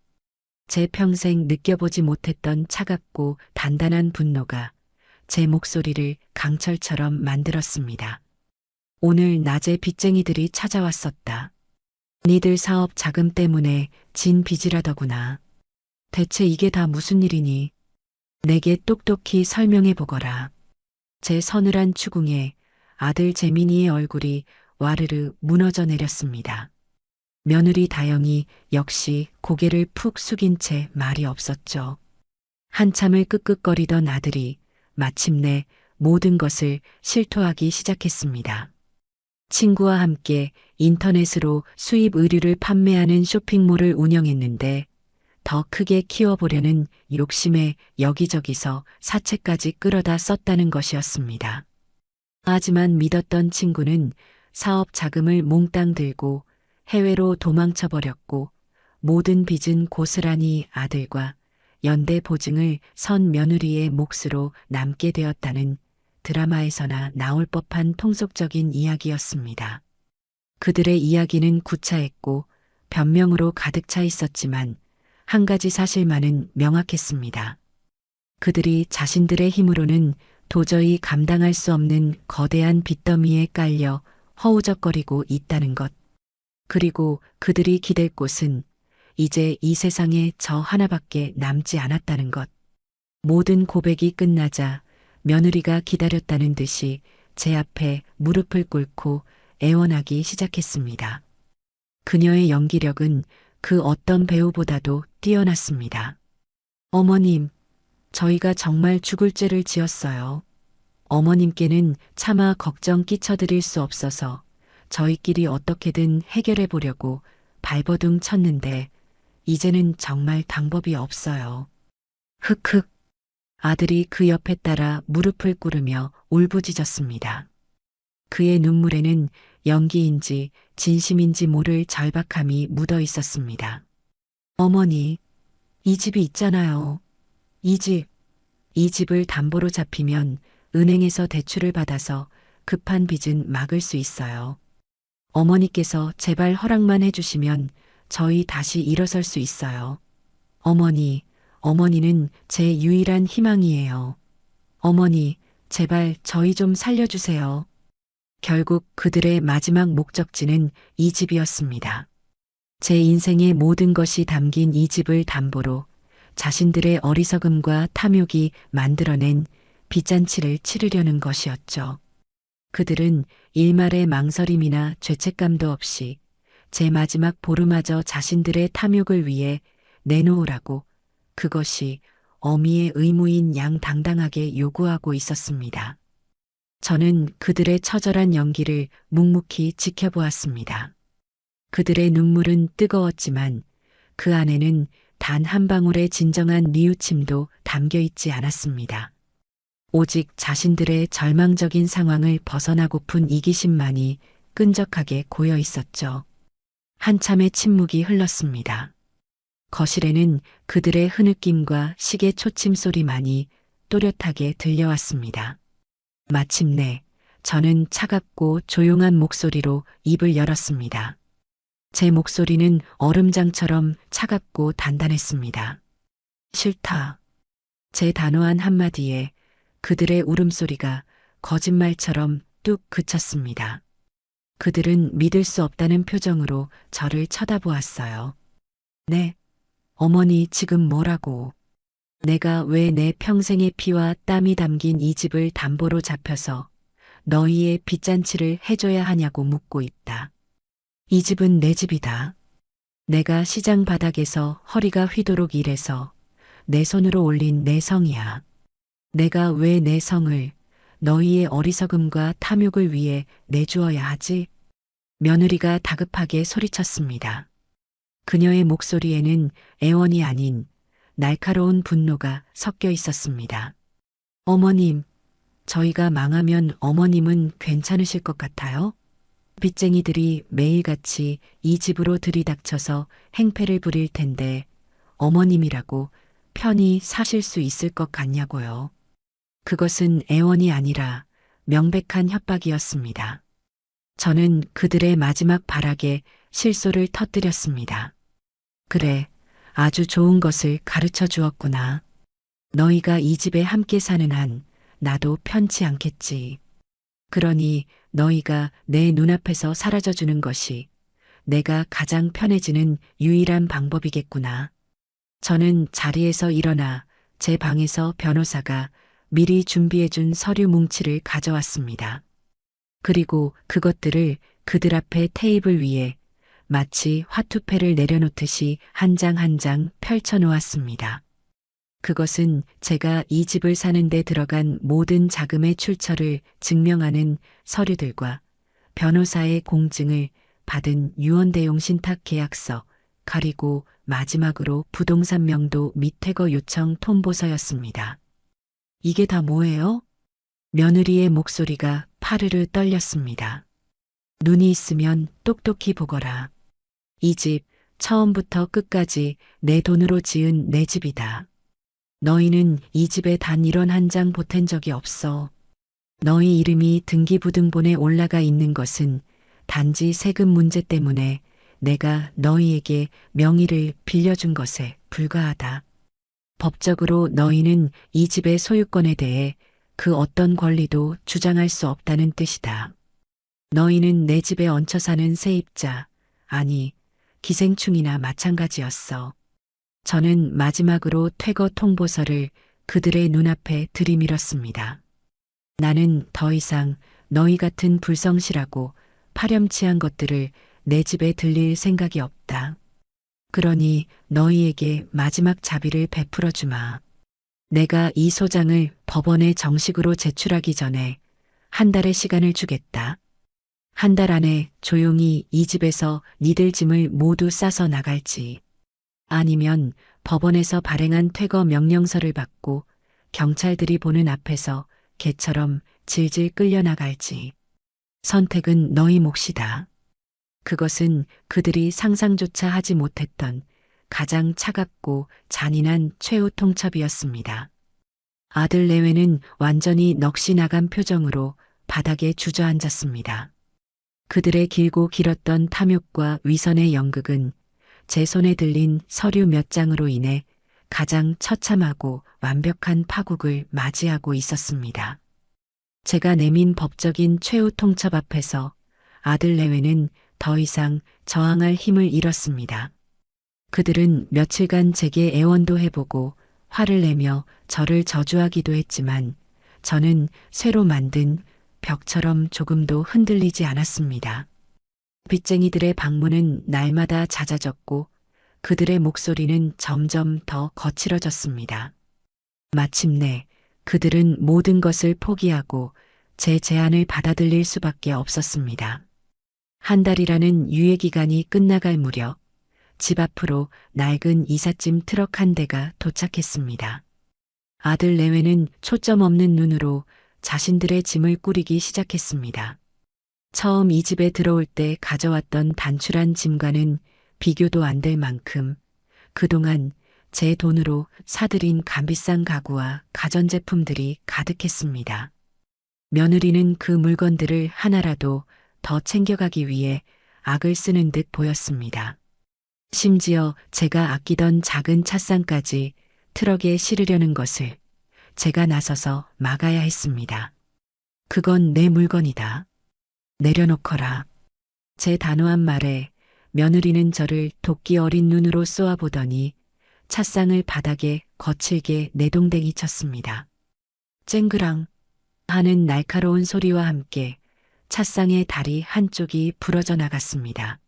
제 평생 느껴보지 못했던 차갑고 단단한 분노가 제 목소리를 강철처럼 만들었습니다. 오늘 낮에 빚쟁이들이 찾아왔었다. 니들 사업 자금 때문에 진 빚이라더구나. 대체 이게 다 무슨 일이니? 내게 똑똑히 설명해 보거라. 제 서늘한 추궁에 아들 재민이의 얼굴이 와르르 무너져 내렸습니다. 며느리 다영이 역시 고개를 푹 숙인 채 말이 없었죠. 한참을 끄끄거리던 아들이 마침내 모든 것을 실토하기 시작했습니다. 친구와 함께 인터넷으로 수입 의류를 판매하는 쇼핑몰을 운영했는데 더 크게 키워보려는 욕심에 여기저기서 사채까지 끌어다 썼다는 것이었습니다. 하지만 믿었던 친구는 사업 자금을 몽땅 들고 해외로 도망쳐 버렸고 모든 빚은 고스란히 아들과 연대 보증을 선 며느리의 몫으로 남게 되었다는 드라마에서나 나올 법한 통속적인 이야기였습니다. 그들의 이야기는 구차했고 변명으로 가득 차 있었지만 한 가지 사실만은 명확했습니다. 그들이 자신들의 힘으로는 도저히 감당할 수 없는 거대한 빚더미에 깔려 허우적거리고 있다는 것. 그리고 그들이 기댈 곳은 이제 이 세상에 저 하나밖에 남지 않았다는 것. 모든 고백이 끝나자 며느리가 기다렸다는 듯이 제 앞에 무릎을 꿇고 애원하기 시작했습니다. 그녀의 연기력은 그 어떤 배우보다도 뛰어났습니다. 어머님, 저희가 정말 죽을 죄를 지었어요. 어머님께는 차마 걱정 끼쳐드릴 수 없어서 저희끼리 어떻게든 해결해 보려고 발버둥 쳤는데 이제는 정말 방법이 없어요. 흑흑. 아들이 그 옆에 따라 무릎을 꿇으며 울부짖었습니다. 그의 눈물에는 연기인지 진심인지 모를 절박함이 묻어 있었습니다. 어머니, 이 집이 있잖아요. 이 집을 담보로 잡히면 은행에서 대출을 받아서 급한 빚은 막을 수 있어요. 어머니께서 제발 허락만 해주시면 저희 다시 일어설 수 있어요. 어머니는 제 유일한 희망이에요. 어머니, 제발 저희 좀 살려주세요. 결국 그들의 마지막 목적지는 이 집이었습니다. 제 인생의 모든 것이 담긴 이 집을 담보로 자신들의 어리석음과 탐욕이 만들어낸 빚잔치를 치르려는 것이었죠. 그들은 일말의 망설임이나 죄책감도 없이 제 마지막 보루마저 자신들의 탐욕을 위해 내놓으라고 그것이 어미의 의무인 양 당당하게 요구하고 있었습니다. 저는 그들의 처절한 연기를 묵묵히 지켜보았습니다. 그들의 눈물은 뜨거웠지만 그 안에는 단 한 방울의 진정한 뉘우침도 담겨 있지 않았습니다. 오직 자신들의 절망적인 상황을 벗어나고픈 이기심만이 끈적하게 고여 있었죠. 한참의 침묵이 흘렀습니다. 거실에는 그들의 흐느낌과 시계 초침 소리만이 또렷하게 들려왔습니다. 마침내 저는 차갑고 조용한 목소리로 입을 열었습니다. 제 목소리는 얼음장처럼 차갑고 단단했습니다. 싫다. 제 단호한 한마디에 그들의 울음소리가 거짓말처럼 뚝 그쳤습니다. 그들은 믿을 수 없다는 표정으로 저를 쳐다보았어요. 네, 어머니 지금 뭐라고? 내가 왜 내 평생의 피와 땀이 담긴 이 집을 담보로 잡혀서 너희의 빚잔치를 해줘야 하냐고 묻고 있다. 이 집은 내 집이다. 내가 시장 바닥에서 허리가 휘도록 일해서 내 손으로 올린 내 성이야. 내가 왜 내 성을 너희의 어리석음과 탐욕을 위해 내주어야 하지? 며느리가 다급하게 소리쳤습니다. 그녀의 목소리에는 애원이 아닌 날카로운 분노가 섞여 있었습니다. 어머님, 저희가 망하면 어머님은 괜찮으실 것 같아요? 빚쟁이들이 매일같이 이 집으로 들이닥쳐서 행패를 부릴 텐데 어머님이라고 편히 사실 수 있을 것 같냐고요. 그것은 애원이 아니라 명백한 협박이었습니다. 저는 그들의 마지막 발악에 실소를 터뜨렸습니다. 그래, 아주 좋은 것을 가르쳐 주었구나. 너희가 이 집에 함께 사는 한 나도 편치 않겠지. 그러니 너희가 내 눈앞에서 사라져 주는 것이 내가 가장 편해지는 유일한 방법이겠구나. 저는 자리에서 일어나 제 방에서 변호사가 미리 준비해준 서류 뭉치를 가져왔습니다. 그리고 그것들을 그들 앞에 테이블 위에 마치 화투패를 내려놓듯이 한 장 한 장 펼쳐 놓았습니다. 그것은 제가 이 집을 사는데 들어간 모든 자금의 출처를 증명하는 서류들과 변호사의 공증을 받은 유언대용 신탁 계약서, 그리고 마지막으로 부동산 명도 및 퇴거 요청 통보서였습니다. 이게 다 뭐예요? 며느리의 목소리가 파르르 떨렸습니다. 눈이 있으면 똑똑히 보거라. 이 집 처음부터 끝까지 내 돈으로 지은 내 집이다. 너희는 이 집에 단 1원 한 장 보탠 적이 없어. 너희 이름이 등기부등본에 올라가 있는 것은 단지 세금 문제 때문에 내가 너희에게 명의를 빌려준 것에 불과하다. 법적으로 너희는 이 집의 소유권에 대해 그 어떤 권리도 주장할 수 없다는 뜻이다. 너희는 내 집에 얹혀 사는 세입자, 아니, 기생충이나 마찬가지였어. 저는 마지막으로 퇴거 통보서를 그들의 눈앞에 들이밀었습니다. 나는 더 이상 너희 같은 불성실하고 파렴치한 것들을 내 집에 들릴 생각이 없다. 그러니 너희에게 마지막 자비를 베풀어 주마. 내가 이 소장을 법원에 정식으로 제출하기 전에 한 달의 시간을 주겠다. 한 달 안에 조용히 이 집에서 니들 짐을 모두 싸서 나갈지, 아니면 법원에서 발행한 퇴거 명령서를 받고 경찰들이 보는 앞에서 개처럼 질질 끌려나갈지. 선택은 너희 몫이다. 그것은 그들이 상상조차 하지 못했던 가장 차갑고 잔인한 최후 통첩이었습니다. 아들 내외는 완전히 넋이 나간 표정으로 바닥에 주저앉았습니다. 그들의 길고 길었던 탐욕과 위선의 연극은 제 손에 들린 서류 몇 장으로 인해 가장 처참하고 완벽한 파국을 맞이하고 있었습니다. 제가 내민 법적인 최후 통첩 앞에서 아들 내외는 더 이상 저항할 힘을 잃었습니다. 그들은 며칠간 제게 애원도 해보고 화를 내며 저를 저주하기도 했지만 저는 쇠로 만든 벽처럼 조금도 흔들리지 않았습니다. 빚쟁이들의 방문은 날마다 잦아졌고 그들의 목소리는 점점 더 거칠어졌습니다. 마침내 그들은 모든 것을 포기하고 제 제안을 받아들일 수밖에 없었습니다. 한 달이라는 유예기간이 끝나갈 무렵 집 앞으로 낡은 이삿짐 트럭 한 대가 도착했습니다. 아들 내외는 초점 없는 눈으로 자신들의 짐을 꾸리기 시작했습니다. 처음 이 집에 들어올 때 가져왔던 단출한 짐과는 비교도 안 될 만큼 그동안 제 돈으로 사들인 값비싼 가구와 가전제품들이 가득했습니다. 며느리는 그 물건들을 하나라도 더 챙겨가기 위해 악을 쓰는 듯 보였습니다. 심지어 제가 아끼던 작은 찻상까지 트럭에 실으려는 것을 제가 나서서 막아야 했습니다. 그건 내 물건이다. 내려놓거라. 제 단호한 말에 며느리는 저를 도끼 어린 눈으로 쏘아보더니 찻상을 바닥에 거칠게 내동댕이 쳤습니다. 쨍그랑 하는 날카로운 소리와 함께 찻상의 다리 한쪽이 부러져 나갔습니다.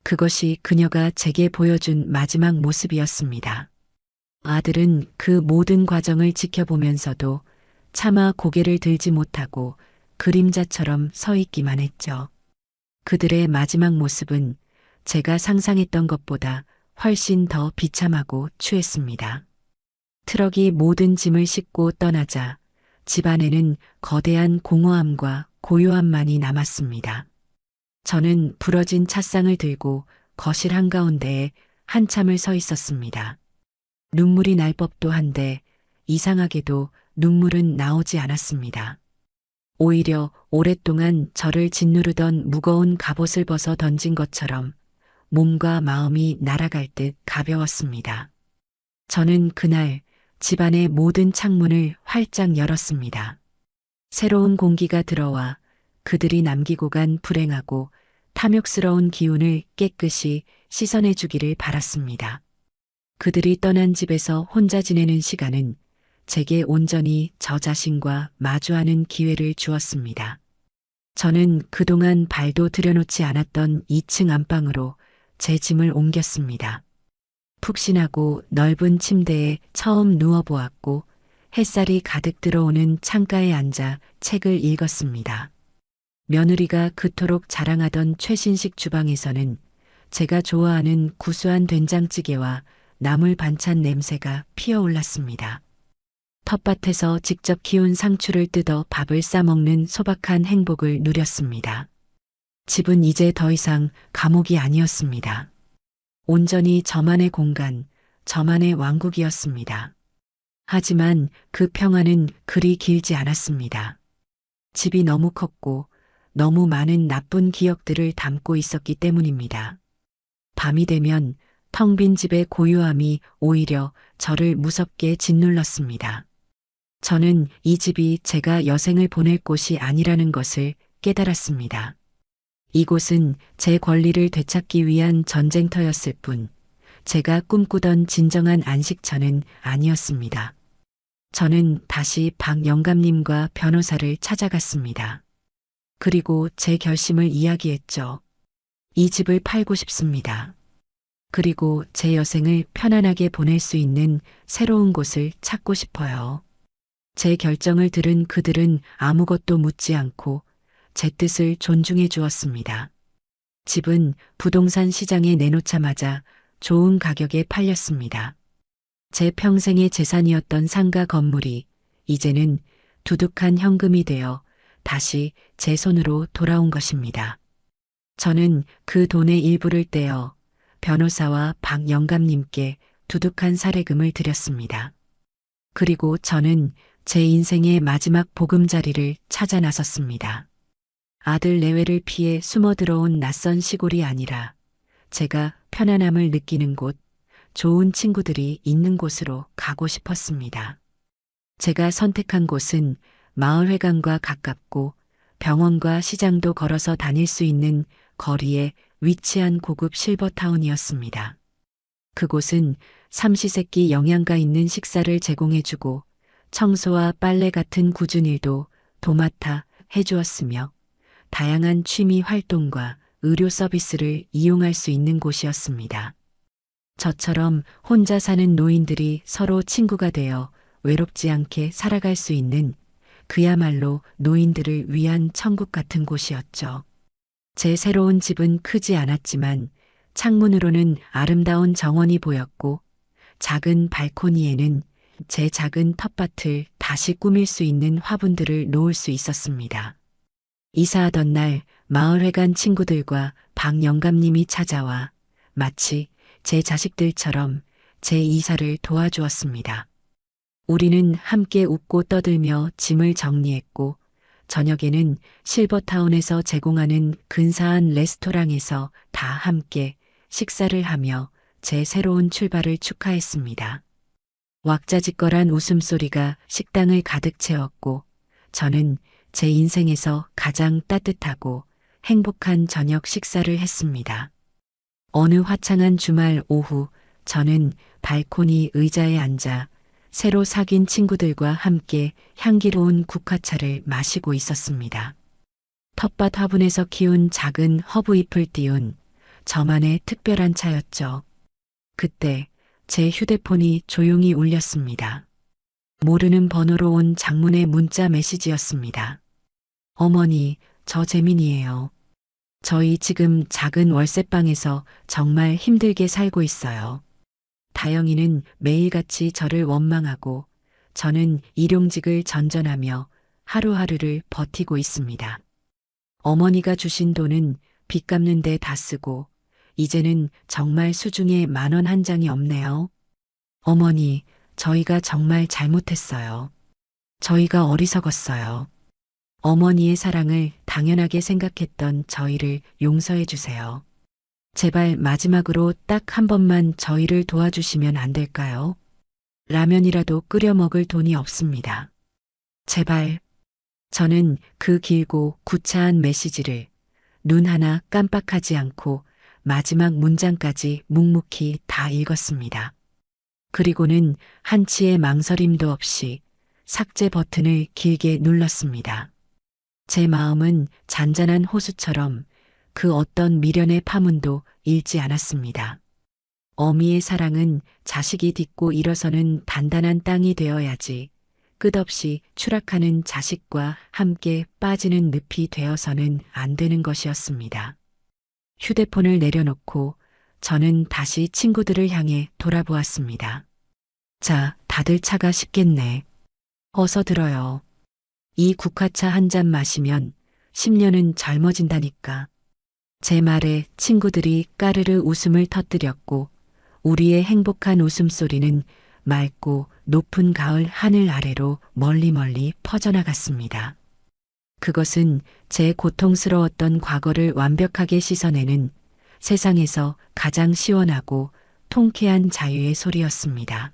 그것이 그녀가 제게 보여준 마지막 모습이었습니다. 아들은 그 모든 과정을 지켜보면서도 차마 고개를 들지 못하고 그림자처럼 서 있기만 했죠. 그들의 마지막 모습은 제가 상상했던 것보다 훨씬 더 비참하고 추했습니다. 트럭이 모든 짐을 싣고 떠나자 집 안에는 거대한 공허함과 고요함만이 남았습니다. 저는 부러진 찻상을 들고 거실 한가운데에 한참을 서 있었습니다. 눈물이 날 법도 한데 이상하게도 눈물은 나오지 않았습니다. 오히려 오랫동안 저를 짓누르던 무거운 갑옷을 벗어 던진 것처럼 몸과 마음이 날아갈 듯 가벼웠습니다. 저는 그날 집안의 모든 창문을 활짝 열었습니다. 새로운 공기가 들어와 그들이 남기고 간 불행하고 탐욕스러운 기운을 깨끗이 씻어내 주기를 바랐습니다. 그들이 떠난 집에서 혼자 지내는 시간은 제게 온전히 저 자신과 마주하는 기회를 주었습니다. 저는 그동안 발도 들여놓지 않았던 2층 안방으로 제 짐을 옮겼습니다. 푹신하고 넓은 침대에 처음 누워보았고 햇살이 가득 들어오는 창가에 앉아 책을 읽었습니다. 며느리가 그토록 자랑하던 최신식 주방에서는 제가 좋아하는 구수한 된장찌개와 나물 반찬 냄새가 피어올랐습니다. 텃밭에서 직접 키운 상추를 뜯어 밥을 싸먹는 소박한 행복을 누렸습니다. 집은 이제 더 이상 감옥이 아니었습니다. 온전히 저만의 공간, 저만의 왕국이었습니다. 하지만 그 평화는 그리 길지 않았습니다. 집이 너무 컸고 너무 많은 나쁜 기억들을 담고 있었기 때문입니다. 밤이 되면 텅 빈 집의 고요함이 오히려 저를 무섭게 짓눌렀습니다. 저는 이 집이 제가 여생을 보낼 곳이 아니라는 것을 깨달았습니다. 이곳은 제 권리를 되찾기 위한 전쟁터였을 뿐, 제가 꿈꾸던 진정한 안식처는 아니었습니다. 저는 다시 박 영감님과 변호사를 찾아갔습니다. 그리고 제 결심을 이야기했죠. 이 집을 팔고 싶습니다. 그리고 제 여생을 편안하게 보낼 수 있는 새로운 곳을 찾고 싶어요. 제 결정을 들은 그들은 아무것도 묻지 않고 제 뜻을 존중해 주었습니다. 집은 부동산 시장에 내놓자마자 좋은 가격에 팔렸습니다. 제 평생의 재산이었던 상가 건물이 이제는 두둑한 현금이 되어 다시 제 손으로 돌아온 것입니다. 저는 그 돈의 일부를 떼어 변호사와 박 영감님께 두둑한 사례금을 드렸습니다. 그리고 저는 제 인생의 마지막 보금자리를 찾아 나섰습니다. 아들 내외를 피해 숨어 들어온 낯선 시골이 아니라 제가 편안함을 느끼는 곳, 좋은 친구들이 있는 곳으로 가고 싶었습니다. 제가 선택한 곳은 마을회관과 가깝고 병원과 시장도 걸어서 다닐 수 있는 거리에 위치한 고급 실버타운이었습니다. 그곳은 삼시세끼 영양가 있는 식사를 제공해주고 청소와 빨래 같은 굳은 일도 도맡아 해주었으며 다양한 취미 활동과 의료 서비스를 이용할 수 있는 곳이었습니다. 저처럼 혼자 사는 노인들이 서로 친구가 되어 외롭지 않게 살아갈 수 있는 그야말로 노인들을 위한 천국 같은 곳이었죠. 제 새로운 집은 크지 않았지만 창문으로는 아름다운 정원이 보였고 작은 발코니에는 제 작은 텃밭을 다시 꾸밀 수 있는 화분들을 놓을 수 있었습니다. 이사하던 날 마을회관 친구들과 박 영감님이 찾아와 마치 제 자식들처럼 제 이사를 도와주었습니다. 우리는 함께 웃고 떠들며 짐을 정리했고 저녁에는 실버타운에서 제공하는 근사한 레스토랑에서 다 함께 식사를 하며 제 새로운 출발을 축하했습니다. 왁자지껄한 웃음소리가 식당을 가득 채웠고 저는 제 인생에서 가장 따뜻하고 행복한 저녁 식사를 했습니다. 어느 화창한 주말 오후 저는 발코니 의자에 앉아 새로 사귄 친구들과 함께 향기로운 국화차를 마시고 있었습니다. 텃밭 화분에서 키운 작은 허브잎을 띄운 저만의 특별한 차였죠. 그때 제 휴대폰이 조용히 울렸습니다. 모르는 번호로 온 장문의 문자 메시지였습니다. 어머니, 저 재민이에요. 저희 지금 작은 월세방에서 정말 힘들게 살고 있어요. 다영이는 매일같이 저를 원망하고 저는 일용직을 전전하며 하루하루를 버티고 있습니다. 어머니가 주신 돈은 빚 갚는 데 다 쓰고 이제는 정말 수중에 10,000원 한 장이 없네요. 어머니, 저희가 정말 잘못했어요. 저희가 어리석었어요. 어머니의 사랑을 당연하게 생각했던 저희를 용서해 주세요. 제발 마지막으로 딱 한 번만 저희를 도와주시면 안 될까요? 라면이라도 끓여 먹을 돈이 없습니다. 제발. 저는 그 길고 구차한 메시지를 눈 하나 깜빡하지 않고 마지막 문장까지 묵묵히 다 읽었습니다. 그리고는 한치의 망설임도 없이 삭제 버튼을 길게 눌렀습니다. 제 마음은 잔잔한 호수처럼 그 어떤 미련의 파문도 잃지 않았습니다. 어미의 사랑은 자식이 딛고 일어서는 단단한 땅이 되어야지 끝없이 추락하는 자식과 함께 빠지는 늪이 되어서는 안 되는 것이었습니다. 휴대폰을 내려놓고 저는 다시 친구들을 향해 돌아보았습니다. 자, 다들 차가 식겠네. 어서 들어요. 이 국화차 한 잔 마시면 10년은 젊어진다니까. 제 말에 친구들이 까르르 웃음을 터뜨렸고 우리의 행복한 웃음소리는 맑고 높은 가을 하늘 아래로 멀리 퍼져나갔습니다. 그것은 제 고통스러웠던 과거를 완벽하게 씻어내는 세상에서 가장 시원하고 통쾌한 자유의 소리였습니다.